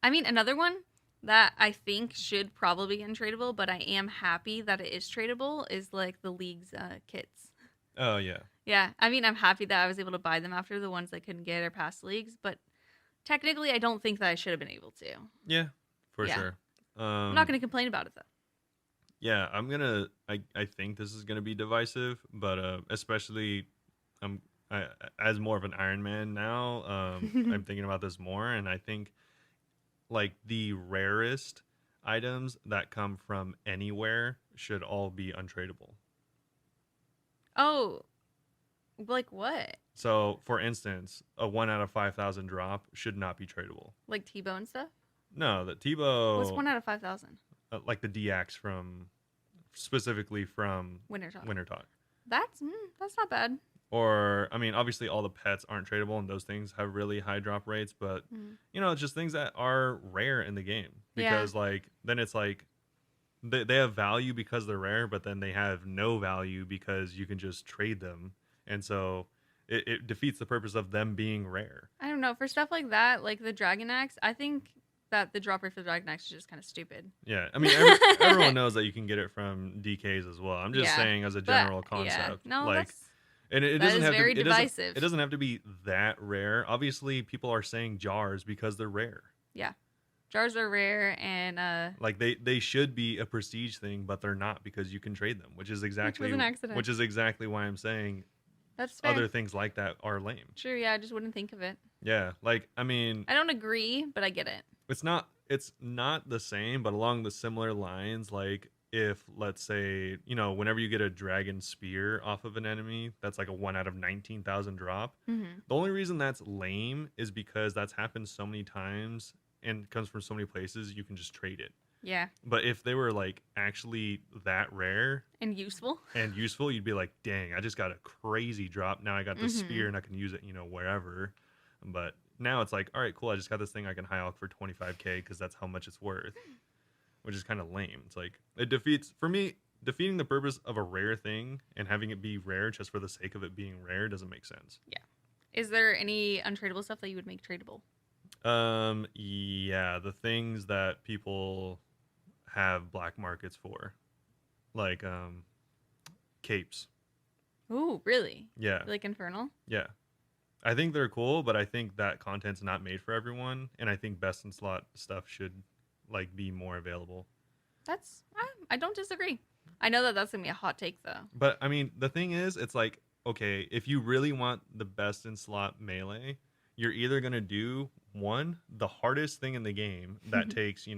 I mean, another one that I think should probably be untradeable, but I am happy that it is tradable is like the League's kits. Oh, yeah. Yeah. I mean, I'm happy that I was able to buy them after the ones I couldn't get or past Leagues, but technically I don't think that I should have been able to. Yeah, for sure. I'm not going to complain about it though. Yeah, I think this is going to be divisive, but especially as more of an Iron Man now, I'm thinking about this more, and I think like the rarest items that come from anywhere should all be untradeable. Oh, like what? So, for instance, a 1 out of 5,000 drop should not be tradable. Like T-Bow and stuff? No, the T-Bow... What's 1 out of 5,000? Like the DX specifically from Winter Talk. That's not bad. Or, I mean, obviously all the pets aren't tradable and those things have really high drop rates, but, it's just things that are rare in the game. Because, then it's like, they have value because they're rare, but then they have no value because you can just trade them. And so it defeats the purpose of them being rare. I don't know. For stuff like that, like the Dragon Axe, I think that the drop rate for the Dragon Axe is just kind of stupid. Yeah. I mean, everyone knows that you can get it from DKs as well. I'm just saying as a general concept. Yeah. No, like, and it doesn't have very to, divisive. It doesn't have to be that rare. Obviously, people are saying jars because they're rare. Yeah. Jars are rare, and like they should be a prestige thing, but they're not because you can trade them, which is exactly why I'm saying that's fair. Other things like that are lame. Sure, yeah, I just wouldn't think of it. Yeah, like I mean, I don't agree, but I get it. It's not the same, but along the similar lines, like if, let's say, whenever you get a dragon spear off of an enemy, that's like a 1 out of 19,000 drop. Mm-hmm. The only reason that's lame is because that's happened so many times and comes from so many places, you can just trade it. Yeah. But if they were like actually that rare And useful. you'd be like, dang, I just got a crazy drop. Now I got the spear and I can use it, wherever. But now it's like, all right, cool. I just got this thing I can high alch for 25K because that's how much it's worth, which is kind of lame. It's like defeating the purpose of a rare thing and having it be rare just for the sake of it being rare doesn't make sense. Yeah. Is there any untradeable stuff that you would make tradable? Yeah, the things that people have black markets for, like capes. Ooh, really? Yeah. Like Infernal? Yeah. I think they're cool, but I think that content's not made for everyone, and I think best in slot stuff should like be more available. I don't disagree. I know that that's gonna be a hot take though. But I mean, the thing is, it's like, okay, if you really want the best in slot melee, you're either gonna do the hardest thing in the game that takes,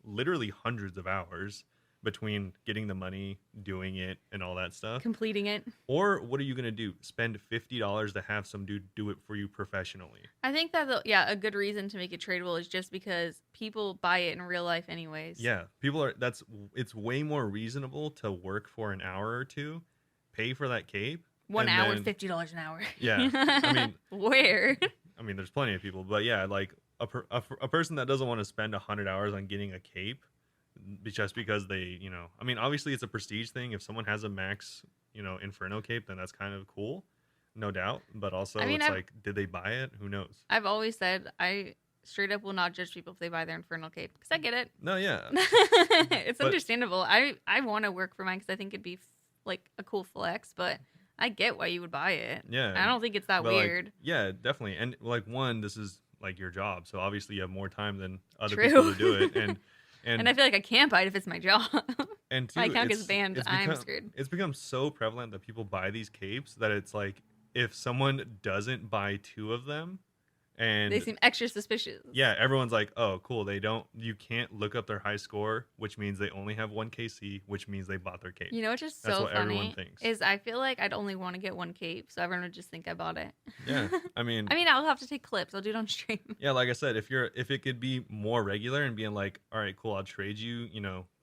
literally hundreds of hours between getting the money, doing it, and all that stuff. Completing it. Or what are you going to do? Spend $50 to have some dude do it for you professionally. I think that, a good reason to make it tradable is just because people buy it in real life anyways. Yeah, it's way more reasonable to work for an hour or two, pay for that cape. 1 hour, $50 an hour. Yeah. I mean, where? I mean, there's plenty of people, but yeah, like a person that doesn't want to spend 100 hours on getting a cape just because they, I mean, obviously it's a prestige thing. If someone has a max, Inferno cape, then that's kind of cool, no doubt. But also, like, did they buy it? Who knows? I've always said I straight up will not judge people if they buy their Infernal cape because I get it. No, yeah, it's understandable. I want to work for mine because I think it'd be like a cool flex, but I get why you would buy it. Yeah, I don't think it's that weird. Like, yeah, definitely. And like, this is like your job, so obviously you have more time than other True. people to do it. And I feel like I can't buy it if it's my job. And two, my account gets banned, I'm screwed. It's become so prevalent that people buy these capes that it's like, if someone doesn't buy 2 of them, and they seem extra suspicious. Yeah, everyone's like, oh, cool. You can't look up their high score, which means they only have 1 KC, which means they bought their cape. You know what's just That's so what funny everyone thinks. is I feel like I'd only want to get 1 cape, so everyone would just think I bought it. Yeah, I mean, I'll have to take clips. I'll do it on stream. Yeah, like I said, if it could be more regular and being like, all right, cool, I'll trade you,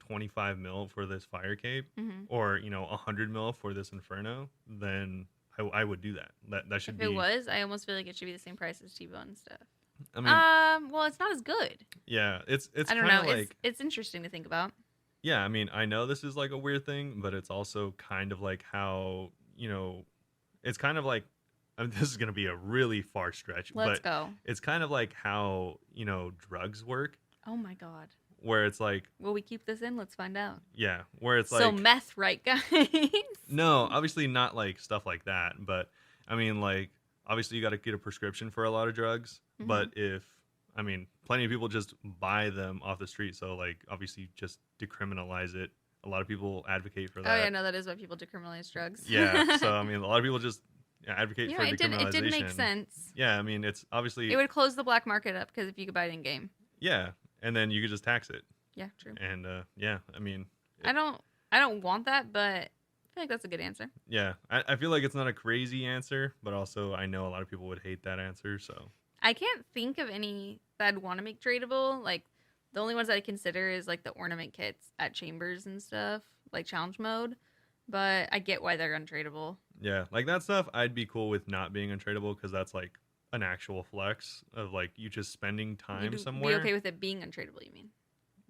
25 mil for this fire cape, or 100 mil for this Inferno, then I would do that. That should be. If it was, I almost feel like it should be the same price as T-Bone and stuff. I mean, well, it's not as good. Yeah, it's. I don't know. Like, it's interesting to think about. Yeah, I mean, I know this is like a weird thing, but it's also kind of like how it's kind of like. I mean, this is gonna be a really far stretch. Let's go. It's kind of like how drugs work. Oh my god. Where it's like, will we keep this in? Let's find out. Yeah, where it's like, so meth, right, guys? No, obviously not like stuff like that, but I mean, like, obviously you got to get a prescription for a lot of drugs, but plenty of people just buy them off the street, so like, obviously just decriminalize it. A lot of people advocate for that. Oh yeah, no, that is why people decriminalize drugs. Yeah, so I mean, a lot of people just advocate for decriminalization. It did make sense. Yeah, I mean, it's obviously, it would close the black market up because if you could buy it in game. Yeah. And then you could just tax it. Yeah, true. And yeah, I mean, I don't want that, but I feel like that's a good answer. Yeah, I feel like it's not a crazy answer, but also I know a lot of people would hate that answer. So I can't think of any that I'd want to make tradable. Like the only ones that I consider is like the ornament kits at chambers and stuff, like challenge mode. But I get why they're untradeable. Yeah, like that stuff I'd be cool with not being untradeable because that's like an actual flex of like you just spending time somewhere. Be okay with it being untradeable, you mean?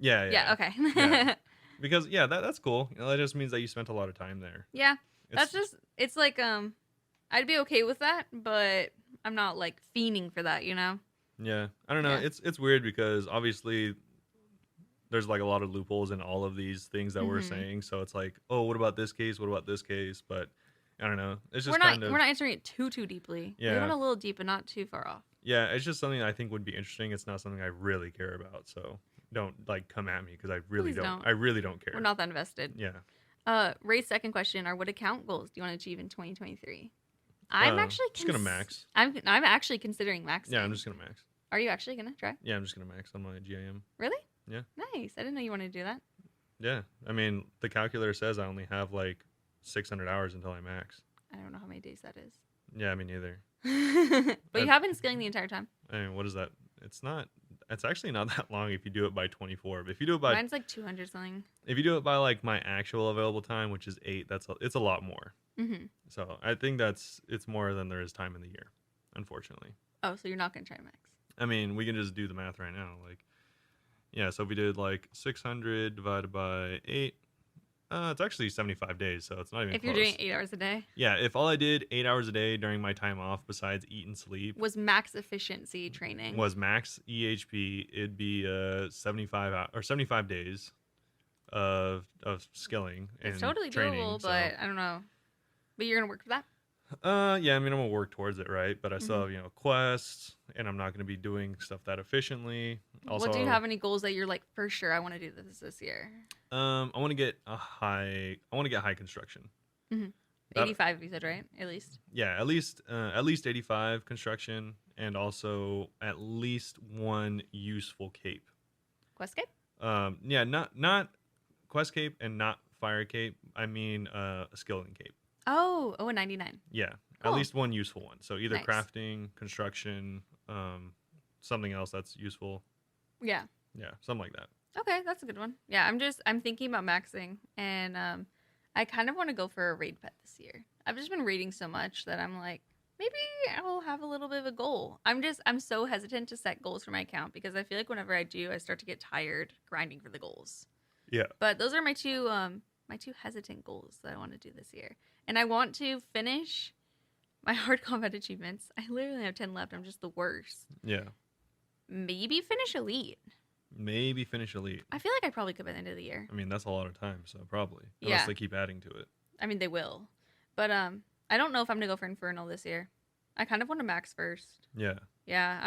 Yeah. Yeah, okay. Yeah. Because that's cool. That just means that you spent a lot of time there. Yeah. It's like I'd be okay with that, but I'm not like fiending for that, Yeah. I don't know. Yeah. It's weird because obviously there's like a lot of loopholes in all of these things that we're saying. So it's like, oh, what about this case? What about this case? But I don't know. It's just we're not answering it too deeply. Yeah. We went a little deep, but not too far off. Yeah, it's just something I think would be interesting. It's not something I really care about. So don't like come at me because I really don't. I really don't care. We're not that invested. Yeah. Ray's second question are: what account goals do you want to achieve in 2023? I'm actually just gonna max. I'm actually considering maxing. Yeah, I'm just gonna max. Are you actually gonna try? Yeah, I'm just gonna max on my GIM. Really? Yeah. Nice. I didn't know you wanted to do that. Yeah. I mean, the calculator says I only have like 600 hours until I max. I don't know how many days that Yeah, me neither. is. But I, you have been skilling the entire time. I mean, what is that? It's not. It's actually not that long if you do it by 24. But if you do it by Mine's like 200 something. if you do it by like my actual available time, which is 8, it's a lot more. Mm-hmm. So I think it's more than there is time in the year, unfortunately. Oh, so you're not going to try to max. I mean, we can just do the math right now. Like, yeah, so if we did like 600 divided by 8, it's actually 75 days, so it's not even If close. you're doing 8 hours a day. Yeah, if all I did 8 hours a day during my time off, besides eat and sleep, Was max efficiency training. was max EHP, it'd be 75 days of skilling and It's totally training. doable, So, but I don't know. But you're going to work for that? yeah, I mean, I'm gonna work towards it, right? But I still have, quests, and I'm not gonna be doing stuff that efficiently. Also, Well, do you have any goals that you're like, for sure, I want to do this year? I want to get high construction. Mm-hmm. That- 85, you said, right? At least. Yeah, at least 85 construction, and also at least one useful cape. Quest cape? Yeah, not quest cape and not fire cape. I mean, a skilling cape. Oh, a 99. Yeah, Cool. at least one useful one. So either Nice. crafting, construction, something else that's useful. Yeah. Yeah, something like that. Okay, that's a good one. Yeah, I'm thinking about maxing, and I kind of want to go for a raid pet this year. I've just been reading so much that I'm like, maybe I'll have a little bit of a goal. I'm so hesitant to set goals for my account because I feel like whenever I do, I start to get tired grinding for the goals. Yeah. But those are my two hesitant goals that I want to do this year. And I want to finish my hard combat achievements. I literally have 10 left. I'm just the worst. Yeah. Maybe finish elite. Maybe finish elite. I feel like I probably could by the end of the year. I mean, that's a lot of time, so probably. Yeah. Unless they keep adding to it. I mean, they will. But I don't know if I'm going to go for Infernal this year. I kind of want to max first. Yeah. Yeah,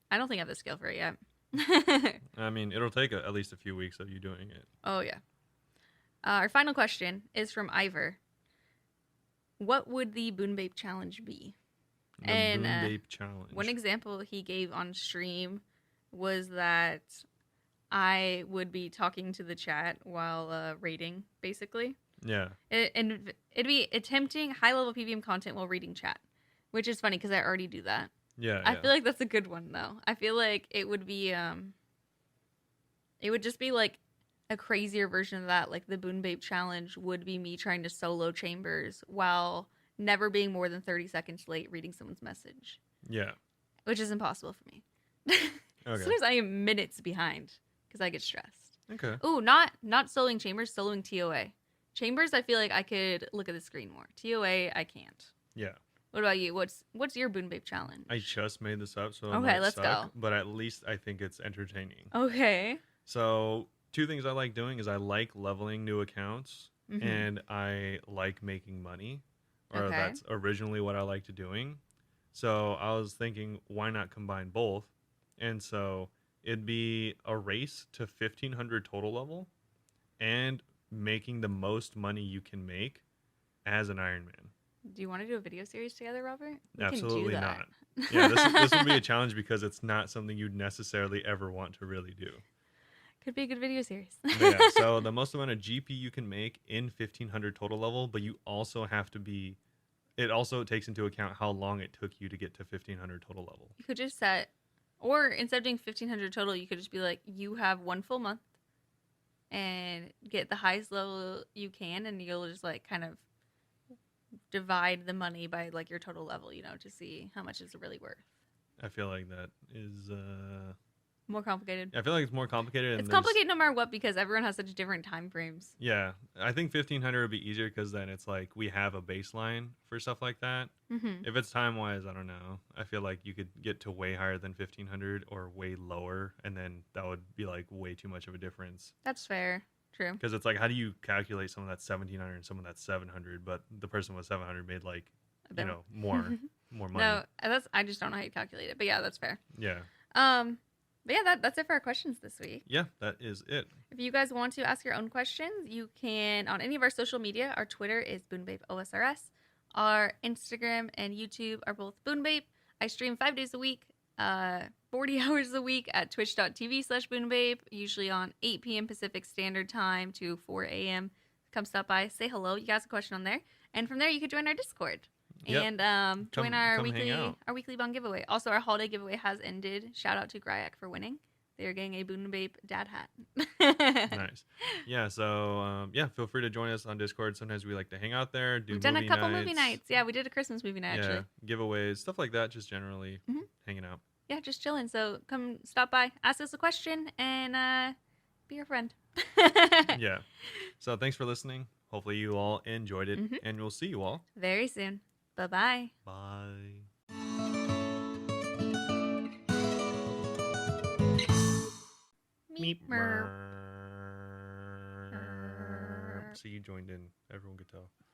I don't think I have the skill for it yet. I mean, it'll take at least a few weeks of you doing it. Oh, yeah. Our final question is from Ivor. What would the Bunebape challenge be? The And, Bunebape challenge. One example he gave on stream was that I would be talking to the chat while raiding, basically. Yeah. And it'd be attempting high-level PVM content while reading chat, which is funny because I already do that. Yeah. I feel like that's a good one, though. I feel like it would be, it would just be like a crazier version of that. Like the Bunebape challenge would be me trying to solo chambers while never being more than 30 seconds late reading someone's message, Yeah. which is impossible for me. Okay. Sometimes I am minutes behind because I get stressed. Okay. Ooh, not soloing chambers, soloing TOA. Chambers, I feel like I could look at the screen more. TOA, I can't. Yeah. What about you? What's your Bunebape challenge? I just made this up, so it Okay, might let's suck, go. But at least I think it's entertaining. Okay. So 2 things I like doing is I like leveling new accounts, Mhm. and I like making money, or Okay. that's originally what I liked doing. So I was thinking, why not combine both? And so it'd be a race to 1500 total level, and making the most money you can make as an Iron Man. Do you want to do a video series together, Robert? We Absolutely can do that. not. Yeah, this would be a challenge because it's not something you'd necessarily ever want to really do. Could be a good video series. But yeah, so the most amount of GP you can make in 1500 total level, but you also have to be. It also takes into account how long it took you to get to 1500 total level. You could just set, or instead of doing 1500 total, you could just be like, you have 1 full month and get the highest level you can, and you'll just like kind of divide the money by like your total level, to see how much it's really worth. I feel like that is. More complicated. I feel like it's more complicated. And It's complicated no matter what because everyone has such different time frames. Yeah, I think 1500 would be easier because then it's like we have a baseline for stuff like that. Mm-hmm. If it's time wise, I don't know. I feel like you could get to way higher than 1500 or way lower, and then that would be like way too much of a difference. That's fair. True. Because it's like, how do you calculate someone that's 1700 and someone that's 700, but the person with 700 made like, A bit more money. No, I just don't know how you calculate it. But yeah, that's fair. Yeah. But yeah, that's it for our questions this week. Yeah, that is it. If you guys want to ask your own questions, you can on any of our social media. Our Twitter is Bunebapeosrs. Our Instagram and YouTube are both Bunebape. I stream 5 days a week. 40 hours a week at twitch.tv/Bunebape, usually on 8 p.m. Pacific Standard Time to 4 a.m. Come stop by, say hello. You guys a question on there. And from there, you could join our Discord. Yep. And join our come hang out. weekly bond giveaway. Also, our holiday giveaway has ended. Shout out to Gryak for winning. They're getting a Bunebape dad hat. Nice. Yeah, so feel free to join us on Discord. Sometimes we like to hang out there, do We've done a movie couple nights. movie nights. Yeah, we did a Christmas movie night, Yeah, actually. giveaways, stuff like that, just generally hanging out. Yeah, just chilling. So come stop by, ask us a question, and be your friend. Yeah. So thanks for listening. Hopefully you all enjoyed it, and we'll see you all very soon. Bye-bye. Bye. Meep. Meep. So you joined in. Everyone could tell.